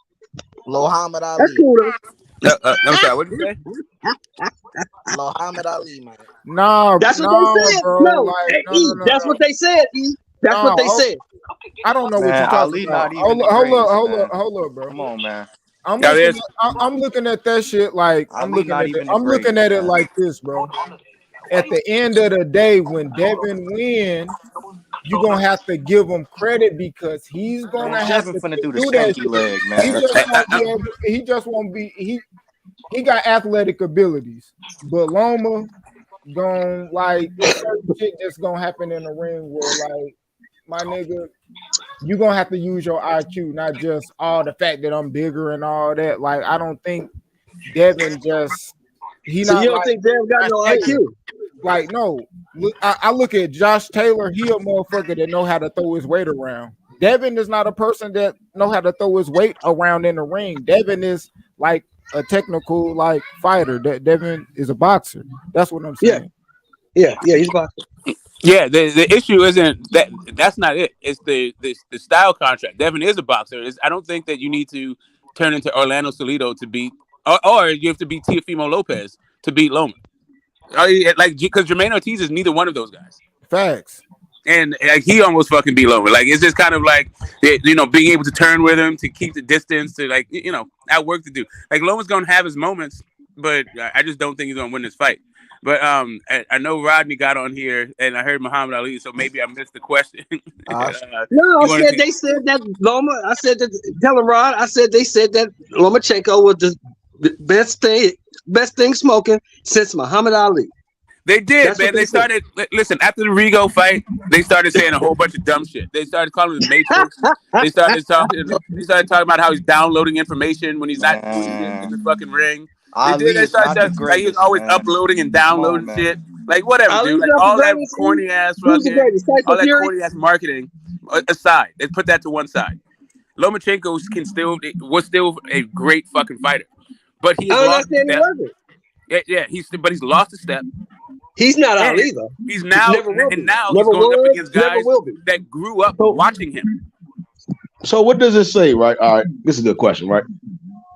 Lil Muhammad Ali. That's cool, though. I'm sorry, what did you say? Lil Muhammad Ali, man. No, that's what they said. Bro. No, like, no, that's what they said. That's what they said. I don't know what you're talking about. Hold up, bro. Come on, man. I'm looking at that shit like I'm looking at it like this, bro. At the end of the day, when Devin win, you're gonna have to give him credit because he's gonna have to do the do that skanky leg, man. He just won't be he got athletic abilities, but Loma gonna like certain shit just gonna happen in the ring where like my nigga, you gonna have to use your IQ, not just all the fact that I'm bigger and all that. Like I don't think Devin just you don't think Devin got no IQ? Like no, I look at Josh Taylor. He a motherfucker that know how to throw his weight around. Devin is not a person that know how to throw his weight around in the ring. Devin is like a technical like fighter. Devin is a boxer. That's what I'm saying. Yeah, he's a boxer. Yeah, the issue isn't that. That's not it. It's the style contract. Devin is a boxer. I don't think that you need to turn into Orlando Salido to beat, or you have to beat Teofimo Lopez to beat Loma. Like, because Jermaine Ortiz is neither one of those guys. Facts. And like, he almost fucking beat Loma. Like, it's just kind of like, being able to turn with him, to keep the distance, to like, have work to do. Like, Loma's gonna have his moments, but I just don't think he's gonna win this fight. But I know Rodney got on here, and I heard Muhammad Ali, so maybe I missed the question. No, they said that Loma. I said that. Tell him, Rod. I said they said that Lomachenko was the best thing smoking since Muhammad Ali. They did, man. They started. Listen, after the Rigo fight, they started saying a whole bunch of dumb shit. They started calling him the Matrix. They started talking about how he's downloading information when he's not doing it in the fucking ring. They started like he's always uploading and downloading shit. Like, whatever, dude. Like, all that corny ass fucking, all that corny ass marketing aside, they put that to one side. Lomachenko was still a great fucking fighter, but he lost a step. Yeah, he's lost a step. He's not Ali though. He's now he's going up against guys that grew up watching him. So what does it say, right? All right, this is a good question, right?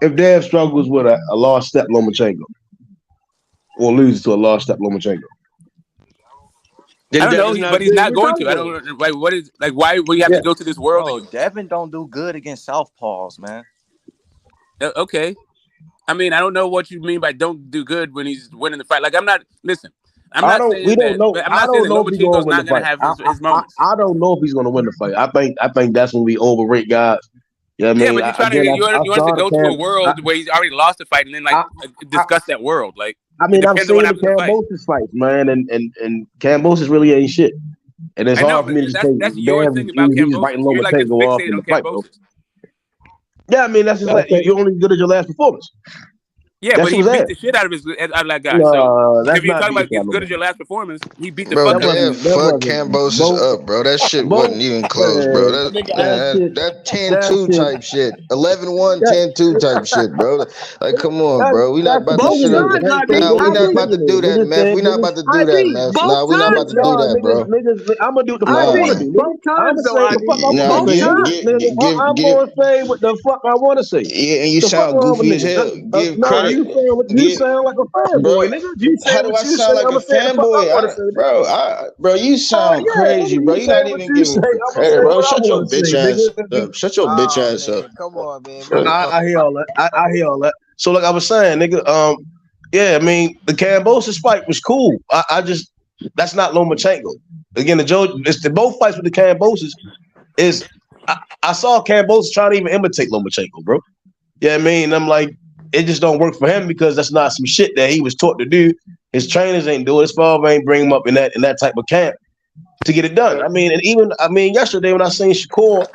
If Dev struggles with a lost step Lomachenko, or loses to a lost step Lomachenko, I don't know, but he's not going to. I don't like what is like. Why we have to go to this world? Bro, Devin don't do good against southpaws, man. Okay, I mean, I don't know what you mean by don't do good when he's winning the fight. Like, I'm not. Listen, I'm not saying that Lomachenko's not going to have his moments. I don't know if he's going to win the fight. I think that's when we overrate guys. You know what I mean? Yeah, but you want to go to a world where he's already lost a fight and then discuss that world. Like, I mean, I'm saying the Kambosos fights, man, and Kambosos really ain't shit. And it's hard for me to say that's your thing about Kambosos. You're like fixated on Kambosos. Yeah, I mean, that's just like you're only good as your last performance. Yeah, but he beat the shit out of that guy. So if you're talking about as good as your last performance, he beat the fuck out of him. Fuck Kambosos up, bro. That shit wasn't even close, bro. That 10-2 type shit. 11-1, 10-2 type shit, bro. Like, come on, bro. We not about to shit up. Nah, we not about to do that, man. We not about to do that, man. Nah, we not about to do that, bro. I'm gonna do what the fuck I want to do. Both times, though. I'm gonna say what the fuck I want to say. Yeah, and you sound goofy as hell. Give credit. You sound like a fanboy, nigga. How do I sound like a fanboy? Bro, you sound crazy, bro. You're not even giving credit, bro. Shut your bitch ass up. Shut your bitch ass up. Come on, man. I hear all that. I hear all that. So, like I was saying, nigga, yeah, I mean, the Kambosos fight was cool. I just, that's not Lomachenko. Again, the both fights with the Kambosos is, I saw Kambosos trying to even imitate Lomachenko, bro. Yeah, I mean, I'm like, it just don't work for him because that's not some shit that he was taught to do. His trainers ain't do it. His father ain't bring him up in that type of camp to get it done. I mean, and yesterday when I seen Shakur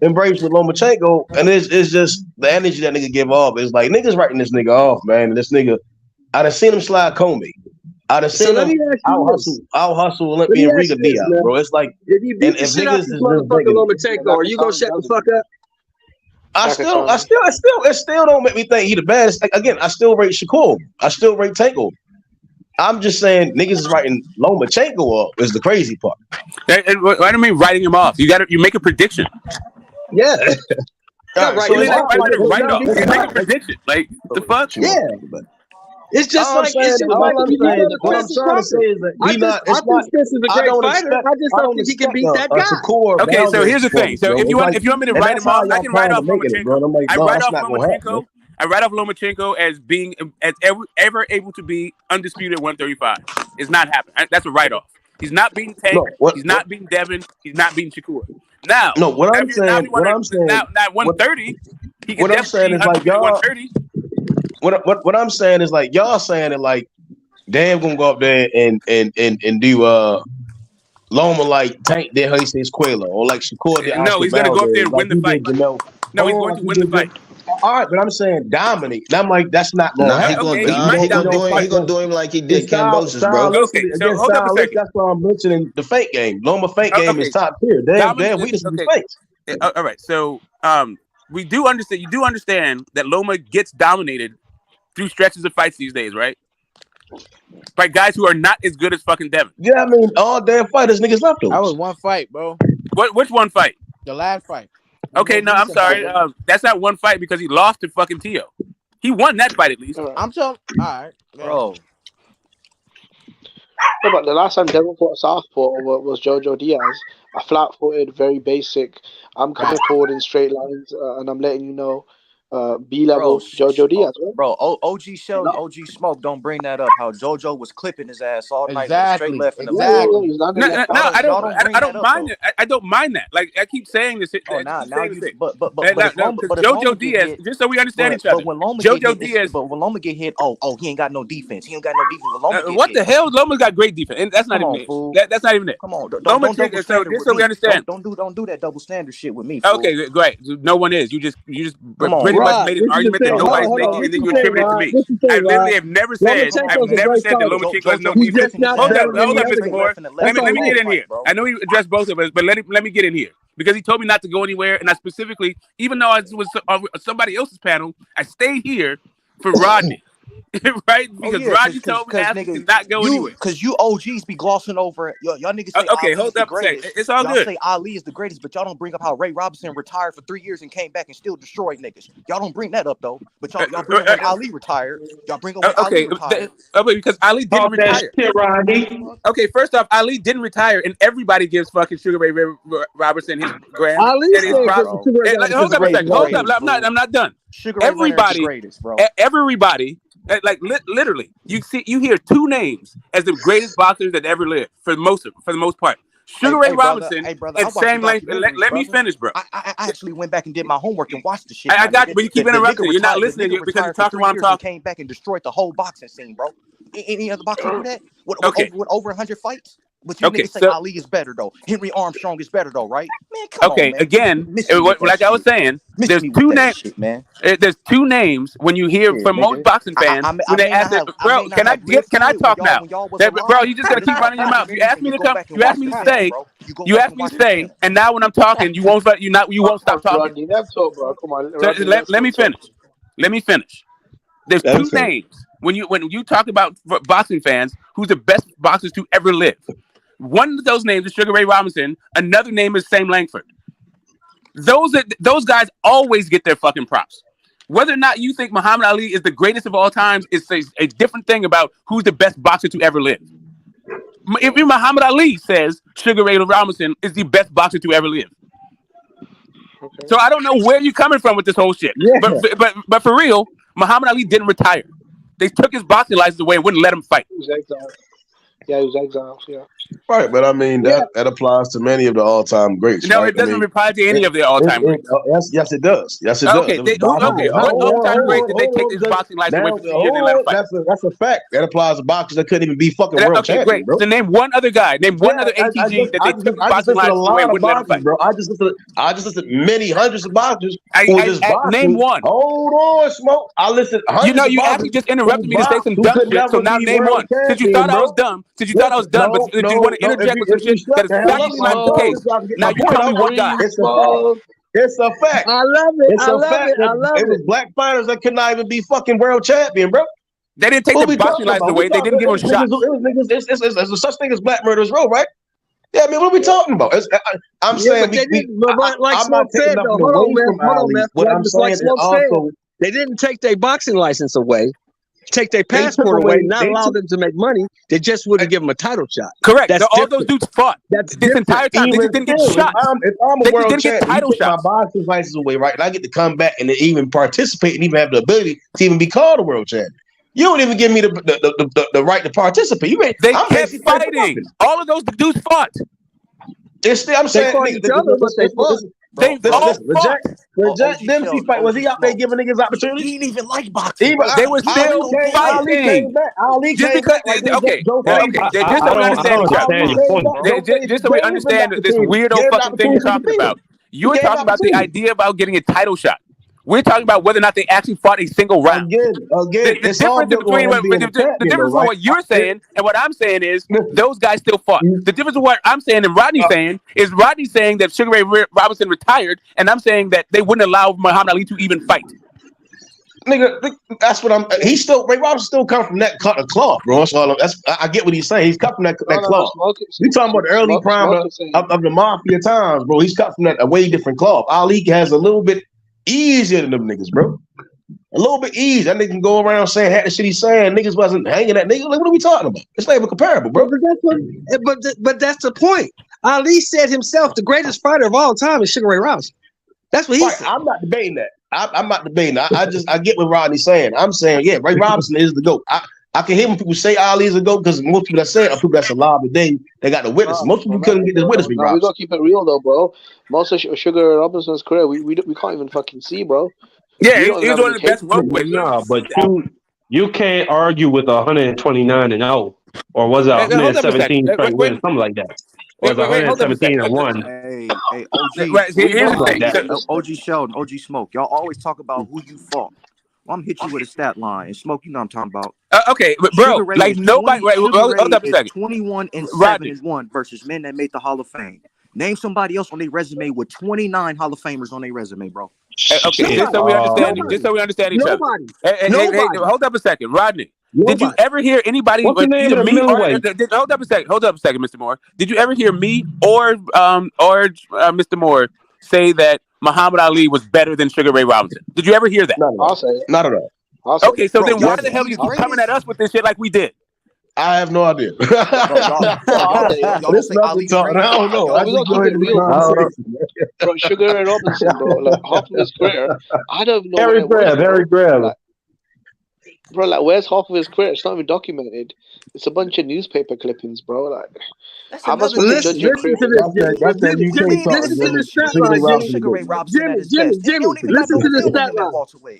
embrace with Lomachenko, and it's just the energy that nigga give off. It's like niggas writing this nigga off, man. And this nigga, I done seen him slide Comey. I done seen him out hustle Olympian Riga Diaz, bro. It's like if you beat the shit out this motherfucker Lomachenko, are you gonna shut the fuck up? It still don't make me think he the baddest. Like, again, I still rate Shakur. I still rate Tango. I'm just saying niggas is writing Lomachenko up is the crazy part. And what I mean writing him off. You make a prediction. Yeah. Right. So you make a prediction. Like the fuck? Yeah. It's just like what I'm trying to say is that I think this is a great fighter. I just don't think he can beat that guy. Okay, so here's the thing. So if you want me to write him off, I can write off Lomachenko. I write off Lomachenko as being ever able to be undisputed 135. It's not happening. That's a write off. He's not beating Tank. He's not beating Devin. He's not beating Shakur. Now, what I'm saying, now 130. He can definitely be like 130. What I'm saying is like y'all saying it like Damn gonna go up there and do Loma like Tank did Jesus Quayla or like Shakur did. No, he's gonna go up there and win the fight. No, he's going to win the fight. All right, but I'm saying dominate. And I'm like, that's not going to happen. He gonna do him like he did Kambosos, bro. Okay, so hold up a second. That's why I'm mentioning the fake game. Loma fake game is top tier. Damn, we just fakes. All right, so you do understand that Loma gets dominated through stretches of fights these days, right? By guys who are not as good as fucking Devin. Yeah, I mean, all damn fighters niggas left That was those. one fight, bro. Which one fight? The last fight. Okay, no, I'm sorry. That's not one fight because he lost to fucking Tio. He won that fight at least. I'm telling. All right, bro. No, but the last time Devin fought Southpaw was Jojo Diaz. A flat-footed, very basic. I'm coming forward in straight lines, and I'm letting you know, B-level Jojo Diaz. Right? Bro, OG Shell, OG Smoke, don't bring that up. How JoJo was clipping his ass all night, straight left in the back. No, I don't mind it. I don't mind that. Like I keep saying this. Now you, but JoJo Diaz. Just so we understand each other. But when Loma JoJo Diaz. But when Loma get hit, he ain't got no defense. He ain't got no defense. When Loma what the hell? Loma's got great defense, and that's not even it. That's not even it. Come on, Loma, just so we understand. Don't do that double standard shit with me. Okay, great. No one is. You just pretty much made an argument that nobody's making, and then you attribute it to me. I literally have never said that Lomachenko has no defense. Hold up, Mr. Moore. Let me get in here. I know he addressed both of us, but let me get in here because he told me not to go anywhere, and I specifically, even though I was on somebody else's panel, I stayed here for Rodney. Right? Because Rodney told me to not go anywhere. Because you OGs be glossing over it. Y'all niggas say okay, hold up. It's all y'all good. Say Ali is the greatest, but y'all don't bring up how Ray Robinson retired for 3 years and came back and still destroyed niggas. Y'all don't bring that up though. But y'all bring up when Ali retired. Y'all bring up when Ali retired. Because Ali didn't retire. Okay, first off, Ali didn't retire, and everybody gives fucking Sugar Ray Robinson his grand. Ali hold up a second. Hold up. I'm not done. Everybody, everybody. Like literally, you hear two names as the greatest boxers that ever lived for the most part. Sugar Ray Robinson and Sam Langford. Let me finish, bro. I actually went back and did my homework and watched the shit. I got you, but you keep interrupting. You're not listening because you're talking while I'm talking. Came back and destroyed the whole boxing scene, bro. Any other boxer do that? With over 100 fights? But you niggas say Ali is better though. Henry Armstrong is better though, right? Man, come on, man. Again, like I was saying, there's two names. There's two names when you hear from most boxing fans when they ask, "Bro, can I talk now?" Bro, you just gotta keep running your mouth. You asked me to come. You asked me to stay. You asked me to stay, and now when I'm talking, you won't stop talking. Come on. Let me finish. There's two names when you talk about boxing fans who's the best boxers to ever live. One of those names is Sugar Ray Robinson. Another name is Sam Langford. Those guys always get their fucking props. Whether or not you think Muhammad Ali is the greatest of all times is a different thing about who's the best boxer to ever live. If Muhammad Ali says Sugar Ray Robinson is the best boxer to ever live. Okay. So I don't know where you're coming from with this whole shit. Yeah. But for real, Muhammad Ali didn't retire. They took his boxing license away and wouldn't let him fight. He was exiled. Yeah, he was exiled. Yeah. Right, but I mean that applies to many of the all-time greats. No, right? it doesn't apply to any of the all-time greats. Yes, it does. Yes, it does. Okay, what all-time great did they take his boxing license away for 3 years and let him fight? That's a fact. That applies to boxers that couldn't even be fucking world champions. Great. Bro. So name one other guy. Name one other ATG that they took his boxing license away and wouldn't let him fight. Bro, I just listed many hundreds of boxers. Name one. Hold on, Smoke. I listed hundreds. You actually just interrupted me to say some dumb shit. So now name one. Since you thought I was dumb, but you want to interject with some shit that is factually not the case. Now you tell me one guy. It's a fact. I love it. I love it. It was black fighters that could not even be fucking world champion, bro. They didn't take the boxing license away. They didn't give them shots. There's a such thing as Black Murderers Row, right? Yeah, I mean, what are we talking about? I'm saying, like Smoke said, though. Hold on, man. What I'm saying is also, they didn't take their boxing license away. Take their passport away, not allow them to make money. They just wouldn't give them a title shot. Correct. All those dudes fought. That's this entire time. They just didn't get shots. If I'm a world champion, you take my boxing license away, right? And I get to come back and even participate and even have the ability to even be called a world champion. You don't even give me the right to participate. They kept fighting. All of those dudes fought. I'm saying They all fought. The Jack Dempsey fight, was he out there giving niggas opportunities? He didn't even like boxing. They were still fighting. Just because, okay. Just so we understand, just so we understand this weirdo fucking thing you're talking about. You're talking about the idea about getting a title shot. We're talking about whether or not they actually fought a single round. Again, the difference between what you're saying and what I'm saying is those guys still fought. The difference of what I'm saying and Rodney's saying is Rodney's saying that Sugar Ray Robinson retired, and I'm saying that they wouldn't allow Muhammad Ali to even fight. Nigga, that's what I'm. He's still Ray Robinson still come from that cut of cloth, bro. That's all. I get what he's saying. He's cut from that cloth. We talking about the early prime of the mafia times, bro. He's cut from that a way different cloth. Ali has a little bit easier than them niggas, bro. A little bit easier. That nigga can go around saying half the shit he's saying. Niggas wasn't hanging that nigga. Like, what are we talking about? It's not even comparable, bro. But that's the point. Ali said himself, the greatest fighter of all time is Sugar Ray Robinson. That's what he said. I'm not debating that. I'm not debating. I get what Rodney's saying. I'm saying, yeah, Ray Robinson is the GOAT. I can hear when people say Ali is the GOAT because most people that say it are people that's alive today. They got the witness. Most people couldn't get this witness. We gotta keep it real though, bro. Most of Sugar Robinson's career, we can't even fucking see, bro. Yeah, he was one of the best welterweights. Nah, but you can't argue with 129 and 0, or was it 117 straight wins, something like that. Or was it 117 and 1? Hey, OG. Here's the thing. OG Sheldon, OG Smoke. Y'all always talk about who you fought. Well, I'm gonna hit you with a stat line, and Smoke, you know what I'm talking about. Okay, but bro, like nobody. Hold up a second. 21-7-1 versus men that made the Hall of Fame. Name somebody else on their resume with 29 Hall of Famers on their resume, bro. Okay, just so we understand each other. Hey, hold up a second, Rodney. Did you ever hear anybody? What's the name of the middleweight? Hold up a second, Mr. Moore. Did you ever hear me or Mr. Moore say that Muhammad Ali was better than Sugar Ray Robinson? Did you ever hear that? I'll say it. Not at all. Okay, so then why the hell you keep coming at us with this shit like we did? I have no idea. Y'all say Ali. I don't know. We gonna keep it real. Bro, Sugar Ray Robinson, bro. Like half of his career, I don't know. Harry Graham. Bro, like, where's half of his career? It's not even documented. It's a bunch of newspaper clippings, bro. Like, how much to judge your career? Listen to the stat line, Jimmy. Listen to the stat line.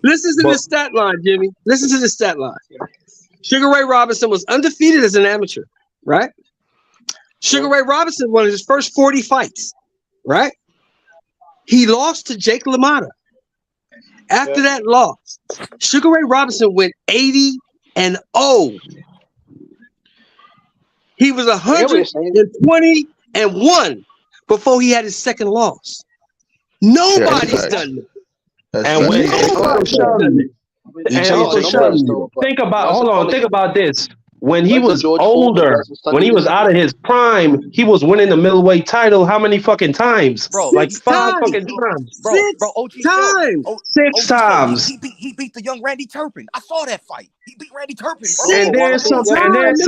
Listen to the stat line, Jimmy. Listen to the stat line. Sugar Ray Robinson was undefeated as an amateur, right? Sugar Ray Robinson won his first 40 fights, right? He lost to Jake LaMotta. After that loss, Sugar Ray Robinson went 80-0. He was 120-1 before he had his second loss. Nobody's done it. And when think about this. When he was older, when he was out of his prime, he was winning the middleweight title how many fucking times? Bro, like 5 fucking times. Bro, OG times. 6 times. He beat the young Randy Turpin. I saw that fight. He beat Randy Turpin, bro. And there's something else.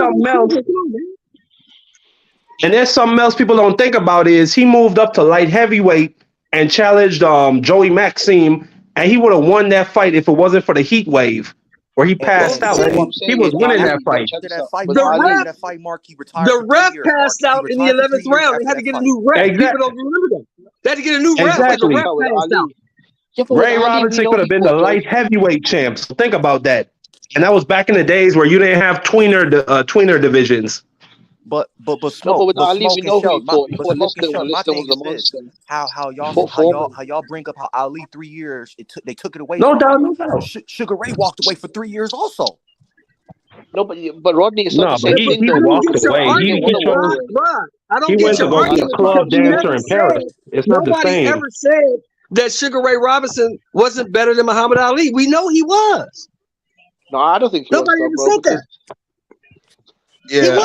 And there's something else people don't think about is he moved up to light heavyweight and challenged Joey Maxime, and he would have won that fight if it wasn't for the heat wave. Where he passed out. He was winning that fight. The ref passed out in the 11th round. They had to get a new ref. People don't remember that. They had to get a new ref. Exactly. The ref passed out. Ray Robinson could have been the light heavyweight champ. So think about that. And that was back in the days where you didn't have tweener divisions. But Smoke, with Ali, we know who he fought. He fought how y'all bring up how Ali 3 years they took it away. No doubt. Sugar Ray walked away for 3 years also. No, but Rodney is not the same thing. He walked away. He went to go be a club dancer in Paris. It's not the same. Nobody ever said that Sugar Ray Robinson wasn't better than Muhammad Ali. We know he was. No, I don't think nobody ever said that. Yeah,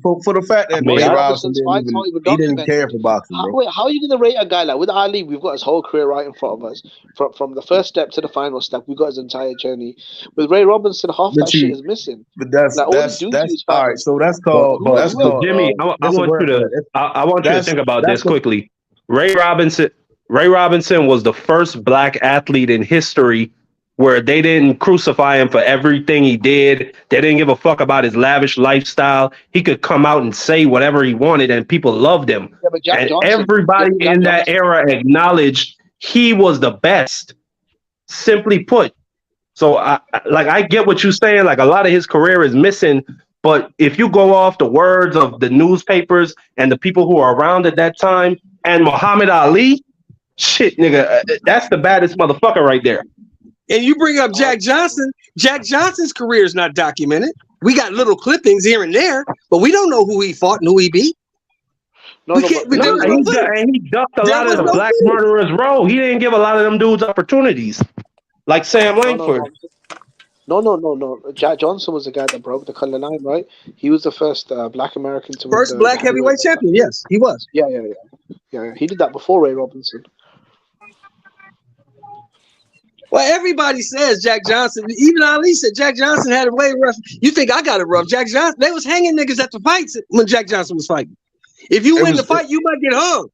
for the fact that Ray Robinson didn't care for boxing. How are you going to rate a guy like with Ali? We've got his whole career right in front of us, from the first step to the final step. We've got his entire journey. With Ray Robinson, half that shit is missing. But that's all right. So that's called. Jimmy, I want you to think about this quickly. Ray Robinson was the first black athlete in history where they didn't crucify him for everything he did. They didn't give a fuck about his lavish lifestyle. He could come out and say whatever he wanted, and people loved him. And everybody in that era acknowledged he was the best, simply put. So, I get what you're saying. Like, a lot of his career is missing. But if you go off the words of the newspapers and the people who are around at that time, and Muhammad Ali, shit, nigga, that's the baddest motherfucker right there. And you bring up Jack Johnson. Jack Johnson's career is not documented. We got little clippings here and there, but we don't know who he fought and who he beat. He ducked a lot of the black murderers' role. He didn't give a lot of them dudes opportunities. like Sam No, no, Langford. no. Jack Johnson was the guy that broke the color line, right? He was the first Black American to win First the black heavyweight heavyweight belt. champion. Yes, he was. Yeah. He did that before Ray Robinson. Well, everybody says Jack Johnson. Even Ali said Jack Johnson had it way rough. You think I got it rough? Jack Johnson. They was hanging niggas at the fights when Jack Johnson was fighting. If you win the fight, you might get hung.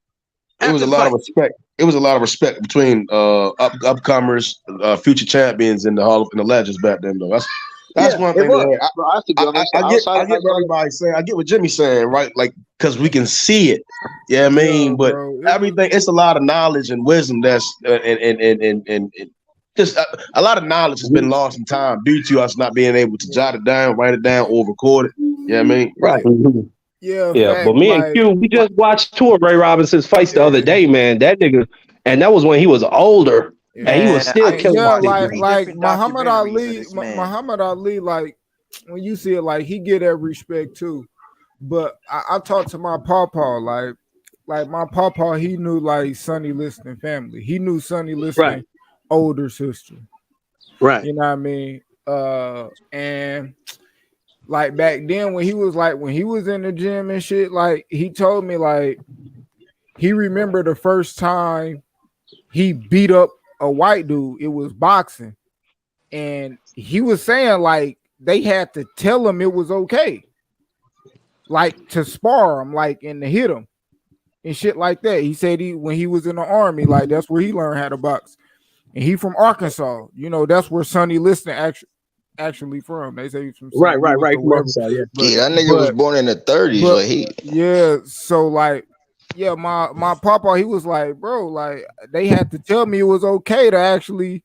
It was a lot of respect. It was a lot of respect between upcomers, future champions, and the legends back then. Though that's one thing. I have to be honest. I get what everybody's saying. I get what Jimmy's saying, right? Like because we can see it. Yeah, I mean, but everything. It's a lot of knowledge and wisdom that's and just a lot of knowledge has been lost in time due to us not being able to jot it down, write it down, or record it. Yeah, I mean, right. Yeah, but me and Q, we just watched two of Ray Robinson's fights the other day, man. That nigga, and that was when he was older, and he was still killing people. like Muhammad Ali, Muhammad Ali, like when you see it, like he get that respect too. But I talked to my pawpaw, like my pawpaw, he knew like Sonny Liston family. He knew Sonny Liston older sister, right? You know what I mean? And like back then when he was in the gym and shit, like he told me like he remembered the first time he beat up a white dude, it was boxing. And he was saying like they had to tell him it was okay. Like to spar him, like and to hit him and shit like that. He said when he was in the army, like that's where he learned how to box. And he from Arkansas, you know, that's where Sonny Liston actually from. They say he's from right. From Arkansas, yeah, that nigga was born in the 30s. So like, yeah, my papa, he was like, bro, like they had to tell me it was okay to actually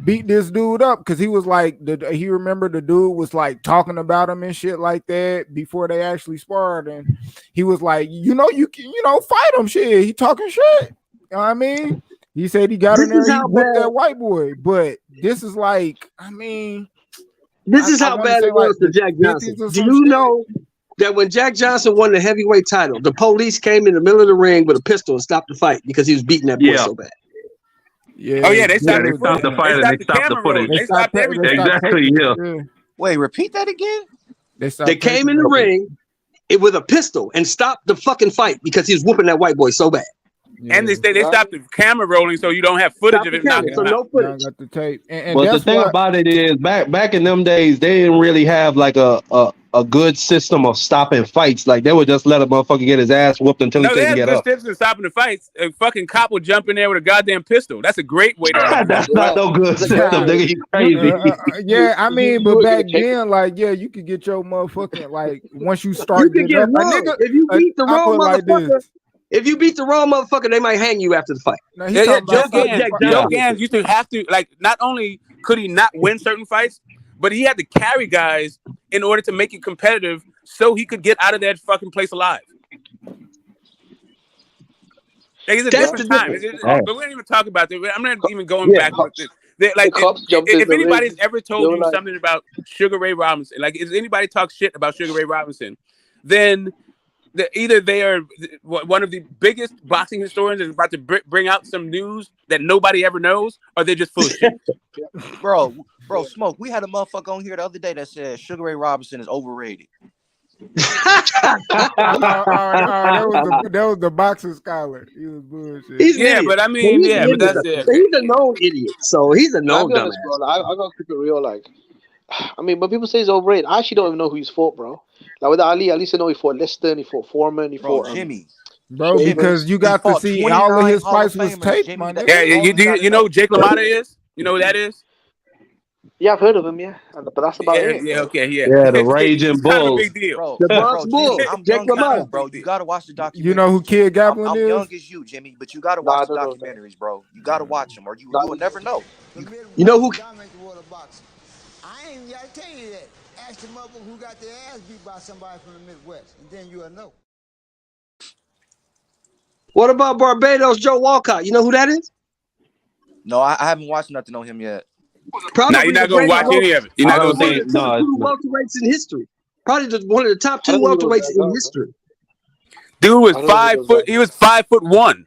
beat this dude up because he was like, he remembered the dude was like talking about him and shit like that before they actually sparred, and he was like, you can, fight him, shit. He talking shit. You know what I mean? He said he got in there, he whipped that white boy, but this is like, I mean. This is how bad it was to Jack Johnson. Do you know that when Jack Johnson won the heavyweight title, the police came in the middle of the ring with a pistol and stopped the fight because he was beating that boy so bad? Yeah. Oh yeah, they stopped the fight and they stopped the footage. They stopped everything. Exactly. Yeah. Wait, repeat that again. They came in the ring with a pistol and stopped the fucking fight because he was whooping that white boy so bad. Yeah. And they stopped the camera rolling so you don't have footage of it knocking him out. Got the tape. And but the thing about it is, back in them days, they didn't really have like a good system of stopping fights. Like they would just let a motherfucker get his ass whooped until he couldn't get up. No, they had good system of stopping the fights. A fucking cop would jump in there with a goddamn pistol. That's a great way to. That's not no good system, nigga. You crazy? Yeah, I mean, but back then, like, yeah, you could get your motherfucking like once you start. You could get nigga, if you beat the wrong motherfucker. If you beat the wrong motherfucker, they might hang you after the fight. No, Joe Gans used to have to, like, not only could he not win certain fights, but he had to carry guys in order to make it competitive so he could get out of that fucking place alive. Like, it's a different time. But we don't even talk about this. I'm not even going back with this. Like, if anybody's ever told you something about Sugar Ray Robinson, like, if anybody talks shit about Sugar Ray Robinson, then either they are one of the biggest boxing historians is about to bring out some news that nobody ever knows, or they're just full of shit. Bro, Smoke, we had a motherfucker on here the other day that said Sugar Ray Robinson is overrated. That was the boxing scholar. He was bullshit. But I mean, but that's it. He's a known idiot, so he's a known dumbass. I gotta keep it real, like. I mean, when people say he's overrated, I actually don't even know who he's fought, bro. Like with Ali, at least I know he fought Liston, he fought Foreman, he fought Jimmy. Bro, because you got to see all of his fights was taped, my nigga. Yeah, you know who Jake LaMotta is? You know who that is? Yeah, I've heard of him, but that's about it. Yeah, okay, yeah. Yeah, the Raging Bulls. Big deal. Bro, the Bronx Bulls. I'm young as you, bro. You gotta watch the documentary. You know who Kid Gatlin I'm is? young as you, Jimmy, but you gotta watch the documentaries, bro. You gotta watch them, or you will never know. You know who? I ain't gotta tell you that. Ask the motherfucker who got their ass beat by somebody from the Midwest, and then you'll know. What about Barbados Joe Walcott? You know who that is? No, I haven't watched nothing on him yet. Probably you're not gonna watch any of it. You're not gonna see it. Two welterweights in history. Probably one of the top two welterweights in history. Dude was 5 foot. He was 5'1"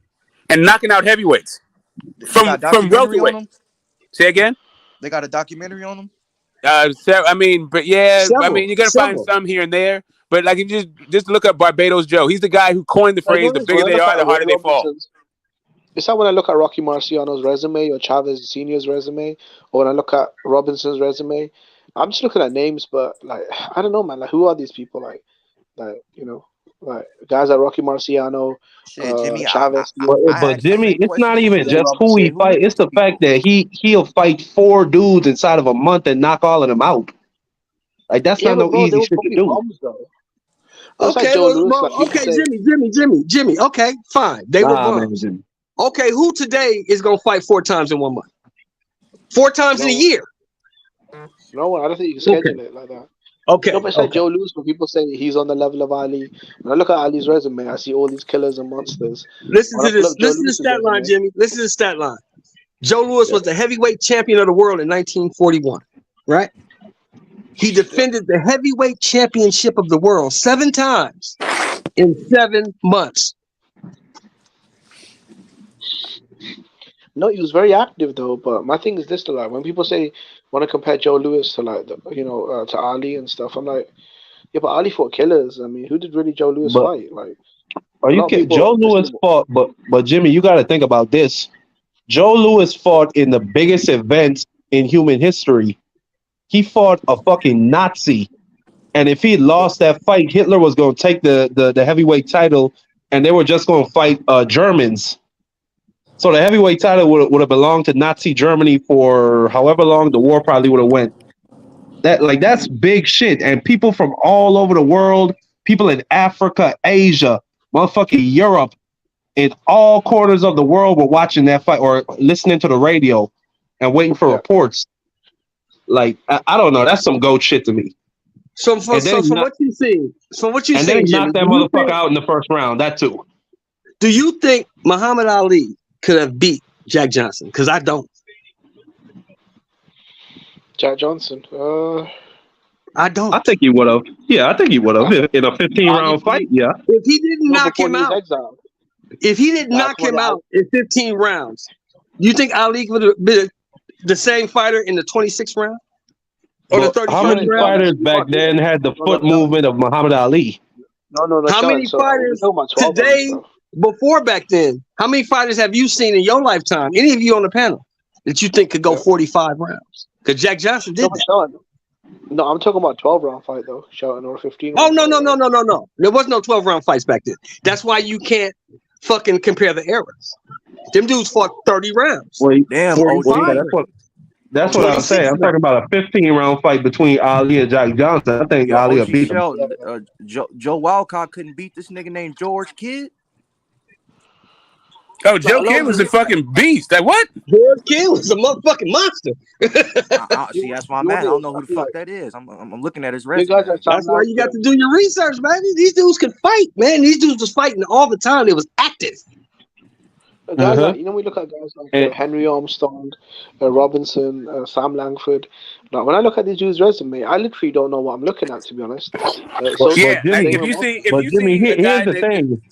and knocking out heavyweights from welterweight. Say again. They got a documentary on him. I mean, but yeah, I mean, you're gonna find Several. some here and there. But like, you just look up Barbados Joe. He's the guy who coined the I phrase: know "The this when bigger I they look are, at the Ray harder they fall." Robinson's. It's not when I look at Rocky Marciano's resume or Chavez Senior's resume, or when I look at Robinson's resume. I'm just looking at names, but like I don't know, man. Like who are these people? Like like guys like Rocky Marciano, Shit, Jimmy, Chavez But, Senior, but asked the Jimmy, same it's not question to even you. Ray just who Shit, he Robinson. who fight. are It's these the fact people? that he'll fight 4 dudes inside of a month and knock all of them out. Like that's Yeah, not but no bro, they easy were shit to probably do. bombs though. Just like Joe Louis, like people Okay, say, Jimmy. Okay, fine. They were Nah, man. bums. Okay, who today is gonna fight 4 times in 1 month? 4 times in a no, year. no one. I don't think you can Okay. schedule it like that. No, Okay. but it's like Okay. Joe Louis, when people say he's on the level of Ali. When I look at Ali's resume, I see all these killers and monsters. Listen When to I pull this. up Joe Listen to the Louis's stat line, resume, Jimmy. Listen to the stat line. Joe Louis yeah, was the heavyweight champion of the world in 1941. Right? He yeah. defended the heavyweight championship of the world 7 times in 7 months. No, he was very active though. But my thing is this: though, like when people say want to compare Joe Louis to like to Ali and stuff, I'm like, yeah, but Ali fought killers. I mean, who did really Joe Louis But fight? Like are a you lot of kidding? Joe people just Louis fought, but Jimmy, you got to think about this. Joe Louis fought in the biggest event in human history. He fought a fucking Nazi, and if he yeah, lost that fight, Hitler was going to take the heavyweight title, and they were just going to fight Germans. So the heavyweight title would have belonged to Nazi Germany for however long the war probably would have went. That's big shit, and people from all over the world, people in Africa, Asia, motherfucking Europe, in all corners of the world were watching that fight or listening to the radio and waiting for yeah. reports. Like I don't know, that's some goat shit to me. So, And then from what you see, knocked Jimmy, that motherfucker out in the first round. That too. do you think Muhammad Ali could have beat Jack Johnson? Because I don't. Jack Johnson. I don't. I think he would have. Yeah, I think he would have in a 15-round fight. Yeah. If he didn't No, knock before him he was out, exiled. if he didn't knock Come on, him out in 15 rounds, you think Ali would have been the same fighter in the 26th round or the But how 31st many round? fighters you back can't do then that. had the No, foot movement of Muhammad Ali? no, How Sean. many So we're fighters talking about 12 rounds, today, bro. before back then, how many fighters have you seen in your lifetime, any of you on the panel, that you think could go Yeah. 45 rounds? Because Jack Johnson No, did but that. Sean. No, I'm talking about 12-round fight though, Sean, or 15 Oh, round no, fight, right? no. There was no 12-round fights back then. That's why you can't fucking compare the eras. Them dudes fought 30 rounds, Well, Damn, 45 yeah, OG. rounds, that's what I'm 26 saying. I'm talking rounds. about a 15-round fight between Ali and Jack Johnson. I think Yo, Ali will OG beat him. Shell, Joe Walcott couldn't beat this nigga named George Kidd. Oh, Joe Kidd was a fucking beast. Like what? George Kidd was a motherfucking monster. See, that's my You man. want I don't know to? who I the feel fuck like that is. I'm looking at his big guys like resume. Sam That's why you got Langford. to do your research, man. These dudes could fight, man. These dudes was fighting all the time. They was active. Guys Uh-huh. like we look at guys like And Henry Armstrong, Robinson, Sam Langford. Now, when I look at these dudes' resume, I literally don't know what I'm looking at, to be honest. So Yeah, like same if with you Marcus. see if you Jimmy, see a here's guy the that thing.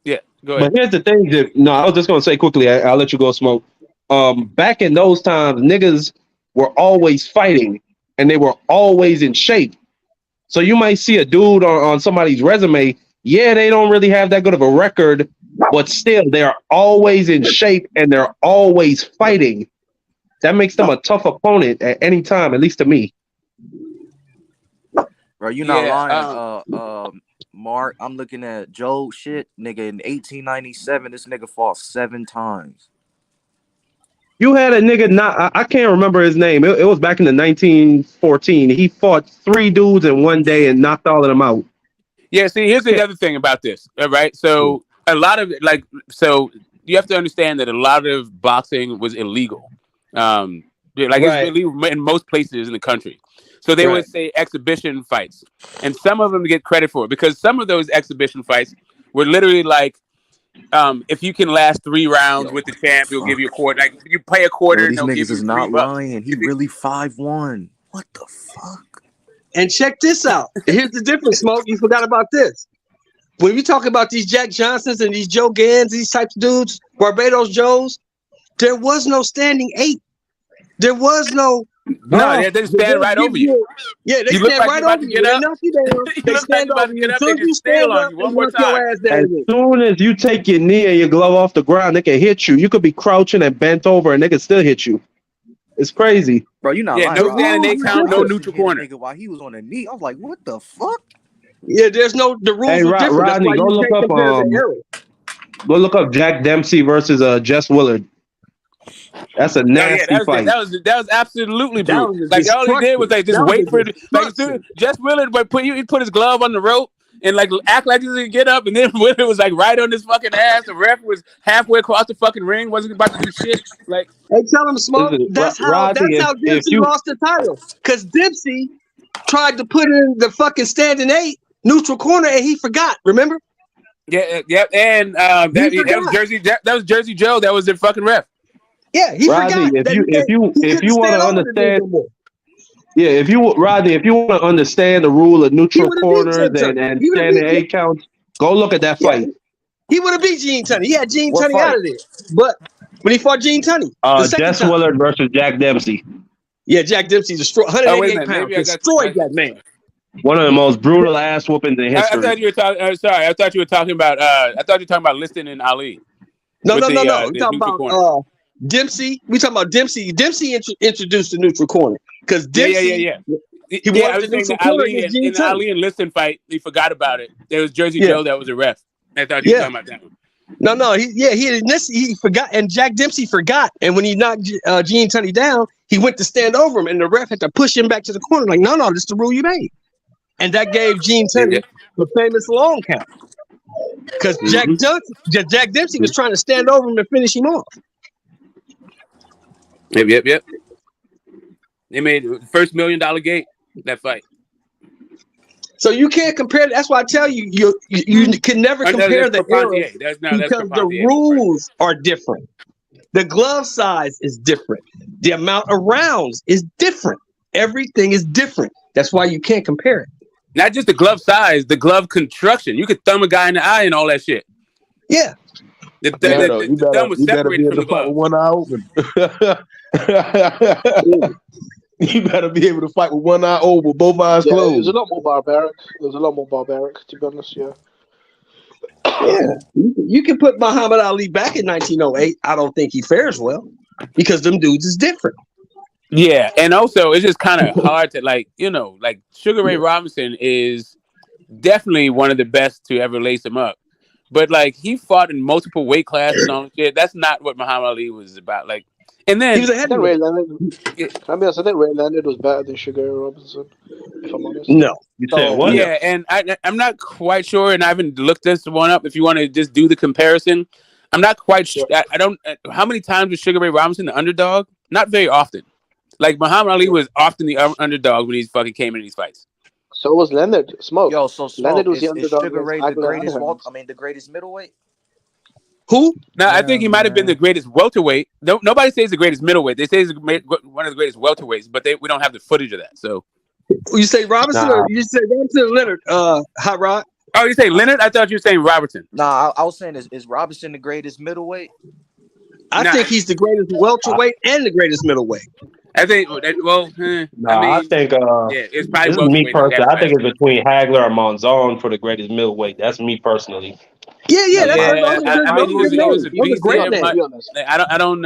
yeah, go But ahead. here's the thing. No, I was just gonna say quickly. I'll let you go smoke. Back in those times, niggas were always fighting, and they were always in shape. So you might see a dude on somebody's resume. Yeah, they don't really have that good of a record, but still, they are always in shape and they're always fighting. That makes them a tough opponent at any time, at least to me. Bro, you not Yeah, lying. Mark, I'm looking at Joe shit, nigga. In 1897, this nigga fought 7 times. You had a nigga, I can't remember his name. It was back in the 1914. He fought 3 dudes in one day and knocked all of them out. yeah. See, here's the other thing about this. All right, so a lot of so you have to understand that a lot of boxing was illegal. It's Right. illegal in most places in the country. So they would say exhibition fights, and some of them get credit for it because some of those exhibition fights were literally like, if you can last 3 rounds with the champ, he'll give you a quarter. Like you pay a quarter Yo, and these they'll give niggas you is not $3. lying. He really 5'1". What the fuck? And check this out. Here's the difference, Smoke. You forgot about this. When we talk about these Jack Johnsons and these Joe Gans, these types of dudes, Barbados Joes, there was no standing 8. There was no. No, they just The stand ref right gives over you. you. Yeah, they You look stand like right you're about over to you. get They up. knock you down. You They look like stand you're about over to you. get As up. soon They as you just snail stand on up, you they one more knock your time. ass down As again. soon as you take your knee and your glove off the ground, they can hit you. You could be crouching and bent over, and they can still hit you. It's crazy. Bro, you not Yeah, lying, no The bro. standing rules eight were count, no different. Robinson neutral hit a corner. nigga while he was on the knee. I was like, what the fuck? Yeah, the Hey, rules were different. That's Rodney, why go you look can't up compare the era. Jack Dempsey versus Jess Willard. That's a Oh yeah, nasty fight. that was absolutely That brutal. was a Like all he did was destruction. like just That was wait a for it. Like as soon destruction. Jess Willard would he put his glove on the rope and like act like he was gonna get up, and then Willard was like right on his fucking ass. The ref was halfway across the fucking ring, wasn't about to do shit. Like Hey, tell him, Smoke. Listen, That's Rodney, how if Dempsey you lost the title. Because Dempsey tried to put in the fucking standing 8 neutral corner and he forgot. Remember? yeah, and He that was forgot. Jersey Joe. That was the fucking ref. Yeah, he Rodney, forgot that he if couldn't you want stand to over the dude understand, no more. yeah, if you want to understand the rule of He neutral would have beat corners Gene Tunney. and He would have standing beat. 8 counts, go look at that Yeah, fight. he would have beat Gene Tunney. He had Gene What Tunney out fight? of there. But when he fought Gene Tunney the second Jess time, Willard versus Jack Dempsey. yeah, Jack Dempsey destroyed Oh wait a 188 minute, pounds, maybe I got. destroyed that man. One of the most brutal ass whoopings in I history. thought you were talking. Sorry, I thought you were talking about. I thought you were talking about Liston and Ali No. with We the talking neutral corner. about Dempsey. We talking about Dempsey. Dempsey introduced the neutral corner because Dempsey Yeah. he Yeah, I wanted the was saying neutral that corner Ali against and Gene in the Tunney. Ali and Liston fight, he forgot about it. There was Jersey Yeah, Joe that was a ref. I thought you were yeah. talking about that one. No. He forgot, and Jack Dempsey forgot. And when he knocked Gene Tunney down, he went to stand over him, and the ref had to push him back to the corner. Like, no, this is the rule you made, and that gave Gene Yeah. Tunney the famous long count because Mm-hmm. Jack Dempsey was trying to stand over him and finish him off. Yep. They made the first $1 million gate that fight. So you can't compare. That's why I tell you, you can never compare That's the eras Carpentier. That's because the Carpentier. rules are different. The glove size is different. The amount of rounds is different. Everything is different. That's why you can't compare it. Not just the glove size, the glove construction. You could thumb a guy in the eye and all that shit. Yeah. You better The thumb was be separated able from to the fight glove. with one eye open. You better be able to fight with one eye open, both eyes It closed. was a lot more barbaric. It was a lot more barbaric, to be honest. Yeah. Yeah. You can put Muhammad Ali back in 1908. I don't think he fares well because them dudes is different. Yeah, and also it's just kind of hard to like Sugar Ray Robinson is definitely one of the best to ever lace him up. But like he fought in multiple weight classes and all that shit. That's not what Muhammad Ali was about. Like, and then He was a I think heavyweight. Ray Leonard. Can I be honest? I think Ray Leonard was better than Sugar Ray Robinson. If I'm honest. No. You said what? Yeah, and I'm not quite sure, and I haven't looked this one up. If you want to just do the comparison, I'm not quite sure. I don't. How many times was Sugar Ray Robinson the underdog? Not very often. Like Muhammad Ali was often the underdog when he fucking came in these fights. So was Leonard. Smoke. Yo, so Leonard Smoke, was the is underdog Sugar against Ray the Hagler and greatest Hearns. the greatest middleweight? Who? Now I think he might have been the greatest welterweight. Nobody says the greatest middleweight. They say he's one of the greatest welterweights, but we don't have the footage of that. So You say Robinson or you say Robinson or Leonard? Hot Rod. Oh, you say Leonard? I thought you were saying Robertson. Nah, I was saying is Robinson the greatest middleweight? I think he's the greatest welterweight and the greatest middleweight. I think. Well, I think. it's probably This is me welterweight. personally. I think it's between Hagler and Monzon for the greatest middleweight. That's me personally. Yeah, those are he was good a names. Those are beast great there. names. I don't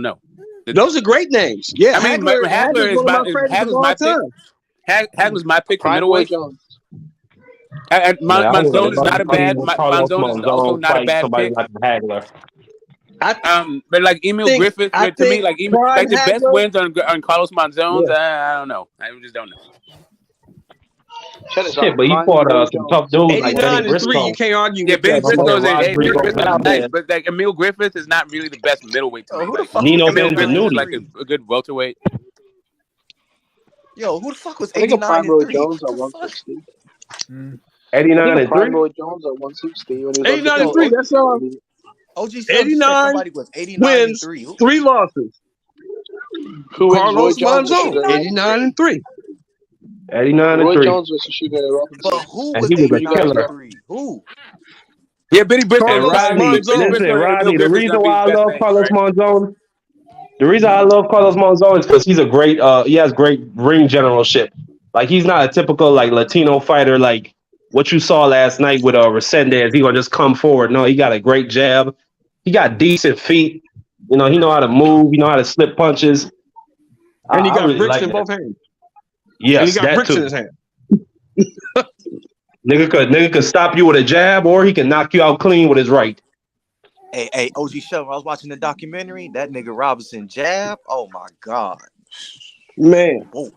know. Those are great names. Yeah, I mean, Hagler is one of my favorites of all time. Hagler's my pick for Prime Roy middleweight. Jones. Monzon is not a bad. Monzon is also not a bad somebody pick. like Hagler. But like Emil Griffith, to me, like the best wins on Carlos Monzon. I don't know. I just don't know. Shit, but he fought some tough dudes like Benny Briscoe. You can't argue. Yeah, Benny Briscoe is Briscoe. nice, but like Emil Griffith is not really the best middleweight to me. Like, Nino Emil Griffith is Benvenuti. like a good welterweight. Yo, who the fuck was I think 89 Prime Roy and 3? Jones at 160. 89 and 3. Prime Roy Jones at 160 when he was 89 and 3. That's all. OG 89 somebody was 89 wins, and 3. 3 losses. Carlos Monzon, 89 and 3. 89 and Roy 3. Jones versus Sugar Ray Robinson. But who And was he was a 89 killer. and 3? Who? Yeah, Benny Briscoe. Carlos Rodney, Monzon. listen, Rodney, the reason why I love Carlos Monzon, The reason I love Carlos Monzon is because he's a great. He has great ring generalship. Like he's not a typical like Latino fighter like what you saw last night with Resendez. He gonna just come forward. No, he got a great jab. He got decent feet. You know, he know how to move. He know how to slip punches. And he I got really bricks like in that. both hands. And he Yes, got that bricks in too. his hand. Nigga could stop you with a jab, or he can knock you out clean with his right. Hey, OG Show. I was watching the documentary. That nigga Robinson jab. Oh my god, Man. whoa.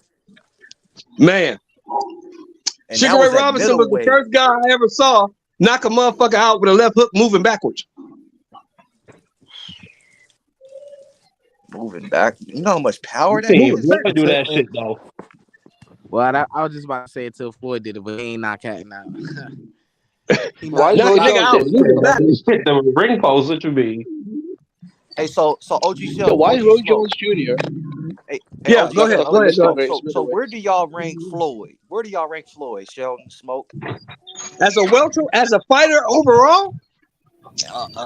Man. And Sugar that Ray was at Robinson was the middleweight. first guy I ever saw knock a motherfucker out with a left hook moving backwards. Moving back. You know how much power You that seen is? Floyd do that shit though. Well, I was just about to say it till Floyd did it, but he ain't knock Hatton out. Why is Knock Roy a nigga Jones out getting moving killed? backwards. Hit the ring post. What you mean? Hey, so OG Show. So why OG is Roy Smoke. Jones Jr.? Hey, Yeah, OG go ahead. Show. Go OG ahead. Smoke. Greatest So where middleweight. do y'all rank Floyd? Where do y'all rank Floyd? Sheldon Smoke. As a welter, as a fighter overall,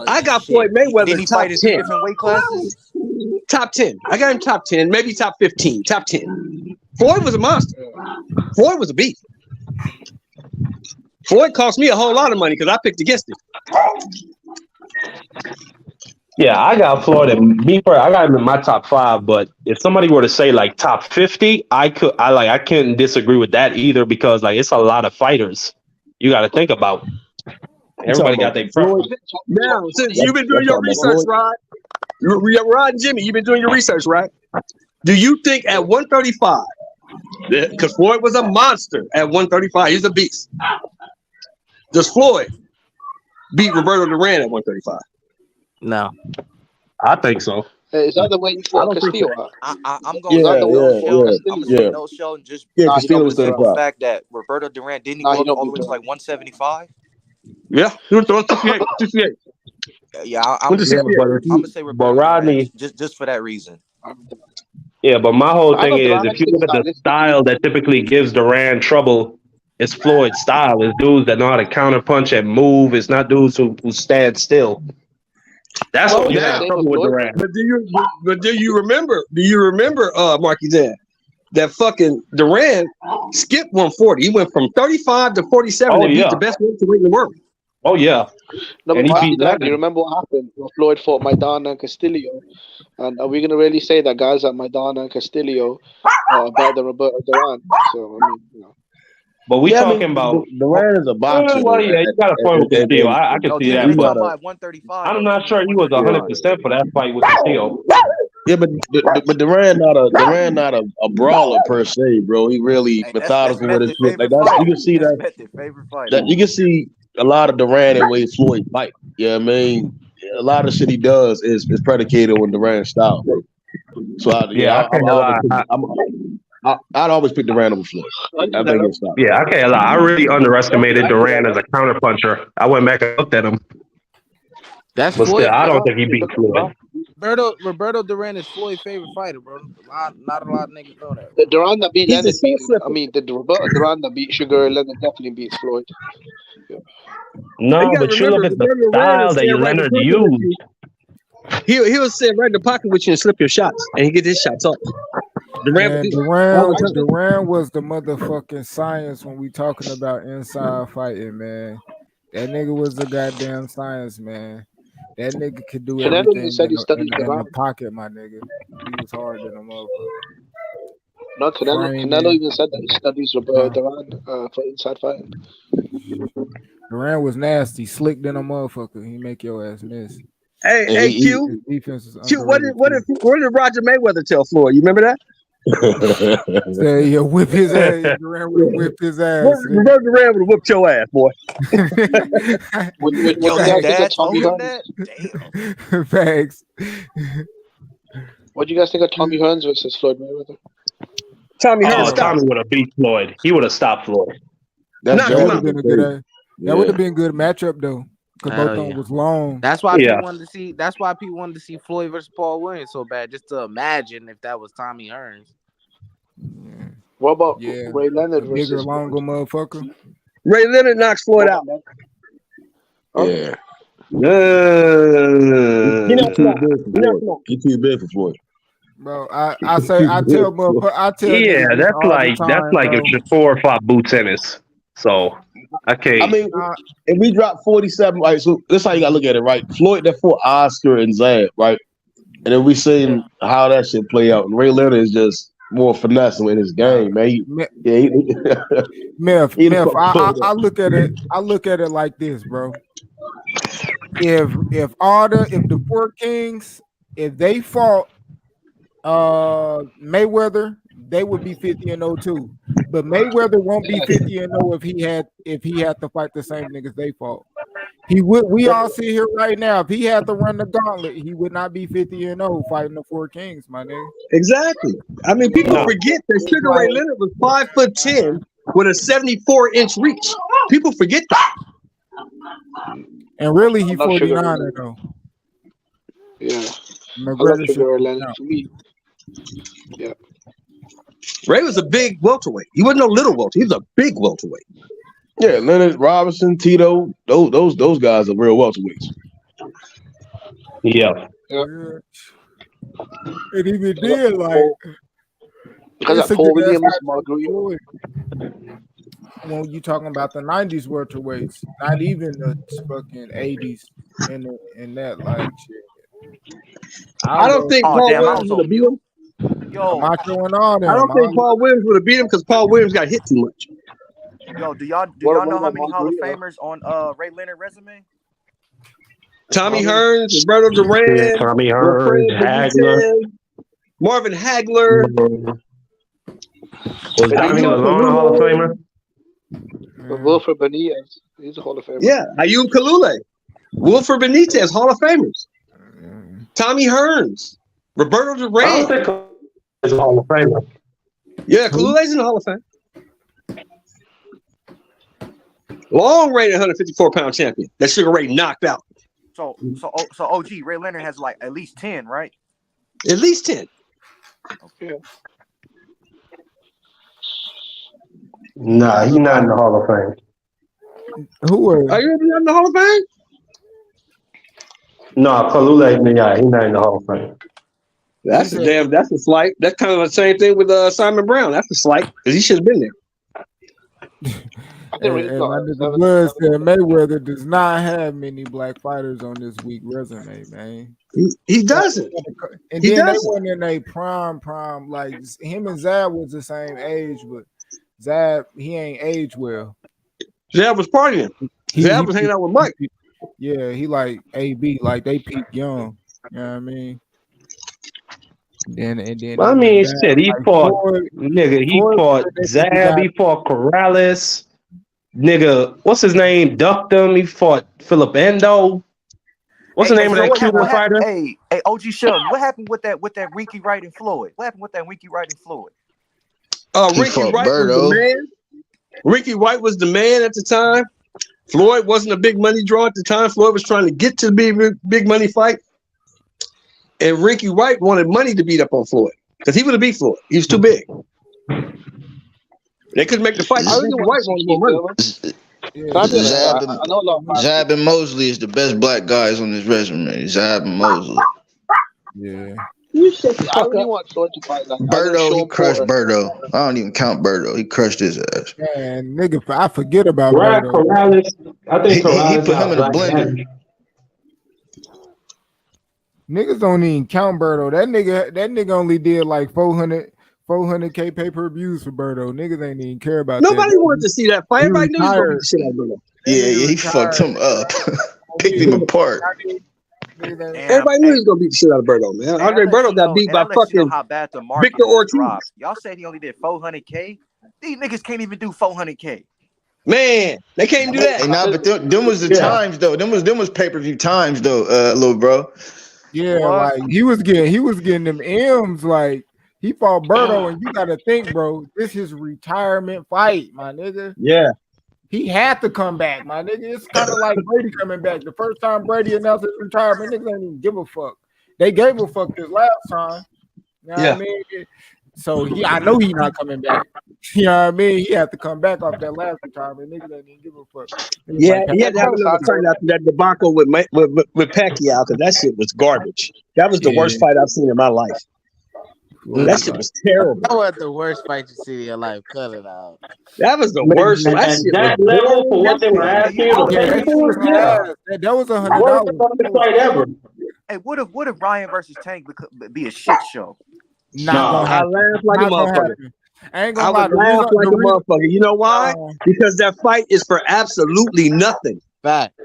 I got Floyd Shit. Didn't Mayweather he top fight in 3 10. different weight classes? Top 10. I got him top 10, maybe top 15, top 10. Floyd was a monster. Floyd was a beast. Floyd cost me a whole lot of money because I picked against him. Yeah, I got Floyd and me. I got him in my top 5. But if somebody were to say like top 50, I couldn't disagree with that either because like it's a lot of fighters you got to think about. You talking Everybody got about their Floyd? preference. Now, since Y'all you've been doing your talking about research, Floyd? Rod and Jimmy, you've been doing your research, right? Do you think at 135, because Floyd was a monster at 135, he's a beast. Does Floyd beat Roberto Duran at 135? No. I think so. Is that the way you I fought don't think so. Castillo at? I'm gonna Was that say the no, way you fought Sheldon. I'm gonna say Castillo? no, Sheldon, just Yeah, Nah, he don't Castillo for was beat the simple 35. fact that Roberto Duran didn't he Nah, go he up don't all the beat way to like Duran. 175? Yeah, he was throwing 68. 68. Yeah, Went to Yeah, 68. but I'm gonna say but Roberto Duran Rodney, just for that reason. yeah, but my whole I thing got is Duran if you actually look at the stylistically. style that typically gives Duran trouble, it's Floyd's style. It's dudes that know how to counter punch and move. It's not dudes who stand still. That's But what you is it the have Now, same with trouble with Floyd? Duran. but do you remember, Marky Dan, that fucking Duran skipped 140. He went from 35 to 47 Oh and beat yeah. the best welterweight in the world. Oh yeah. No, but And he Marky beat Dan, do you Leonard. remember what happened when Floyd fought Maidana and Castillo? And are we going to really say that guys like Maidana and Castillo are better than Roberto Duran? So, I mean, you know. But we Yeah, I mean, talking about Duran is a boxer, well, though. yeah, you got a point with Castillo. I can No, see Jimmy, that, we but talking gotta, about 135 I'm though, not Jimmy. sure he was 135. 100% for that fight with Castillo. yeah, but Duran not a brawler per se, bro. He really Hey, that's methodical with his Method shit. Like favorite that's you fighter. can see That's that Method favorite fighter. you can see a lot of Duran in way Floyd fight. Yeah, I mean, a lot of shit he does is predicated on Duran's style, bro. So Yeah, I can't lie. I'd always pick Duran over Floyd. I think it's style. Yeah, I can't lie. I really underestimated Duran as a counterpuncher. I went back and looked at him, That's but still, Floyd. I don't think he beat Floyd. Roberto Duran is Floyd's favorite fighter, bro. Not a lot of niggas know that. The Duran that beat He's a Leonard short beat him. I slipper. mean, the Roberto Duran that beat Sugar Leonard definitely beats Floyd. Yeah. No, You gotta but you look remember, at the Roberto Duran style is that staying right in the Leonard pocket with used. you. He'll sit right in the pocket with you and slip your shots, and he get his shots off. Man, Duran was the motherfucking science when we talking about inside fighting, man. That nigga was the goddamn science, man. That nigga could do Canelo even everything said he in studied the Duran. pocket, my nigga. He was harder than a motherfucker. No, Canelo Framing. even said that he studies Roberto Duran for inside fighting. Duran was nasty, slick than a motherfucker. He make your ass miss. Hey, Q. His defense is Q, what underrated. did Roger Mayweather tell Floyd? You remember that? Say he'll whip his ass. Duran would have whipped his ass. Roberto Duran would have whipped your ass, boy. What do you guys think of Tommy Hearns? Damn. Facts. What do you guys think of Tommy Hearns versus Floyd Mayweather? Tommy Hearns Tommy would have beat Floyd. He would have stopped Floyd. That would have been a good. That would have been a good matchup though, because both of them was long. That's why people wanted to see. That's why people wanted to see Floyd versus Paul Williams so bad, just to imagine if that was Tommy Hearns. What about Ray Leonard versus bigger, longer motherfucker? Ray Leonard knocks Floyd out. Yeah. He knocks him out. He's too big for Floyd. Bro, I tell Yeah, niggas this all the that's time, like if bro. Shakur fought Boo Tennis. So I I can't. mean, if we drop 47, right? So this how you gotta look at it, right? Floyd that fought Oscar and Zab, right? And then we seen how that shit play out. And Ray Leonard is just more finesse in his game, man. Myth. He the fuck pulled I up. look at it. I look at it like this, bro. If the four kings, if they fought Mayweather, they would be 50-0 too. But Mayweather won't be 50-0 if he had to fight the same niggas they fought. He would. We all see here right now. If he had to run the gauntlet, he would not be 50-0 fighting the four kings, my nigga. Exactly. I mean, people forget that Sugar Ray Leonard was 5'10" with a 74-inch reach. People forget that. And really, he I love Sugar Ray 49 Leonard. though. Yeah, I love McGregor should Sugar Ray Leonard. For me, yeah. Ray was a big welterweight. He wasn't no little welterweight. He was a big welterweight. Yeah, Leonard Robinson, Tito, those guys are real welterweights. Yeah. And even then, like because it's that a Paul good ass Williams, fight Margarito. when you talking about the 90s welterweights, not even the fucking 80s in that like shit. I don't think Paul damn, I Williams was would on have beat him. Yo, I'm going on I don't think Paul Williams would have beat him because Paul Williams got hit too much. yo, do y'all know how many Hall of Famers on Ray Leonard resume? Tommy Hearns, Roberto Duran, Tommy Wilfred Hearns, Hagler. Benitez, Marvin Hagler. Was Daniel Alone a Hall of Famer? Wilfred Benitez, he's a Hall of Famer. Yeah, Ayub Kalule, Wilfred Benitez, Hall of Famers. Tommy Hearns, Roberto I don't Duran. think he's a Hall of Famer. Yeah, Kalule's in the Hall of Fame. Long reigning 154-pound champion. That Sugar Ray knocked out. So OG Ray Leonard has like at least 10, right? At least 10. Okay. Nah, he's not in the Hall of Fame. Who are you in the Hall of Fame? No, Kalule, he's not in the Hall of Fame. That's a slight. That's kind of the same thing with Simon Brown. That's a slight because he should have been there. And my nigga Blood said Mayweather does not have many black fighters on this week resume, man. He doesn't. And He then they doesn't. weren't in a prime. Like him and Zab was the same age, but Zab, he ain't aged well. Zab was partying. Zab was hanging out with Mike. Yeah, he like A.B. Like they peaked young. You know what I mean? Then I mean, shit, he fought Zab, he fought Corrales. Nigga, what's his name? Ducked him. He fought Philip Endo. What's the name of that Cuban fighter? Hey, OG Sheldon, what happened with that Ricky Wright and Floyd? What happened with that Ricky Wright and Floyd? Ricky Wright was the man. Ricky Wright was the man at the time. Floyd wasn't a big money draw at the time. Floyd was trying to get to the big money fight. And Ricky Wright wanted money to beat up on Floyd because he would have beat Floyd. He was too big. They couldn't make the fight. Ricky Wright wanted more money. Zab and Mosley is the best black guys on his resume. Zab and Mosley. Yeah. I really want Floyd to fight that. Birdo, he crushed Birdo. I don't even count Birdo. He crushed his ass. Man, nigga, I forget about Corrales. I think he Corrales put him in a blender. Niggas don't even count Birdo. That nigga only did like 400K pay-per-views for Birdo. Niggas ain't even care about Nobody that. wanted to see that fight. Everybody knew he was going to beat the shit out of Birdo. Yeah, he fucked him up. Picked him apart. Everybody knew he was going to beat the shit out of Birdo, man. Andre Birdo got beat by fucking how bad the market Victor Ortiz. dropped. Y'all said he only did 400K. These niggas can't even do 400K. Man, they can't do that. Hey, nah, but them was the times though. Them was pay-per-view times though, little bro. Yeah, like he was getting them M's. Like he fought Birdo, and you got to think, bro, this is retirement fight, my nigga. Yeah, he had to come back, my nigga. It's kind of like Brady coming back. The first time Brady announced his retirement, niggas ain't even give a fuck. They gave a fuck this last time. You know what I mean? So I know he not coming back. You know what I mean? He had to come back off that last retirement. Niggas ain't even give a fuck. Yeah, he had to have another fight after that debacle with Pacquiao because that shit was garbage. That was the worst fight I've seen in my life. That shit was terrible. That was the worst fight you see in your life. Cut it out. That was the worst. At That shit that was level for what they were boring. asking you to pay for, yeah. That was Worst $100. fucking fight ever. Hey, what if Ryan versus Tank be a shit show? Not gonna I happen. laughed like Not a gonna motherfucker. happen. I ain't I gonna lie. would laugh like a motherfucker. You know why? Uh, Because that fight is for absolutely nothing. Fact.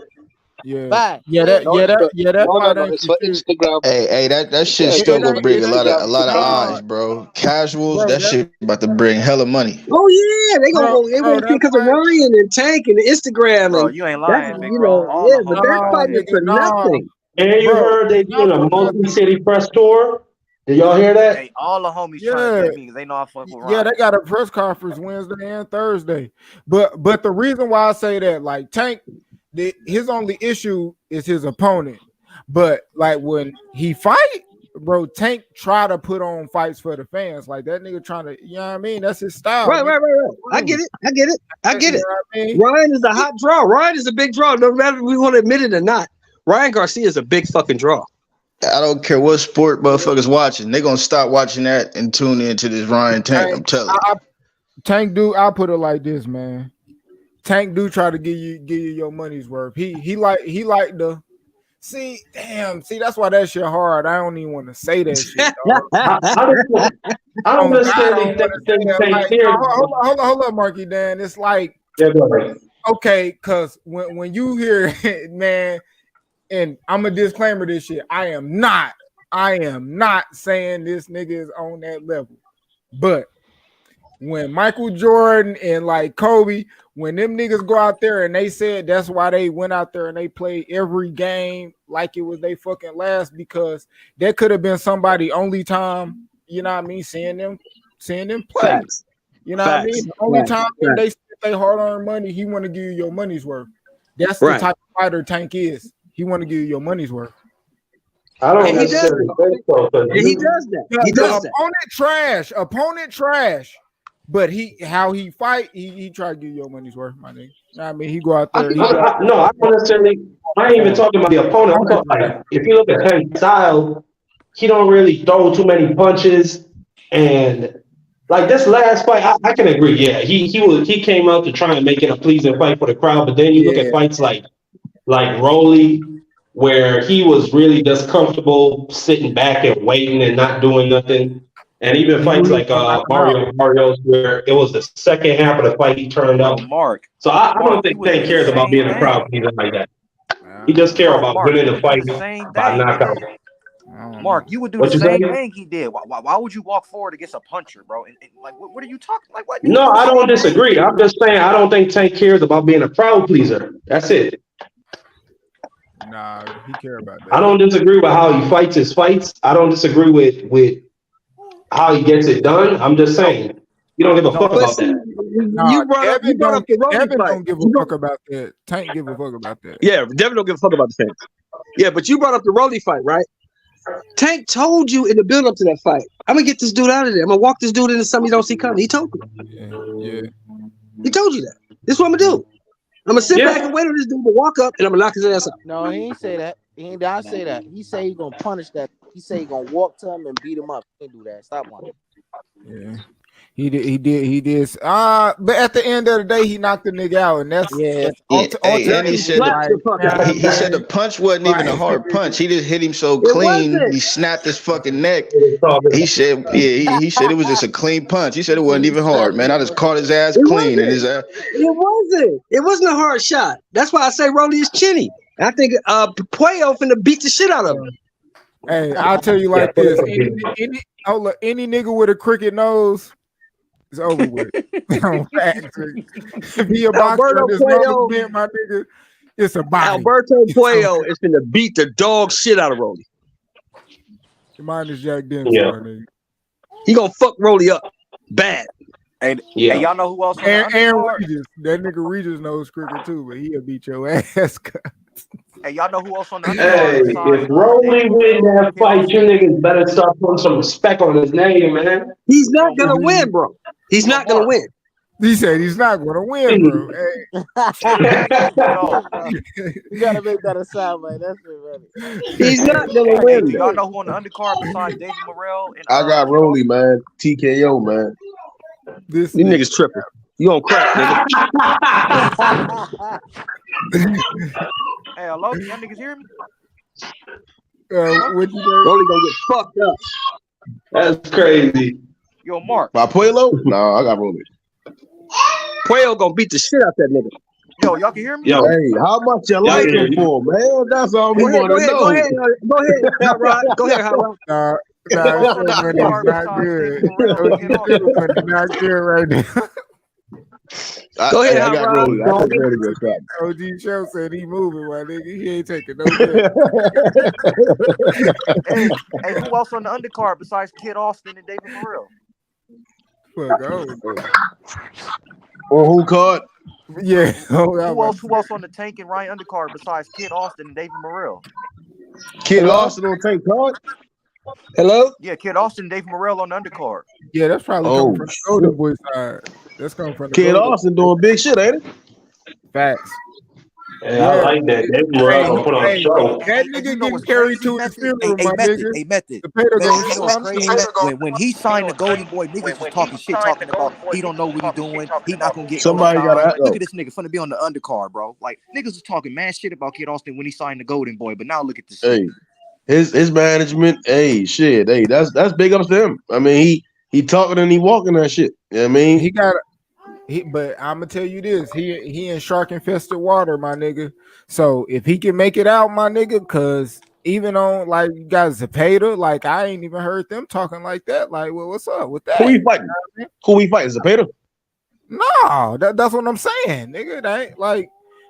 Yeah. Fact. That fight ain't it's for Instagram. Hey, that shit Yeah, still it's gonna for bring a lot Instagram. of eyes, bro. Casuals, that shit about to bring hella money. Oh yeah, they gonna go. They gonna see because of Ryan and Tank and Instagram Bro, and you ain't that's lying, big bro. All yeah. the But homies that fight is for nothing. And you heard they doing a multi-city press tour. Did y'all hear that? Hey, all the homies trying to get me because they know I fuck with Ryan. Yeah, they got a press conference Wednesday and Thursday. But the reason why I say that, like Tank, his only issue is his opponent. But like when he fight, bro, Tank try to put on fights for the fans. Like that nigga trying to, you know what I mean? That's his style. Right. I get it. You know what I mean? Ryan is a hot draw. Ryan is a big draw. No matter if we want to admit it or not. Ryan Garcia is a big fucking draw. I don't care what sport motherfuckers watching. They're gonna stop watching that and tune into this Ryan Tank. I'm telling you. Tank do, I'll put it like this, man. Tank do try to give you your money's worth. He like the see that's why that shit hard. I don't even want to say that shit. I don't necessarily think hold on, Marky Dan. It's like okay, cause when you hear it, man, and I'm a disclaimer this shit. I am not saying this nigga is on that level. But when Michael Jordan and like Kobe, when them niggas go out there and they said that's why they went out there and they played every game like it was they fucking last, because that could have been somebody only time, you know what I mean, seeing them play. Facts. You know what I mean? The only time they spent their hard-earned money, he want to give you your money's worth. That's the type of fighter Tank is. He want to give you your money's worth. I don't necessarily think so. He does that. He does that. Opponent trash. But how he fight, he try to give you your money's worth, my nigga. I mean, he go out there. I don't necessarily. I ain't even talking about the opponent. I'm talking like if you look at Tank's style, he don't really throw too many punches, and like this last fight, I can agree. Yeah, he came out to try and make it a pleasing fight for the crowd, but then you look at fights like Rolly, where he was really just comfortable sitting back and waiting and not doing nothing. And even fights like Mario's, where it was the second half of the fight he turned up. So I don't think Tank cares about being a crowd pleaser like that. He just cares about winning the fight by knockout. Mark, you would do the same thing he did. Why would you walk forward against a puncher, bro? And like, what are you talking? Like, what? No, I don't disagree. I'm just saying I don't think Tank cares about being a crowd pleaser. That's it. Nah, he care about that. I don't disagree with how he fights his fights. I don't disagree with how he gets it done. I'm just saying you don't give a fuck about that. You brought up the Rolly fight. Don't give a fuck about that. Tank give a fuck about that. Yeah, Devin don't give a fuck about the fans. Yeah, but you brought up the Rolly fight, right? Tank told you in the build up to that fight, I'm gonna get this dude out of there. I'm gonna walk this dude into something you don't see coming. He told you. Yeah. He told you that. This is what I'm gonna do. I'm gonna sit back and wait on this dude to walk up, and I'm gonna knock his ass out. No, he ain't say that. He ain't not say that. He say he gonna punish that. He say he gonna walk to him and beat him up. He can't do that. Stop lying. Yeah. He did. But at the end of the day, he knocked the nigga out, and that's and he said the punch wasn't even a hard punch. He just hit him so clean, he snapped his fucking neck. He said, he said it was just a clean punch. He said it wasn't even hard, man. I just caught his ass clean, and his ass. It wasn't a hard shot. That's why I say Rolly is chinny. I think Puello finna beat the shit out of him. Hey, I'll tell you like this: any nigga with a crooked nose. It's over with. If he a boxer, this nose bent, my nigga, it's a body. Alberto Puello is finna beat the dog shit out of Rolly. Mine is Jack Dempsey, my nigga. He gonna fuck Rolly up bad. Hey, y'all know who else? Aaron Regis. That nigga Regis knows cricket too, but he'll beat your ass. Hey, y'all know who else on the Hey, if Rolly win that fight, you niggas better start putting some respect on his name, man. He's not gonna win, bro. He's not gonna win. He said he's not going to win, bro. Hey. You gotta make that a soundbite. That's funny. He's not gonna Hey, win. do y'all know who on the undercard besides David Morrell and I got Rolly, man. TKO, man. This You niggas tripping. You on crack, nigga. Hey, hello, y'all niggas hear me? What you Rolly gonna get fucked up. That's crazy. Yo, Mark. By Puello? No, I got Rolly. Puello gonna beat the shit out that nigga. Yo, y'all can hear me? Yo, Hey, how much you like him for, man? That's all we want to know. Go ahead, Hot Rod. Go ahead, Hot Rod. Nah, Who show else on the money is undercard not besides good. David Morrell and Kid Show Austin? money not good right now. Go ahead, I Hot got Rod. Rolly. I think Rolly gonna stop. OG Show said he moving, my nigga. He ain't taking no good. Hey, who else on the undercard besides Kid Austin and David Morrell? Fuck, oh. Or who caught? Yeah. Who else on the tank and Ryan undercard besides Kid Austin and David Morrell? Kid Austin on tank card? Hello? Yeah, Kid Austin and David Morrell on the undercard. Yeah, that's probably coming from the Golden Boy side. That's coming from the Kid Golden Austin doing big shit, ain't it? Facts. Yeah, I like that. David Morrell gonna put on a show. That nigga getting carried to his funeral, my nigga. Method. The Peter Method, gonna you know what's crazy? When he signed the Golden Boy, niggas was talking shit, talking about he don't know what he doing, he not gonna get no Somebody shine. gotta act Look up. at this nigga finna be on the undercard, bro. Like niggas was talking mad shit about Kid Austin when he signed the Golden Boy, but now look at this shit. Hey, his management, hey, shit, hey, that's big ups to him. I mean, he talking and he walking that shit. You know what I mean? He got but I'm gonna tell you this: he in shark infested water, my nigga. So if he can make it out, my nigga, cause even on like you got Zepeda, like I ain't even heard them talking like that. Like, well, what's up with that? Who he fighting? Who he fighting? Zepeda? No, that's what I'm saying, nigga. That ain't like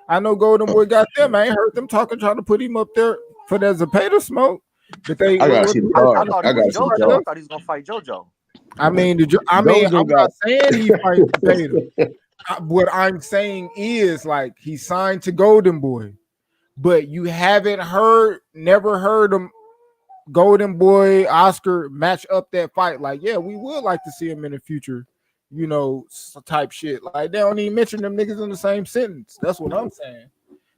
I know Golden Boy got them. I ain't heard them talking, trying to put him up there for that Zepeda smoke. But they, I gotta see the card. I thought it was JoJo. I thought he was gonna fight JoJo. I'm not saying he fights Zepeda. What I'm saying is like he signed to Golden Boy, but you never heard him Golden Boy Oscar match up that fight. Like, yeah, we would like to see him in the future, type shit. Like they don't even mention them niggas in the same sentence. That's what I'm saying.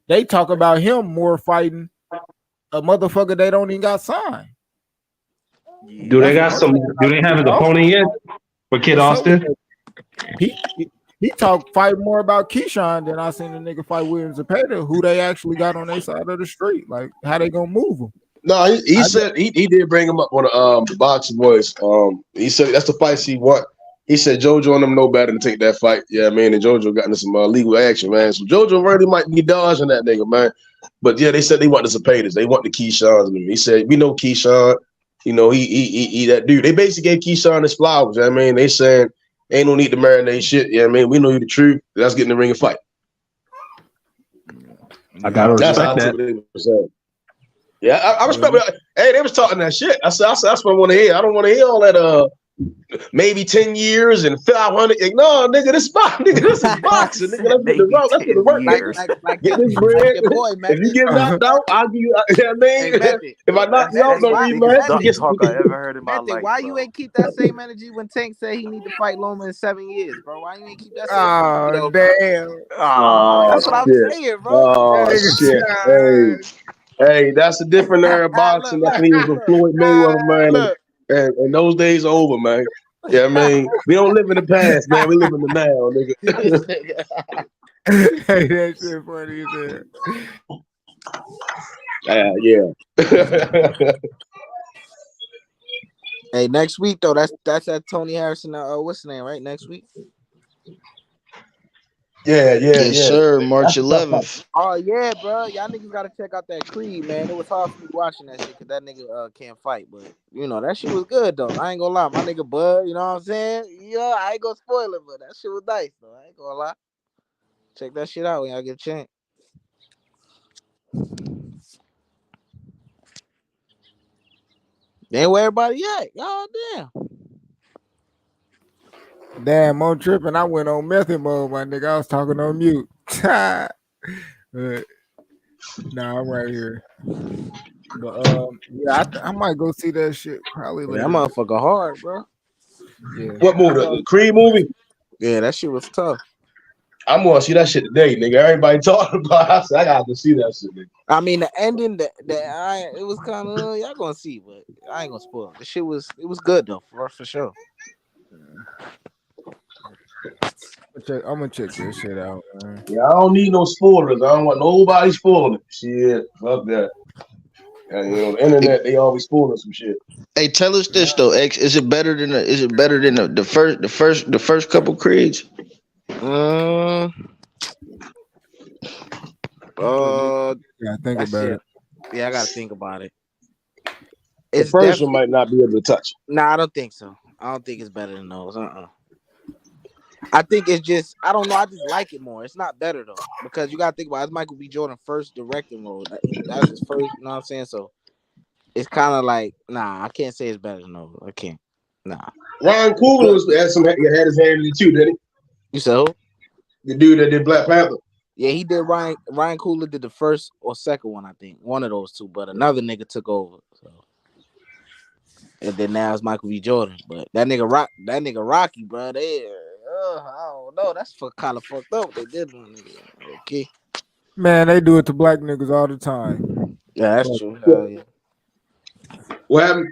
They talk about him more fighting a motherfucker they don't even got signed. Do they got some? Do they have his opponent yet for Kid Austin? He fight more about Keyshawn than I seen the nigga fight Williams and Zepeda, who they actually got on their side of the street. Like how they gonna move him? No, he said he did bring him up on the boxing boys. He said that's the fights he want. He said JoJo and them know better to take that fight. Yeah, man, and JoJo got into some legal action, man. So JoJo really might be dodging that nigga, man. But yeah, they said they want the Zepedas. They want the Keyshawns and them. He said, we know Keyshawn. He that dude. They basically gave Keyshawn his flowers. I mean, they saying ain't no need to marinate shit. Yeah, we know you the truth. Let's get in the ring and fight. I gotta That's respect how that. they were saying. Yeah, I respect it. Hey, they was talking that shit. I said, that's what I want to hear. I don't want to hear all that maybe 10 years and 500. No, nigga, this is boxing. Nigga, this is boxing. Nigga, let's get the rock. Let's get the work. Get this bread. Your boy, if you get knocked out, I'll give you. You know what I mean? If I knock you out, no rematch. Biggest talk I ever heard in my Method, life. why bro. you ain't keep that same energy when Tank said he need to fight Loma in 7 years, bro? Why you ain't keep that same energy, though, bro? Damn. That's what I'm saying, bro. Oh shit. Hey, that's a different era of boxing. That's when he was with Floyd Mayweather, man. And those days are over, man. Yeah, we don't live in the past, man. We live in the now, nigga. Hey, that shit funny as hell. Yeah. Hey, next week though, that's at Tony Harrison. What's the name? Right, next week. Yeah. Sir. March 11th. Oh yeah, bro. Y'all niggas gotta check out that Creed, man. It was hard for me watching that shit because that nigga can't fight, but that shit was good though. I ain't gonna lie, my nigga Bud. You know what I'm saying? Yeah, I ain't gonna spoil it, but that shit was nice though. I ain't gonna lie. Check that shit out when y'all get a chance. Then where everybody at? Y'all damn. Damn, I'm tripping. I went on method mode, my nigga. I was talking on mute. But, nah, I'm right here. But yeah, I might go see that shit probably later. That motherfucker hard, bro. Yeah. What movie? The Creed movie? Yeah, that shit was tough. I'm gonna see that shit today, nigga. Everybody talking about it. I said, I got to see that shit, nigga. I mean, the ending, it was kind of y'all gonna see, but I ain't gonna spoil it. The shit was good though, for sure. I'm gonna check this shit out, man. Yeah, I don't need no spoilers. I don't want nobody spoiling it. Shit, fuck that. And, you know, the internet, they always spoiling some shit. Hey, tell us this though, X. Is it better than the first couple creeds? Uh, Yeah, think that about shit. it. Yeah, I gotta think about it. The It's first one definitely might not be able to touch it. Nah, I don't think so. I don't think it's better than those. I think it's just I don't know. I just like it more. It's not better though because you gotta think about it. It's Michael B. Jordan first directing role. That's his first. You know what I'm saying? So it's kind of like I can't say it's better than those. I can't. Nah. Ryan Coogler had his hand in it too, didn't he? You said who? The dude that did Black Panther. Yeah, he did. Ryan Coogler did the first or second one, I think. One of those two, but another nigga took over. So. And then now it's Michael B. Jordan, but that nigga Rocky, bro. I don't know. That's kind of fucked up. They did one nigga. Okay. Man, they do it to black niggas all the time. Yeah, that's true. Hell yeah. What happened?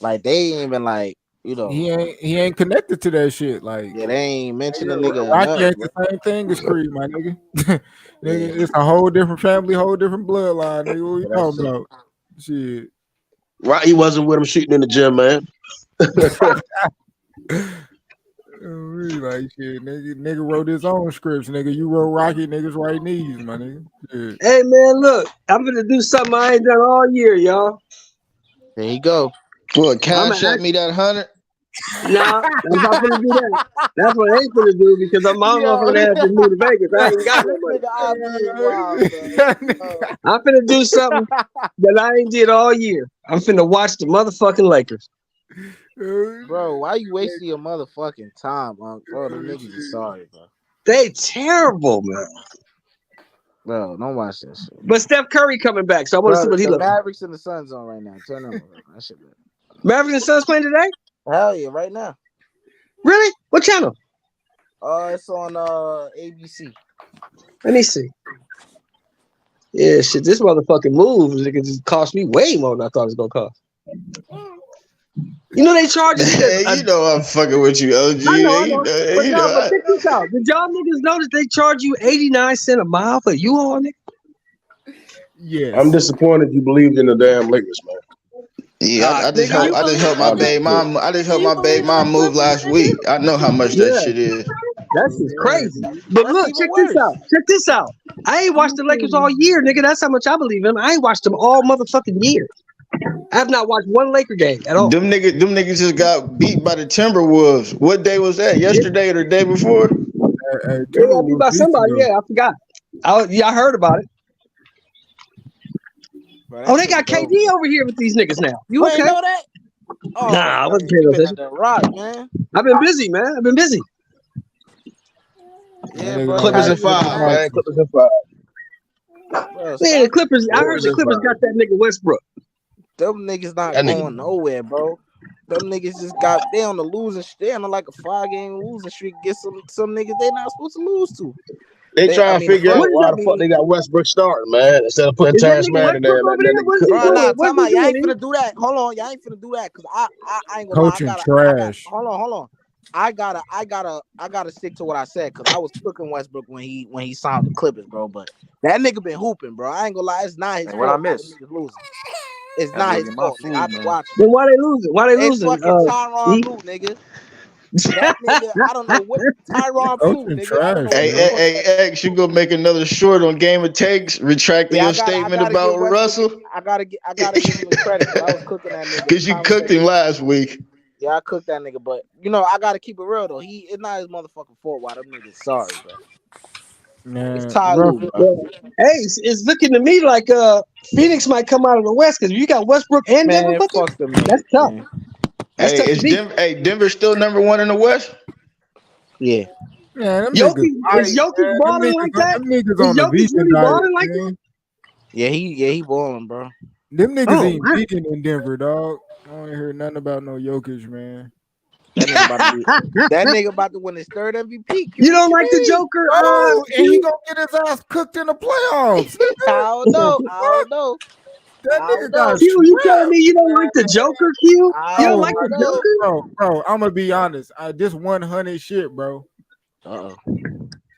Like they ain't even like he ain't connected to that shit. Like they ain't mentioned a nigga. Rocky ain't the same thing as Creed, my nigga. Nigga, it's a whole different family, whole different bloodline, nigga. What you talking about? Shit. Right, he wasn't with him shooting in the gym, man. Like shit, nigga wrote his own scripts, nigga. You wrote Rocky, niggas right knees, my nigga. Shit. Hey man, look, I'm gonna do something I ain't done all year, y'all. There you go. What, cash at me that 100? Nah, I'm not gonna do that. That's what I ain't gonna do because I'm gonna have to move to Vegas. I ain't got no money. I'm gonna do something that I ain't did all year. I'm finna watch the motherfucking Lakers. Bro, why you wasting your motherfucking time, bro? Them niggas is sorry, bro. They terrible, man. Bro, don't watch that shit. But Steph Curry coming back, so I want to see what he looks like. Mavericks and the Suns on right now. Turn them over. That shit. Mavericks and Suns playing today? Hell yeah, right now. Really? What channel? It's on ABC. Let me see. Yeah, shit, this motherfucking move is gonna just cost me way more than I thought it was gonna cost. You know they charge you. You know I'm fucking with you, OG. I know. But check this out. Did y'all niggas notice they charge you 89 cents a mile for you on it? Yes. I'm disappointed you believed in the damn Lakers, man. Yeah, I just helped my baby mom. I just helped my baby mom move last week. I know how much that shit is. That's just crazy. But look, check this out. I ain't watched the Lakers all year, nigga. That's how much I believe in them. I ain't watched them all motherfucking year. I have not watched one Laker game at all. Them niggas just got beat by the Timberwolves. What day was that? Yesterday or the day before? They got beat by somebody. Yeah, I forgot. I heard about it. Bro, they got KD over here with these niggas now. You okay? Know that? Oh, nah, I wasn't paying attention. Rock, man. I've been busy, man. I've been busy. Yeah, bro. Clippers in 5, man. Clippers in 5. Man, the Clippers. I heard the Clippers got that nigga Westbrook. Them niggas not going nowhere, bro. Them niggas just they on the losing. They on like a 5-game losing streak. Get some niggas they not supposed to lose to. They trying to figure out why the fuck they got Westbrook starting, man, instead of putting Terrence Mann in there. Bro, nah, y'all ain't finna do that. Hold on, y'all ain't finna do that because I ain't gonna coaching lie. trash. Hold on. I gotta stick to what I said because I was cooking Westbrook when he signed the Clippers, bro. But that nigga been hooping, bro. I ain't gonna lie, it's not his fault. What I missed? Losing. It's not his fault. I've been watching. Then why they losing? It's fucking Tyronn Lue, nigga. That nigga, I don't know what Tyronn Lue, nigga. Hey, X, you gonna make another short on Game of Takes, retracting your statement about Russell? I gotta give him the credit because I was cooking that nigga. Because you cooked him last week. Yeah, I cooked that nigga, but I gotta keep it real though. It's not his motherfucking fault why them niggas sorry, bro. Man, it's Ty Lue, bro. Hey, it's looking to me like Phoenix might come out of the West because you got Westbrook and Denver. Fuck them niggas, that's tough. Man. That's tough to beat. Denver still #1 in the West? Yeah. Yeah, them is Jokic balling like that? Is Jokic really balling like that? Yeah, he balling, bro. Them niggas ain't beating in Denver, dog. I don't hear nothing about no Jokic, man. That nigga about to be. That nigga about to win his third MVP. You don't like the Joker? Oh, and he gonna get his ass cooked in the playoffs. I don't know. I don't know. That I don't nigga got know. Q, you telling me strapped. you don't like the Joker, Q? You don't I like Oh, the don't know. Joker? bro, I'm gonna be honest. This 100 shit, bro. Uh-oh.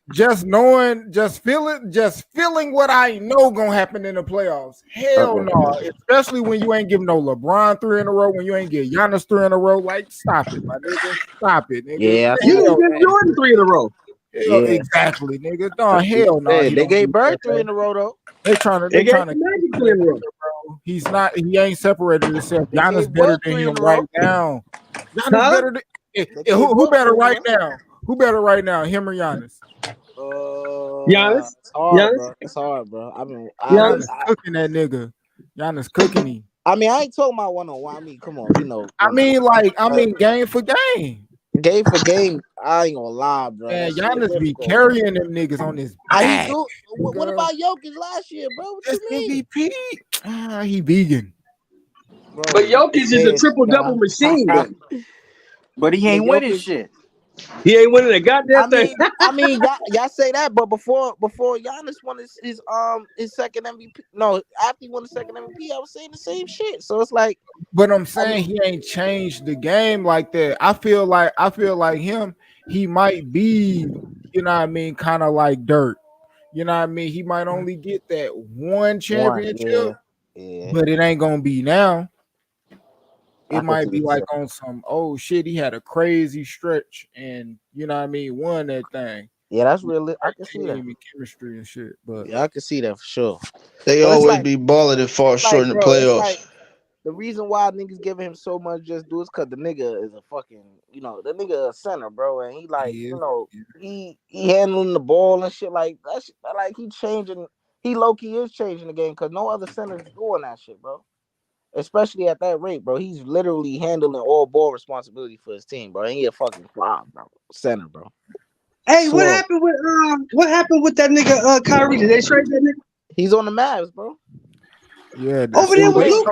Just knowing, just feeling what I know gonna happen in the playoffs. Hell Uh-oh. no, especially when you ain't giving no LeBron 3 in a row, when you ain't get Giannis 3 in a row. Like, stop it, my nigga. Stop it, nigga. Yeah, I You see didn't what Hell, give you're saying. Jordan 3 in a row. hell, Yeah. exactly, nigga. No, I see what hell you're no, saying. he They don't gave do Bird that, 3 bro. in a row though. They trying to They gave keep the Magic that 3 in a row. nigga, bro. He ain't separated himself. They Giannis gave better Book than 3 in him a right row. now. Giannis Huh? better than They gave who Book better 3 in a right row. now? Who better right now? Him or Giannis? Giannis? It's hard, Giannis? bro. It's hard, bro. I mean, Giannis? Giannis cooking that nigga. Giannis cooking him. I mean, I ain't talking about one-on-one. I mean, come on, I but mean, game for game. game for game, I ain't gonna lie, bro. That Man, shit Giannis be difficult, bro. carrying them niggas on his He back. do. What Nigga. about Jokic last year, bro? What That's you mean, MVP. He vegan. But bro? You Jokic just is a saying shit triple-double now. machine, though. But he Yeah, ain't winning Jokic. shit. He ain't winning a goddamn thing. Y'all say that, but before Giannis won his second MVP, no, after he won the second MVP, I was saying the same shit. So it's like, But I'm I saying mean, he ain't changed the game like that. I feel like him, he might be, you know what I mean, kind of like Dirt. You know what I mean? He might only get that one championship, yeah, but it ain't gonna be now. I It could might see be it. like on some oh shit, he had a crazy stretch and you know what I mean, won that thing. Yeah, that's real. I can see that. Team and chemistry and shit. But Yeah, I can see that for sure. They But it's always like, be balling and fall short in the bro, it's playoffs. like the reason why niggas giving him so much just do is because the nigga is a fucking, the nigga a center, bro, and he like, he is. he handling the ball and shit like that. Like he changing, he low key is changing the game because no other center's doing that shit, bro. Especially at that rate, bro. He's literally handling all ball responsibility for his team, bro. And he a fucking five, bro. Center, bro. Hey, what Slow. happened with that nigga Kyrie? Did they trade that nigga? He's on the Mavs, bro. Yeah, Over there with Luka?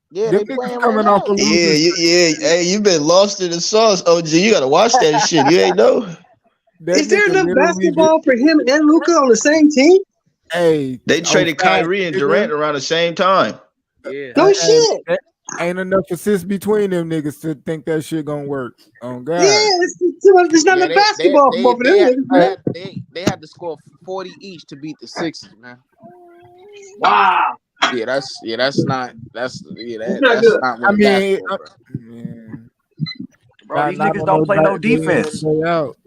Yeah, them they niggas playing right coming off now. a Yeah, losing streak. Hey, you been lost in the sauce, OG. You gotta watch that shit. You ain't know. That Is there nigga enough literally basketball for him and Luka on the same team? hey, They oh traded fact, Kyrie and nigga. Durant around the same time. Yeah. No And shit. ain't enough assists between them niggas to think that shit gonna work. Oh Yeah, God. it's not Yeah, enough basketball for both of them niggas, man. they had to score 40 each to beat the Sixers, man. Wow. That's not It's not that's good. not I winning mean, basketball, bro. man, Bro, these not niggas on don't no play no day in, defense. day out.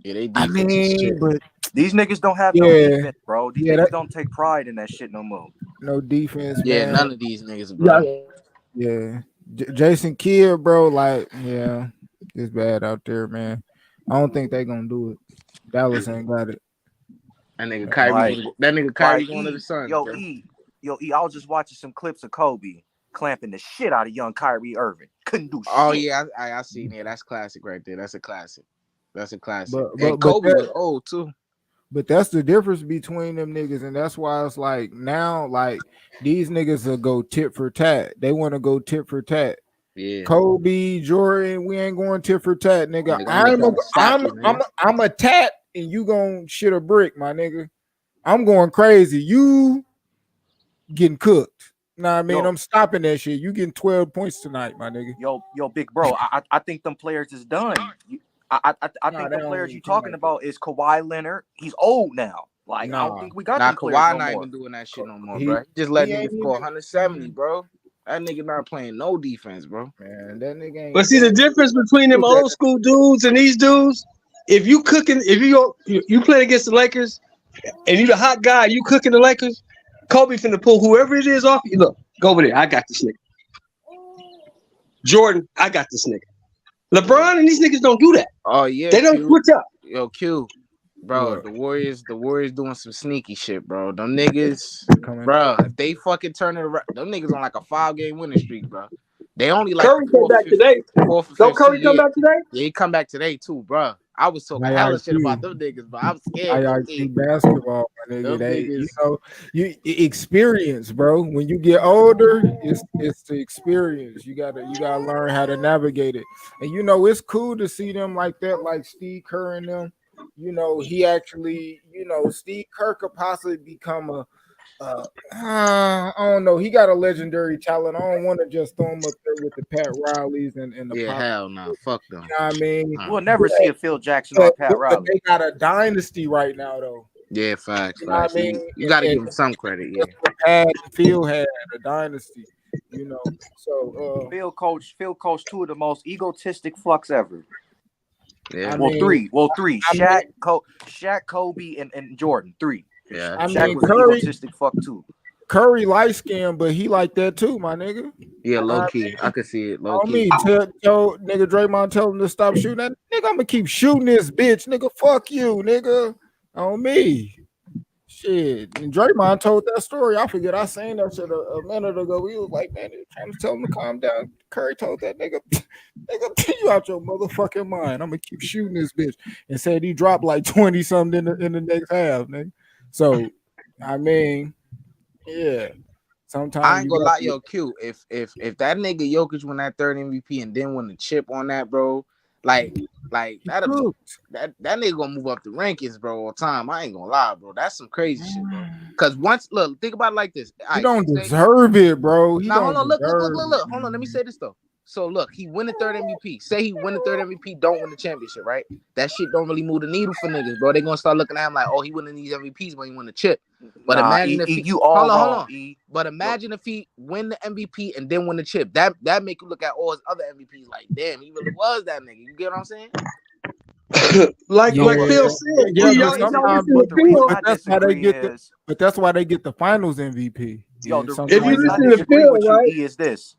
Yeah, they I defense is mean, shit. but These niggas don't have no yeah, defense, bro. These yeah, niggas that don't take pride in that shit no more. no defense, Yeah, man. none of these niggas, bro. Yeah, Jason Kidd, bro, like, yeah, it's bad out there, man. I don't think they gonna do it. Dallas ain't got it. That nigga Like, Kyrie going to the Suns, yo, bro. I was just watching some clips of Kobe clamping the shit out of young Kyrie Irving. Couldn't do Oh shit. yeah, I seen it. That's classic right there. That's a classic. But And but Kobe that, was old too. but that's the difference between them niggas, and that's why it's like now, like these niggas will go tit for tat. They want to go tit for tat. Yeah. Kobe, Jordan, we ain't going tit for tat, nigga. Nigga, I'm gonna try to stop you, man. I'm a tat, and you gonna shit a brick, my nigga. I'm going crazy. You getting cooked. Know what I mean? Yo. I'm stopping that shit. You getting 12 points tonight, my nigga. Yo, big bro. I think them players is done. I think the players you talking about is Kawhi Leonard. He's old now. Like, I don't think we got them players Kawhi no not more. even doing that shit no more, bro. He just let niggas score 170, bro. That nigga not playing no defense, bro. Man, that nigga ain't. But see the difference between them old school dudes and these dudes. If you playing against the Lakers, and you the hot guy, you cooking the Lakers. Kobe finna pull whoever it is off you. Look, go over there. I got this nigga. Jordan, I got this nigga. LeBron and these niggas don't do that. Oh yeah, they don't switch up. Yo, Q, bro, what? the Warriors doing some sneaky shit, bro. Them niggas, bro, if they fucking turn it around, them niggas on like a 5-game winning streak, bro. They only like Curry come back today. Fourth or Don't fifth Curry seed. come back today? Yeah, he come back today too, bro. I was talking hella shit about them niggas, but I'm scared. IIT basketball, my nigga. Them They, niggas. you experience, bro. When you get older, it's the experience. You gotta learn how to navigate it. And it's cool to see them like that, like Steve Kerr and them. He actually, Steve Kerr could possibly become I don't know. He got a legendary talent. I don't want to just throw him up there with the Pat Rileys and the Yeah, Pop. hell no, fuck them. You know what I mean? We'll never see a Phil Jackson or Pat But Riley. they got a dynasty right now, though. Yeah, facts. You know what I mean? You got to give him some credit. Yeah. Pat and Phil had a dynasty. So Phil coached two of the most egotistic fucks ever. Yeah. Three. Shaq, Kobe, and Jordan. 3. Yeah. Shaq was an egotistic fuck too. Curry light skinned, but he like that too, my nigga. Yeah, low key. I could see it. Low key. Me, tell nigga Draymond, tell him to stop shooting that nigga. I'm gonna keep shooting this bitch, nigga. Fuck you, nigga. On me. Shit. And Draymond told that story. I forget I seen that shit a minute ago. He was like, man, trying to tell him to calm down. Curry told that nigga, you out your motherfucking mind. I'm gonna keep shooting this bitch. And said he dropped like 20 something in the next half, nigga. So I mean, yeah. Sometimes I ain't gonna lie, yo, Q. If that nigga Jokic won that third MVP and then win the chip on that, bro, that nigga gonna move up the rankings, bro, all time. I ain't gonna lie, bro. That's some crazy shit, bro. Cause think about it like this. He don't deserve it, bro. Hold on, look. Hold on, let me say this though. So look, he win the third MVP. Say he win the third MVP, don't win the championship, right? That shit don't really move the needle for niggas, bro. They gonna start looking at him like, oh, he winning these MVPs when he win the chip. But imagine if he hold on. But imagine if he win the MVP and then win the chip. That make you look at all his other MVPs like, damn, he really was that nigga. You get what I'm saying? like Phil said, but that's why they get the finals MVP. If you listen to Phil, right? Is this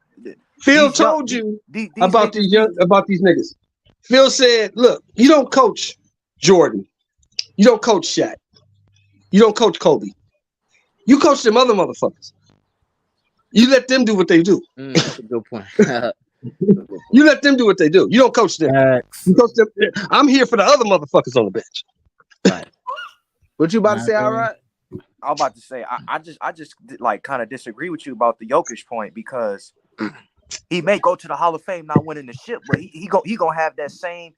Phil told you about these niggas. Phil said, look, you don't coach Jordan. You don't coach Shaq. You don't coach Kobe. You coach them other motherfuckers. You let them do what they do. That's a good point. You let them do what they do. You don't coach them. You coach them. I'm here for the other motherfuckers on the bench. Right. What you about to say, all right? I'm about to say, I just like kind of disagree with you about the Jokic point because he may go to the Hall of Fame not winning the ship, but he gonna have that same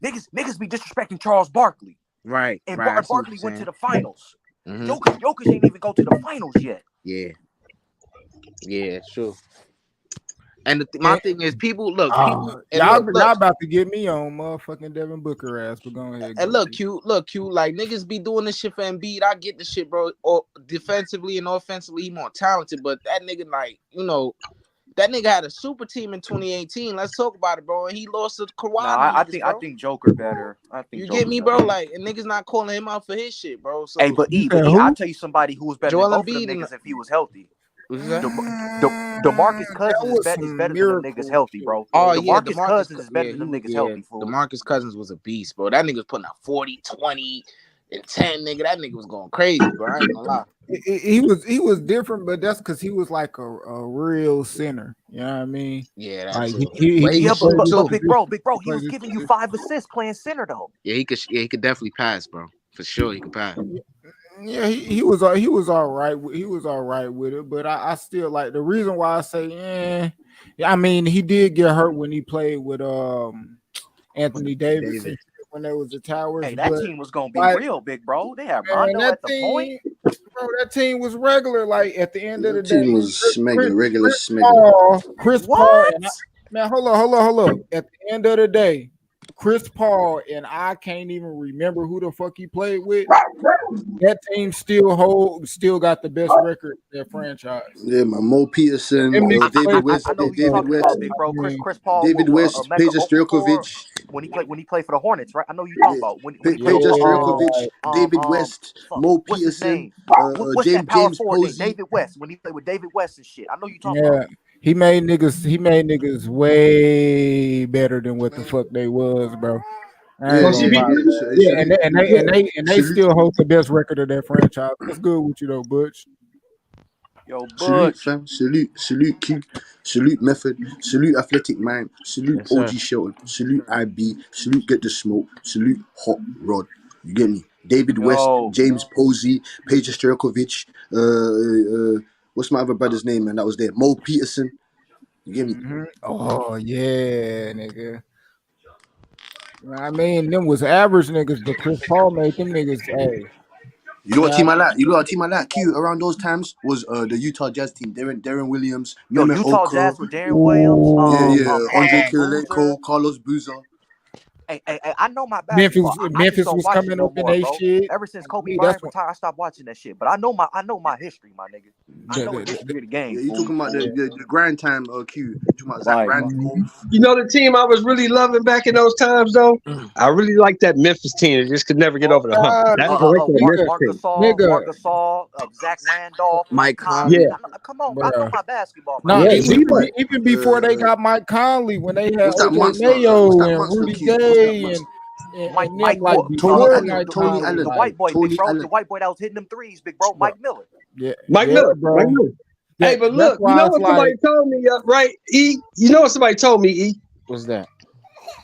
niggas be disrespecting Charles Barkley. Right. And Barkley went to the finals. Mm-hmm. Jokic ain't even go to the finals yet. Yeah. Yeah, sure. And my thing is, people look. Y'all about to get me on motherfucking Devin Booker ass, but go ahead. And look, Q. Like niggas be doing this shit for Embiid. I get the shit, bro. Or defensively and offensively, he more talented. But that nigga, like, that nigga had a super team in 2018. Let's talk about it, bro. And he lost to Kawhi. I think Joker better. Get me, bro? Like, and niggas not calling him out for his shit, bro. So, hey, but I'll tell you somebody who was better than both of them niggas if he was healthy. DeMarcus Cousins is better than them niggas healthy, bro. DeMarcus Cousins is better than them niggas healthy, fool. DeMarcus Cousins was a beast, bro. That nigga was putting up 40, 20, and 10, nigga. That nigga was going crazy, bro. I ain't gonna lie. He was different, but that's because he was like a real center. You know what I mean? Yeah, that's like but big bro, he was giving you 5 assists playing center though. Yeah, he could definitely pass, bro. For sure, he could pass. Yeah, he was all right. He was all right with it, but I still like the reason why I say I mean he did get hurt when he played with Anthony Davis when there was the Towers. Hey, that team was gonna be real big, bro. They had Rondo at the point. Bro, that team was regular. Like at the end of the day, team was regular. Chris Paul. Man, hold on. At the end of the day, Chris Paul and I can't even remember who the fuck he played with. That team still got the best record in their franchise. Yeah, Mo Peterson, David West, Chris Paul, David West, Peja Stojkovic. When he played for the Hornets, right? I know you talking about Peja Stojkovic, David West, Mo Peterson, James Posey. David West when he played with David West and shit. I know you talking about. He made niggas way better than what the fuck they was, bro. And they still hold the best record of their franchise. What's good with you though, Butch? Yo, Salute, Butch. fam. Salute Q. Salute Method. Salute Athletic Mind. Salute Yes, OG sir. Shelton. Salute IB. Salute Get the Smoke. Salute Hot Rod. You get me? David West, Yo. James Posey, Peja Stojkovic. What's my other brother's name, man? That was there. Mo Peterson. You get me? Mm-hmm. Oh yeah, nigga. I mean, them was average niggas, but Chris Paul made them niggas. Hey, You know what yeah, team I like? You know what team I like? Q around those times was the Utah Jazz team. Darren Williams, Yo, Mehmet Utah Okur, Jazz with Darren Williams, Andre Andre Boozer. Kirilenko, Carlos Boozer. Hey, I know my Memphis, basketball. I just Memphis don't was watch it coming no up in more, a bro. shit. Ever since Kobe Me, that's Bryant what. retired, I stopped watching that shit. But I know my history, my nigga. I know the history of the game. Yeah, you talking about Fool. the grind time? Q. You talking about Zach Like, Randolph? You know the team I was really loving back in those times, though. I really liked that Memphis team. They just could never get over the hump. God, That's the regular Memphis team. Marc Gasol, Zach Randolph, Mike Yeah, Conley. Come on, I know bruh. my basketball, my No, yeah, nigga. even before they Uh, got Mike Conley, when they had what's that OJ monster? What's Mayo that and monster? Rudy Q. What's that Gay monster? and them Mike like Tony before Allen. Mike Tony Conley, Allen. the like white boy, big Tony bro, the Allen. white boy that was hitting them threes, big bro, bro, Mike Miller. yeah, Mike yeah, Miller. Mike bro. Miller. Hey, but That's look, you why know it's what somebody like, told me, right? E, you know what somebody told me, E? What's that?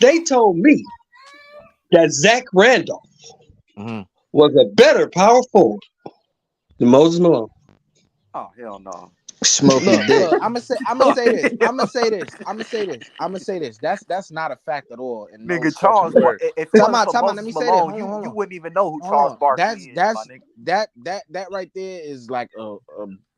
They told me that Zach Randolph Mm-hmm. was a better power forward than Moses Malone. Oh hell no. Smoking dick. Look. I'm gonna say this. I'm gonna say this. That's not a fact at all. In no Nigga, stretch of the word. if it Time wasn't out. for Time out. Let Moses me say this. Malone, Hold on. Hold you on. wouldn't even know who Hold Charles on. Barkley is, my nigga. That right there is like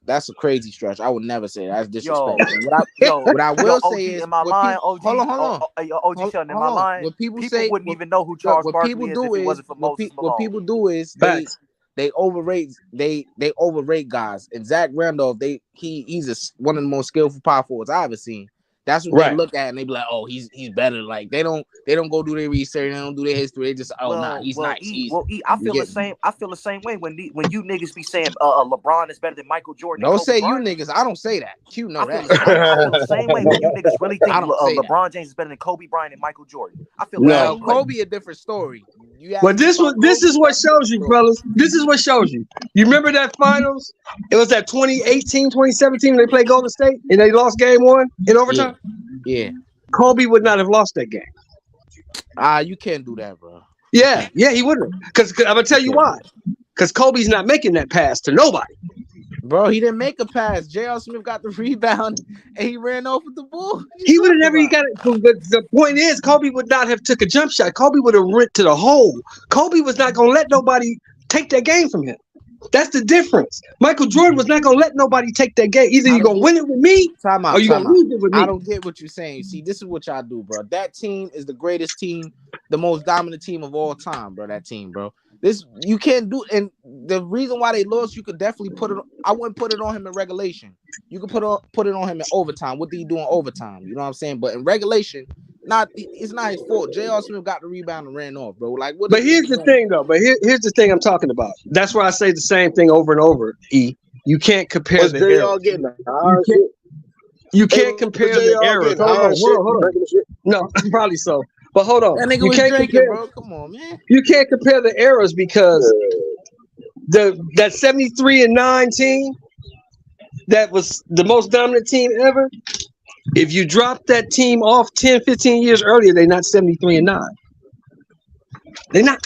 that's a crazy stretch. I would never say that. That's Yo, disrespectful. yo, What I yo, will OG say is in my what line, people OG, hold OG Sheldon in my on. line. What people People say wouldn't what even know who look, Charles Barkley is if it wasn't for Moses what Malone. people do is Facts. they overrate they overrate guys. And Zach Randolph, he's one of the most skillful power forwards I've ever seen. That's what they Right. look at and they be like, oh, he's better. Like they don't go do their research, they don't do their history. They just he's nice. I You feel the get me? same. I feel the same way when you niggas be saying LeBron is better than Michael Jordan and Don't Kobe say you Bryant. niggas. I don't say that. Q know I feel that. the same way when you niggas really think I don't say that. LeBron James is better than Kobe Bryant and Michael Jordan. I feel the Well, same way. Kobe a different story. You ask But me about this Kobe, is what that's a different shows you, story. fellas. This is what shows you. You remember that finals? It was that 2018, 2017 when they played Golden State and they lost game one in overtime. Yeah. Kobe would not have lost that game. You can't do that, bro. Yeah, he wouldn't. Because I'm gonna tell you why. Because Kobe's not making that pass to nobody. Bro, he didn't make a pass. J.R. Smith got the rebound and he ran off with the ball. He would have never got it. But the point is, Kobe would not have took a jump shot. Kobe would have went to the hole. Kobe was not gonna let nobody take that game from him. That's the difference. Michael Jordan was not gonna let nobody take that game. Either you're gonna win it with me, or you're gonna lose it with me. I don't get what you're saying. See, this is what y'all do, bro. That team is the greatest team, the most dominant team of all time, bro. That team, bro. This you can't do, and the reason why they lost, you could definitely put it. I wouldn't put it on him in regulation. You could put it on him in overtime. What did he do in overtime? You know what I'm saying? But in regulation, it's not his fault. J.R. Smith got the rebound and ran off, bro. Like what? But here's the thing, though. But here's the thing I'm talking about. That's why I say the same thing over and over. E, you can't compare Was the JR eras. getting the iron shit? You can't compare Was the JR eras. getting Hold iron on, shit? hold on. Drinking the shit? No, probably so. But hold on. That nigga You was can't drinking, compare, bro. Come on, man. You can't compare the eras because that 73-9 team that was the most dominant team ever. If you drop that team off 10, 15 years earlier, they're not 73-9. They're not.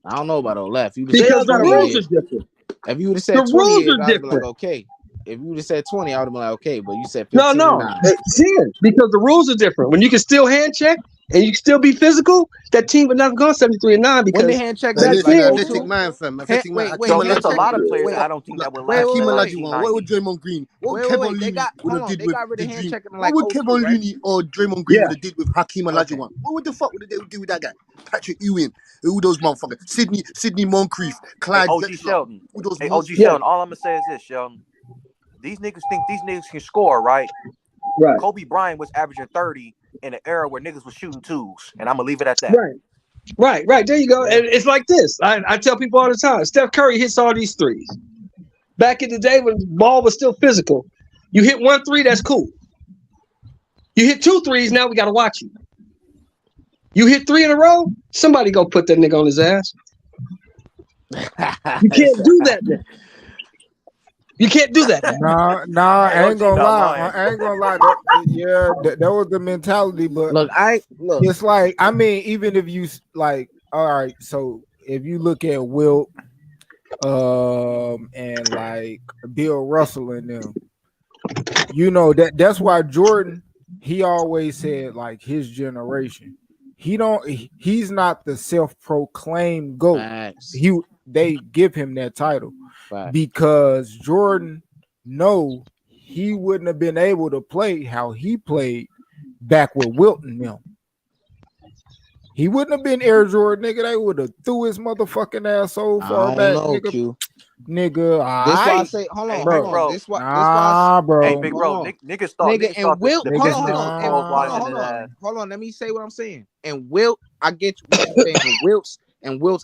I don't know about all that. If you Because said the 20 rules years, are different. if you would have The said 20 rules years, are I'd have been like, different. okay. If you would have said 20, I would have been like, okay. But you said 15. No. Nah. It's 10 because the rules are different. When you can still hand check and you can still be physical, that team would not have gone 73-9 because When the hand check Hey, niggas listen, like athletic 02. man, fam. Athletic man. Wait. Hakeem Yo, it's a Olajuwon. lot of players Wait. that I don't think that would Wait, last Hakeem in the Olajuwon. What 1990s. would Draymond Green? What would Wait. Kevin Looney would have did They with got rid the of hand Dream? checking in What like would 02, Kevin right? Looney or Draymond Green yeah. would have did with Hakeem Okay. Olajuwon? What the fuck would they do with that guy? Patrick Ewing, all those motherfuckers. Sidney Moncrief, Hey, Clyde OG Drexler, Sheldon. all those Hey, OG monsters. Sheldon. All I'm gonna say is this, Sheldon. These niggas think these niggas can score, right? Right. Kobe Bryant was averaging 30 in an era where niggas was shooting twos, and I'm gonna leave it at that. Right. There you go. And it's like this. I tell people all the time, Steph Curry hits all these threes. Back in the day when the ball was still physical, you hit 1 3, that's cool. You hit 2 threes, now we got to watch you. You hit 3 in a row, somebody go put that nigga on his ass. You can't do that now. You can't do that. Nah, Hey, I ain't OG gonna not lie. lying. I ain't gonna lie. That was the mentality, but Look, it's like, I mean, even if you like, all right, so if you look at Wilt, and like Bill Russell and them, you know that's why Jordan, he always said like his generation. He's not the self-proclaimed GOAT. facts. They give him that title Facts. because Jordan know he wouldn't have been able to play how he played back with Wilton them. He wouldn't have been Air Jordan, nigga. They would have threw his motherfucking ass so far I don't back, know, nigga. Q. Nigga, This why I alright, say, hold Hey, on, big hold bro. on. bro. This why Nah, Hey, bro. big hold bro. on. Niggas Nigga, thought and Wilt, the hold Niggas, on, hold Pistons on. was And close hold lining on, nah. in hold his on. ass. Hold on. Let me say what I'm saying. And Wilt, I get what you're saying in Wilt's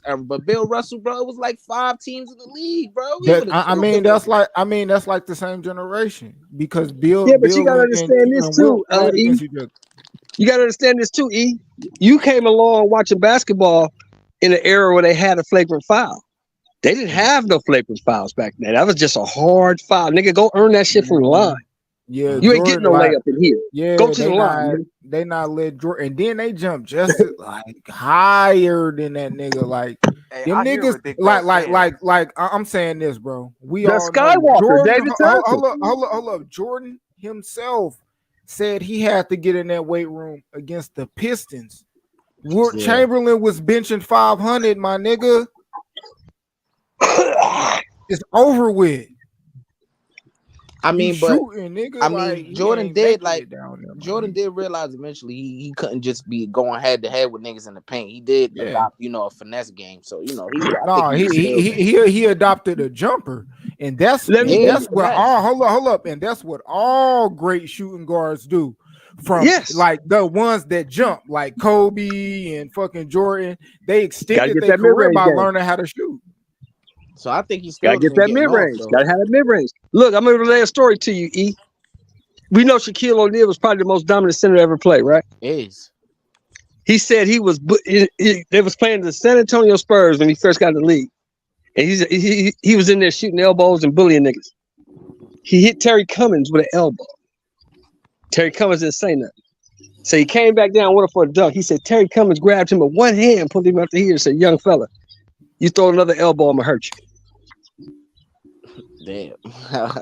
era. But Bill Russell, bro, it was like 5 teams in the league, bro. We That would have I killed mean, them that's niggas. like, I mean, that's like the same generation because Bill, Yeah, but you Bill, gotta and understand this Wilt too, played E. against each other. You gotta understand this too, E. You came along watching basketball in an era where they had a flagrant foul. They didn't have no flagrant fouls back then. That was just a hard foul. Nigga, go earn that shit from the line. Yeah, You ain't getting Jordan, no like, layup in here. Go yeah, to the line, man. they not let Jordan, and then they jump just like higher than that nigga. Like Hey, them I hear niggas, what Big Bro's saying. I'm saying this, bro. We The all know Skywalker, Jordan. David Thompson. Hold up. Jordan himself said he had to get in that weight room against the Pistons. Wilt Yeah. Chamberlain was benching 500, my nigga. It's over with. I You mean, but shooting, nigga. I Like mean, he Jordan ain't did making like it down there, my Jordan nigga. did realize eventually he couldn't just be going head to head with niggas in the paint. He did Yeah. adopt, a finesse game. So, I think No, he was still he adopted a jumper, and that's what finesse. all hold up, and that's what all great shooting guards do. From Yes. like the ones that jump, like Kobe and fucking Jordan, they Gotta extended get their that career mid-range by game. learning how to shoot. So I think he Gotta still get isn't that getting off mid-range. though. Gotta have that mid-range. Look, I'm gonna relay a story to you, E. We know Shaquille O'Neal was probably the most dominant center to ever play, right? Is. He said they was playing the San Antonio Spurs when he first got in the league. And he was in there shooting elbows and bullying niggas. He hit Terry Cummins with an elbow. Terry Cummins didn't say nothing. So he came back down, went for a dunk. He said Terry Cummins grabbed him with one hand, pulled him out to here, and said, "Young fella, you throw another elbow, I'm gonna hurt you. Damn.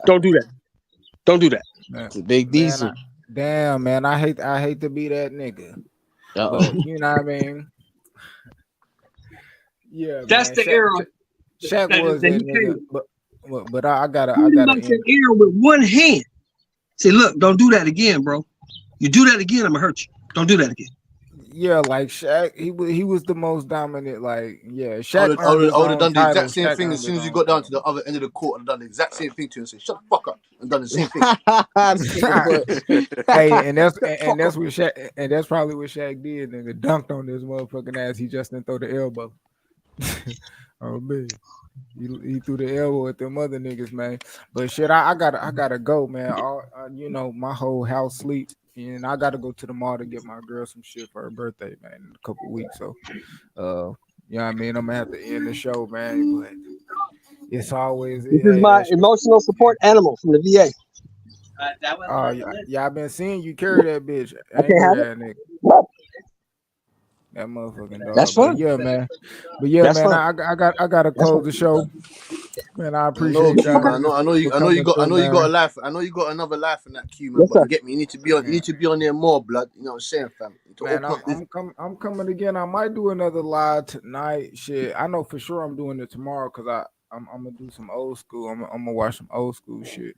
Don't do that. Don't do that." Man, It's a big decent. damn, man, I hate to be that nigga, but you know what I mean. Yeah, That's man. the era Shaq that was he that came nigga, with. but I gotta Put him out end. the air with one hand. Say, look, don't do that again, bro. You do that again, I'm gonna hurt you. Don't do that again. Yeah, like Shaq, he was the most dominant. Like, yeah, I Shaq would, I earned would, his I would have own done the title. exact same Shaq thing as earned soon his as you own got down to title. the other end of the court and done the exact same thing to him and said, "Shut the fuck up," and done the same thing. This nigga put Hey, and that's fuck up. what Shaq, and that's probably what Shaq did. Nigga dunked on this motherfucking ass. He just didn't throw the elbow. Oh man, he threw the elbow at them other niggas, man. But shit, I gotta go, man. My whole house sleep, and I gotta go to the mall to get my girl some shit for her birthday, man, in a couple weeks. So, you know what I mean. I'm gonna have to end the show, man. But it's always, This is hey, my that shit. emotional support animal from the VA. Oh yeah, I've been seeing you carry that bitch, I can't angry have ass nigga. it. That motherfucking That's dog. But fun. yeah, man. But yeah, That's man. fun. I gotta That's fun. close the show, man. I I know, appreciate Q y'all man. niggas for I know you coming got, I through, know you got a man. life. I know you got another life in that Q man. Yes, But sir. you get me. You need to be on there more, blood. You know what I'm saying, fam? You need to Man, open up this. I'm coming again. I might do another live tonight. Shit, I know for sure I'm doing it tomorrow because I'm gonna do some old school. I'm gonna watch some old school shit.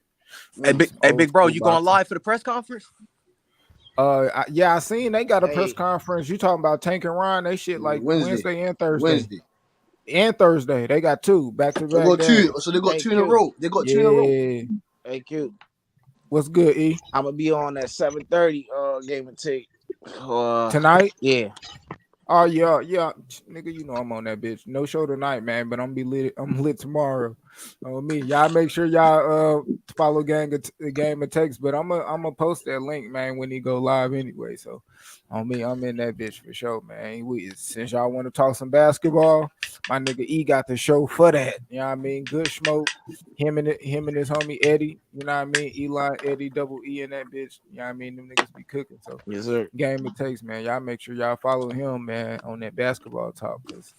Some Hey, old big bro, school you going boxing. live for the press conference? Yeah, I seen they got a press Hey, conference. You talking about Tank and Ryan? They shit like Wednesday. Wednesday and Thursday. Wednesday. And Thursday. They got two back to They back got two. days. So they got hey two in a Q. row. They got two in a row. Yeah. Hey Q. What's good, E? I'm gonna be on that 7:30 game and take. Tonight? Yeah. Oh yeah. Nigga, you know I'm on that bitch. No show tonight, man, but I'm be lit. I'm lit tomorrow. On me. Y'all make sure y'all follow Game of Takes, but I'm gonna post that link, man, when he go live anyway. So on me, I'm in that bitch for sure, man. Since y'all want to talk some basketball, my nigga E got the show for that. You know what I mean? Good smoke. Him and his homie Eddie. You know what I mean? Eli, Eddie, double E in that bitch. You know what I mean? Them niggas be cooking. So Yes, sir. game it takes, man. Y'all make sure y'all follow him, man, on that basketball talk, cause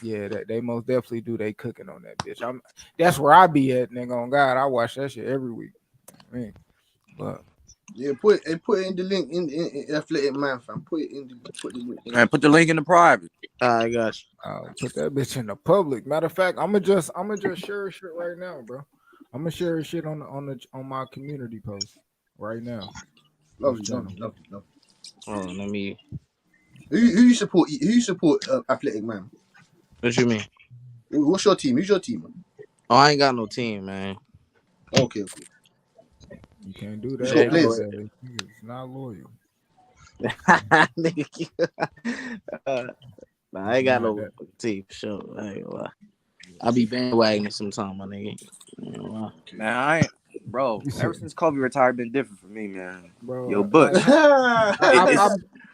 yeah, that they most definitely do. They cooking on that bitch. That's where I be at, nigga. On God, I watch that shit every week. I mean, but Yeah, put it in the link in Athletic Man, fam. Put the link. Man, put the link in the private. I got you. Put that bitch in the public. Matter of fact, I'ma just share shit right now, bro. I'm gonna share shit on my community post right now. Lovely. Oh, let me. Who you support? Who you support? Athletic Man. What you mean? What's your team? Who's your team, man? Oh, I ain't got no team, man. Okay. You can't do that. Who's got players? It's not loyal. Nah, I ain't got no team for sure. I ain't gonna lie. I be bandwagoning sometime, my nigga. Man, I ain't, bro. Ever since Kobe retired, been different for me, man. Bro, Yo, Butch.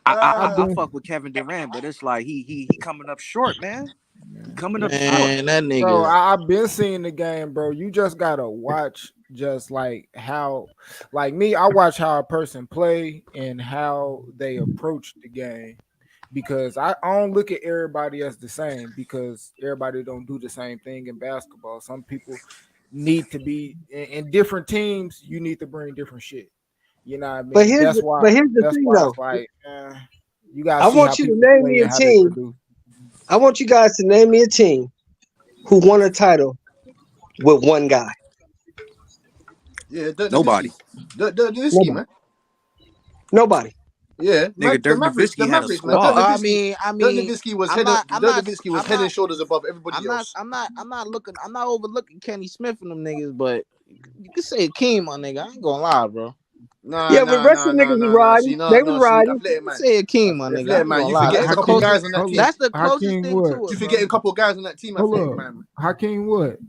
I been, fuck with Kevin Durant, but it's like he coming up short, man. Coming up short. That nigga. Bro, I've been seeing the game, bro. You just gotta watch just like how, like me, I watch how a person play and how they approach the game. Because I don't look at everybody as the same, because everybody don't do the same thing in basketball. Some people need to be in different teams. You need to bring different shit. You know what I mean? But here's the thing, though. It's like you gotta. I want you to name me a team. I want you guys to name me a team who won a title with one guy. Yeah, nobody. The man. Nobody. Yeah, nigga, Dirk Nowitzki had a squad. Well, I mean, Dirk Nowitzki was head and shoulders above everybody else. I'm not overlooking Kenny Smith and them niggas, but you can say Akeem, my nigga. I ain't gonna lie, bro. But the rest of the niggas was riding. They was riding. Say Akeem, my nigga. I ain't gonna you lie. forget a couple guys on that team. That's the closest thing to it. You forgetting a couple guys on that team. Hold up, Hakeem, what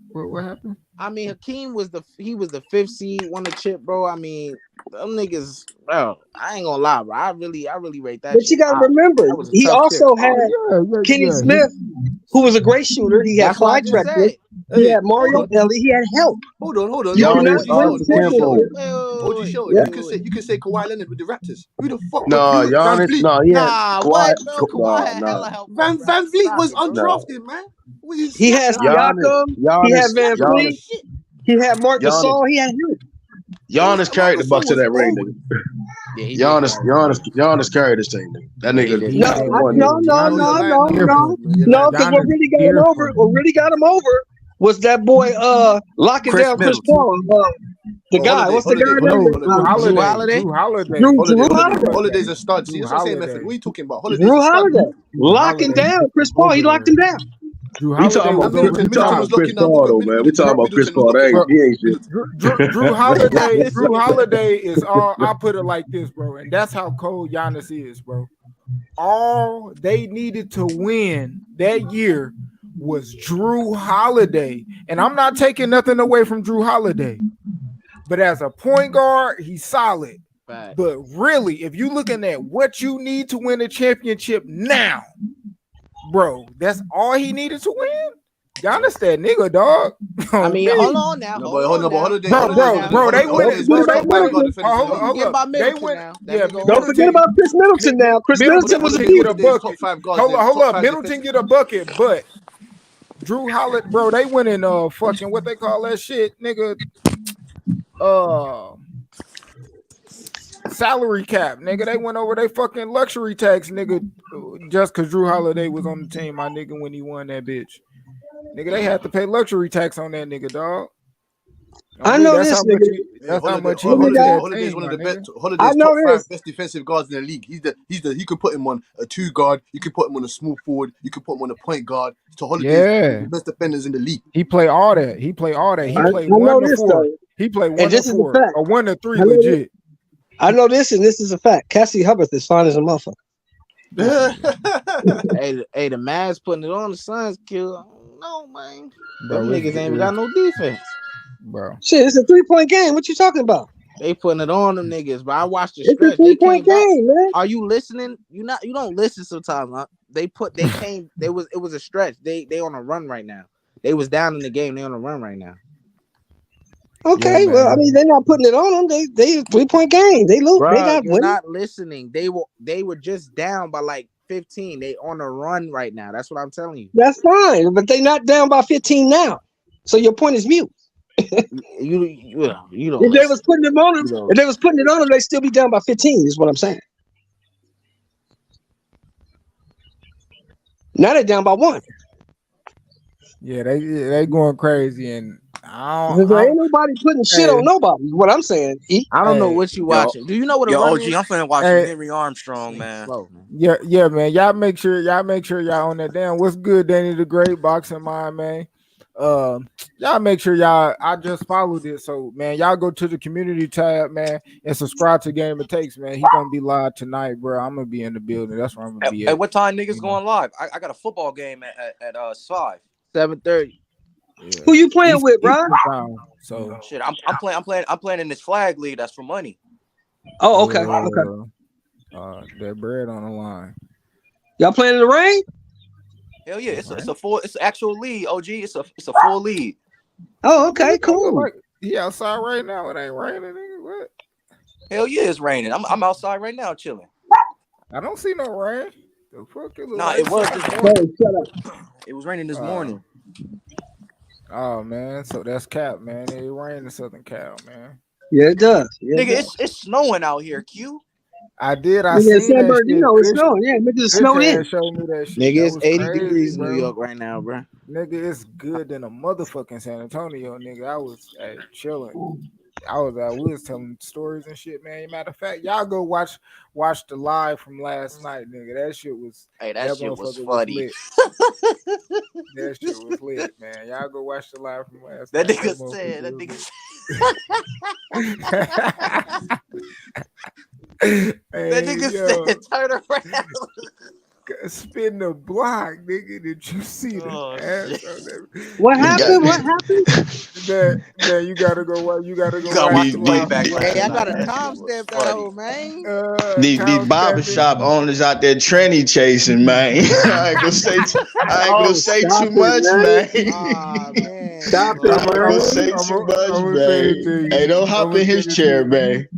happened? I mean, Hakeem was the 5th seed, won the chip, bro. I mean, them niggas, bro. I ain't gonna lie, bro. I really rate that. But you gotta remember, he also had Kenny Smith, who was a great shooter. He had Clyde Drexler. He had Mario Ellie. He had help. Hold on. You cannot win championships. You can say Kawhi Leonard with the Raptors. Who the fuck? No, Giannis. No, he had Kawhi. Kawhi had hella help. Van Vliet was undrafted, man. He had Siakam. He had Van Vliet. He had Marc Gasol. He had him. Giannis carried the Bucks to that ring, nigga. Giannis carried this thing, nigga. That nigga. No. Because what really got him over was that boy locking down Chris Paul. The guy, what's the guy's name? Drew Holiday. Holiday's a stud. See, that's what I'm saying, Method. What are you talking about? Drew Holiday locking down Chris Paul. He locked him down. We talking about Chris Paul, though, man. We talking about Chris Paul. He ain't shit. Drew Holiday is all. I put it like this, bro, and that's how cold Giannis is, bro. All they needed to win that year was Drew Holiday, and I'm not taking nothing away from Drew Holiday, but as a point guard, he's solid. Right. But really, if you're looking at what you need to win a championship now, bro, that's all he needed to win. Giannis that nigga, dog. I mean, hold on now. Bro, they win. Don't forget about Chris Middleton now. Chris Middleton was a beast. Hold up. Middleton get a bucket, but Drew Holiday, bro, they went in fucking what they call that shit, nigga. Salary cap, nigga. They went over their fucking luxury tax, nigga, just because Drew Holiday was on the team, my nigga, when he won that bitch. Nigga, they had to pay luxury tax on that nigga, dog. I know this nigga. That's how much Holiday's one of the best. Holiday's top 5 best defensive guards in the league. You could put him on a 2 guard. You could put him on a small forward. You could put him on a point guard. So Holiday's the best defenders in the league. He play all that. He played 1 to 4. He played 1 to 4 or 1 to 3 legit. I know this, and this is a fact. Cassie Hubbard is fine as a motherfucker. hey, the Mavs putting it on the Suns, kill. I don't know, man. Them niggas ain't got no defense. Bro. Shit, it's a 3-point game. What you talking about? They putting it on them niggas, but I watched the It's a stretch. They 3-point came back. game, man. Are you listening? You don't listen sometimes, huh? It was a stretch. They on a run right now. They was down in the game. They on a run right now. Okay, Yeah, well, I man. mean, they're not putting it on them. They 3-point game. They lose. They Bruh, got you're winning. not listening. They were just down by like 15. They on a run right now. That's what I'm telling you. That's fine, but they not down by 15 now. So your point is mute. You don't If they listen. was putting it on them, You don't. if they was putting it on them, they'd still be down by 15. Is what I'm saying. Now they're down by 1. Yeah, they going crazy, and I There don't. ain't nobody putting shit Hey, on nobody. Is what I'm saying. I don't know hey, what you Yo, watching. Do you know what a yo, run OG, is? I'm finna watch some hey, Henry Armstrong, man. Slow, man. yeah, man. Y'all make sure y'all on that. Damn, what's good, Danny the Great, boxing mind, man. Y'all make sure y'all. I just followed it, so man, y'all go to the community tab, man, and subscribe to Game It Takes, man. He gonna be live tonight, bro. I'm gonna be in the building. That's where I'm gonna be At at. what time niggas You know, going live? I got a football game at 5. 7:30. yeah. Who you playing with, bro? Eastern time. So Shit, I'm playing in this flag league. That's for money. Oh, okay, okay. That bread on the line. Y'all playing in the rain? Hell yeah, it's an actual league. OG, it's a full league. Oh, okay, It don't look cool. like he outside right now. It ain't raining. Nigga. What? Hell yeah, it's raining. I'm outside right now chilling. I don't see no rain. The fuck it look Nah, like it was this sunshine. morning. Hey, shut up. It was raining this morning. Oh man, so that's Cap, man. It rained in Southern Cal, man. Yeah, it does. Yeah, it Nigga, does. it's snowing out here, Q. I Yeah, seen that Sunburn, you shit. know it's snowing. Yeah, niggas snowed in. Bitch showed me that shit. Nigga, That it's was 80 crazy, degrees in New bro. York right now, bro. Nigga, it's good in a motherfucking San Antonio, nigga. I was chilling. We was telling stories and shit, man. Matter of fact, y'all go watch the live from last night, nigga. That shit was That shit was motherfucker was funny. lit. That shit was lit, man. Y'all go watch the live from last That night. nigga said. That nigga Hey, that nigga yo, said, turn around. spin the block, nigga. Did you see the ass Shit. on that? What He got happened? What happened? Man, you gotta go watch. You gotta You go gotta watch watch the the live playback from Hey, last I last night. gotta night. That shit was timestamp that funny. hoe, man. these Time barber stamp it. shop owners out there tranny chasing, man. I ain't gonna Oh, say stop too it, much, man. man. Ah, man. Stop it, I ain't I'm gonna a, say man. I'm too a, much, I'm gonna send it man. to Hey, you. don't I'm hop gonna in his send it to chair, you. man.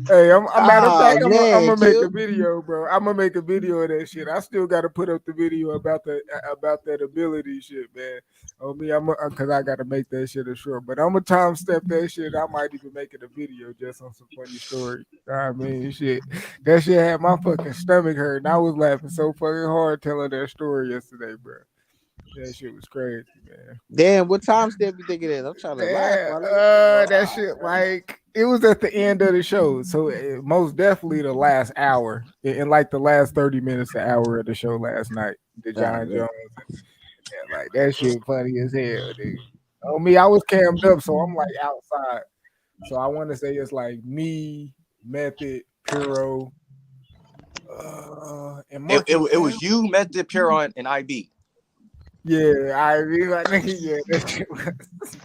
Hey, a matter of Oh fact, I'm man, gonna make a Q. video, bro. I'm gonna make a video of that shit. I still gotta put up the video about that ability shit, man. Oh me, cause I gotta make that shit a short. But I'm gonna time step that shit. I might even make it a video just on some funny story. I mean, shit, that shit had my fucking stomach hurt, and I was laughing so fucking hard telling that story yesterday, bro. That shit was crazy, man. Damn, what timestamp you think it is? I'm trying to laugh, Yeah, my nigga. that shit like it was at the end of the show, so most definitely the last hour, in like the last 30 minutes, the hour of the show last night, the John Jones, and like that shit funny as hell, dude. On me, I was cammed up, so I'm like outside, so I want to say it's like me, Method, Puro, and It Marcus. was you, Method, Pure, and IB. Yeah, I mean, like, nigga, yeah, that shit was.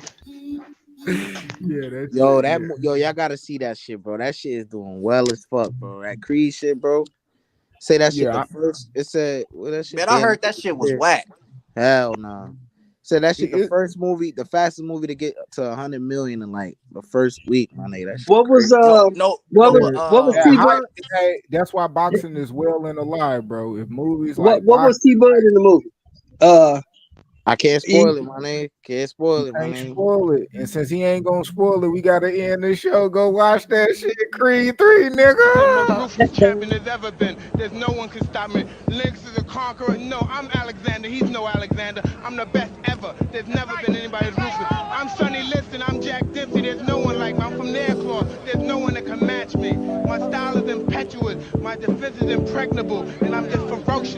Yeah, that Yo, shit. Yeah. y'all gotta see that shit, bro. That shit is doing well as fuck, bro. That Creed shit, bro. Say that shit the Yeah, first. It said what that shit. Man, I heard that shit was whack. Hell no. Nah. Said that shit the it, first movie, the fastest movie to get to 100 million in like the first week, my nigga. That shit What was crazy. what was that hype. T-Bud? Hey, that's why boxing is well and alive, bro. If movies What like was boxing, T-Bud in the movie? I can't He, spoil it, my nigga. Can't spoil it, my ain't nigga. spoil it. And since he ain't gonna spoil it, we gotta end the show. Go watch that shit. Creed 3, The most nigga. ruthless champion there's ever been. There's no one can stop me. Lynx is a conqueror. No, I'm Alexander. He's no Alexander. I'm the best ever. There's never been anybody as ruthless. I'm Sonny Liston. I'm Jack Dempsey. There's no one like me. I'm from their claw. There's no one that can match me. My style is impetuous. My defense is impregnable. And I'm just ferocious.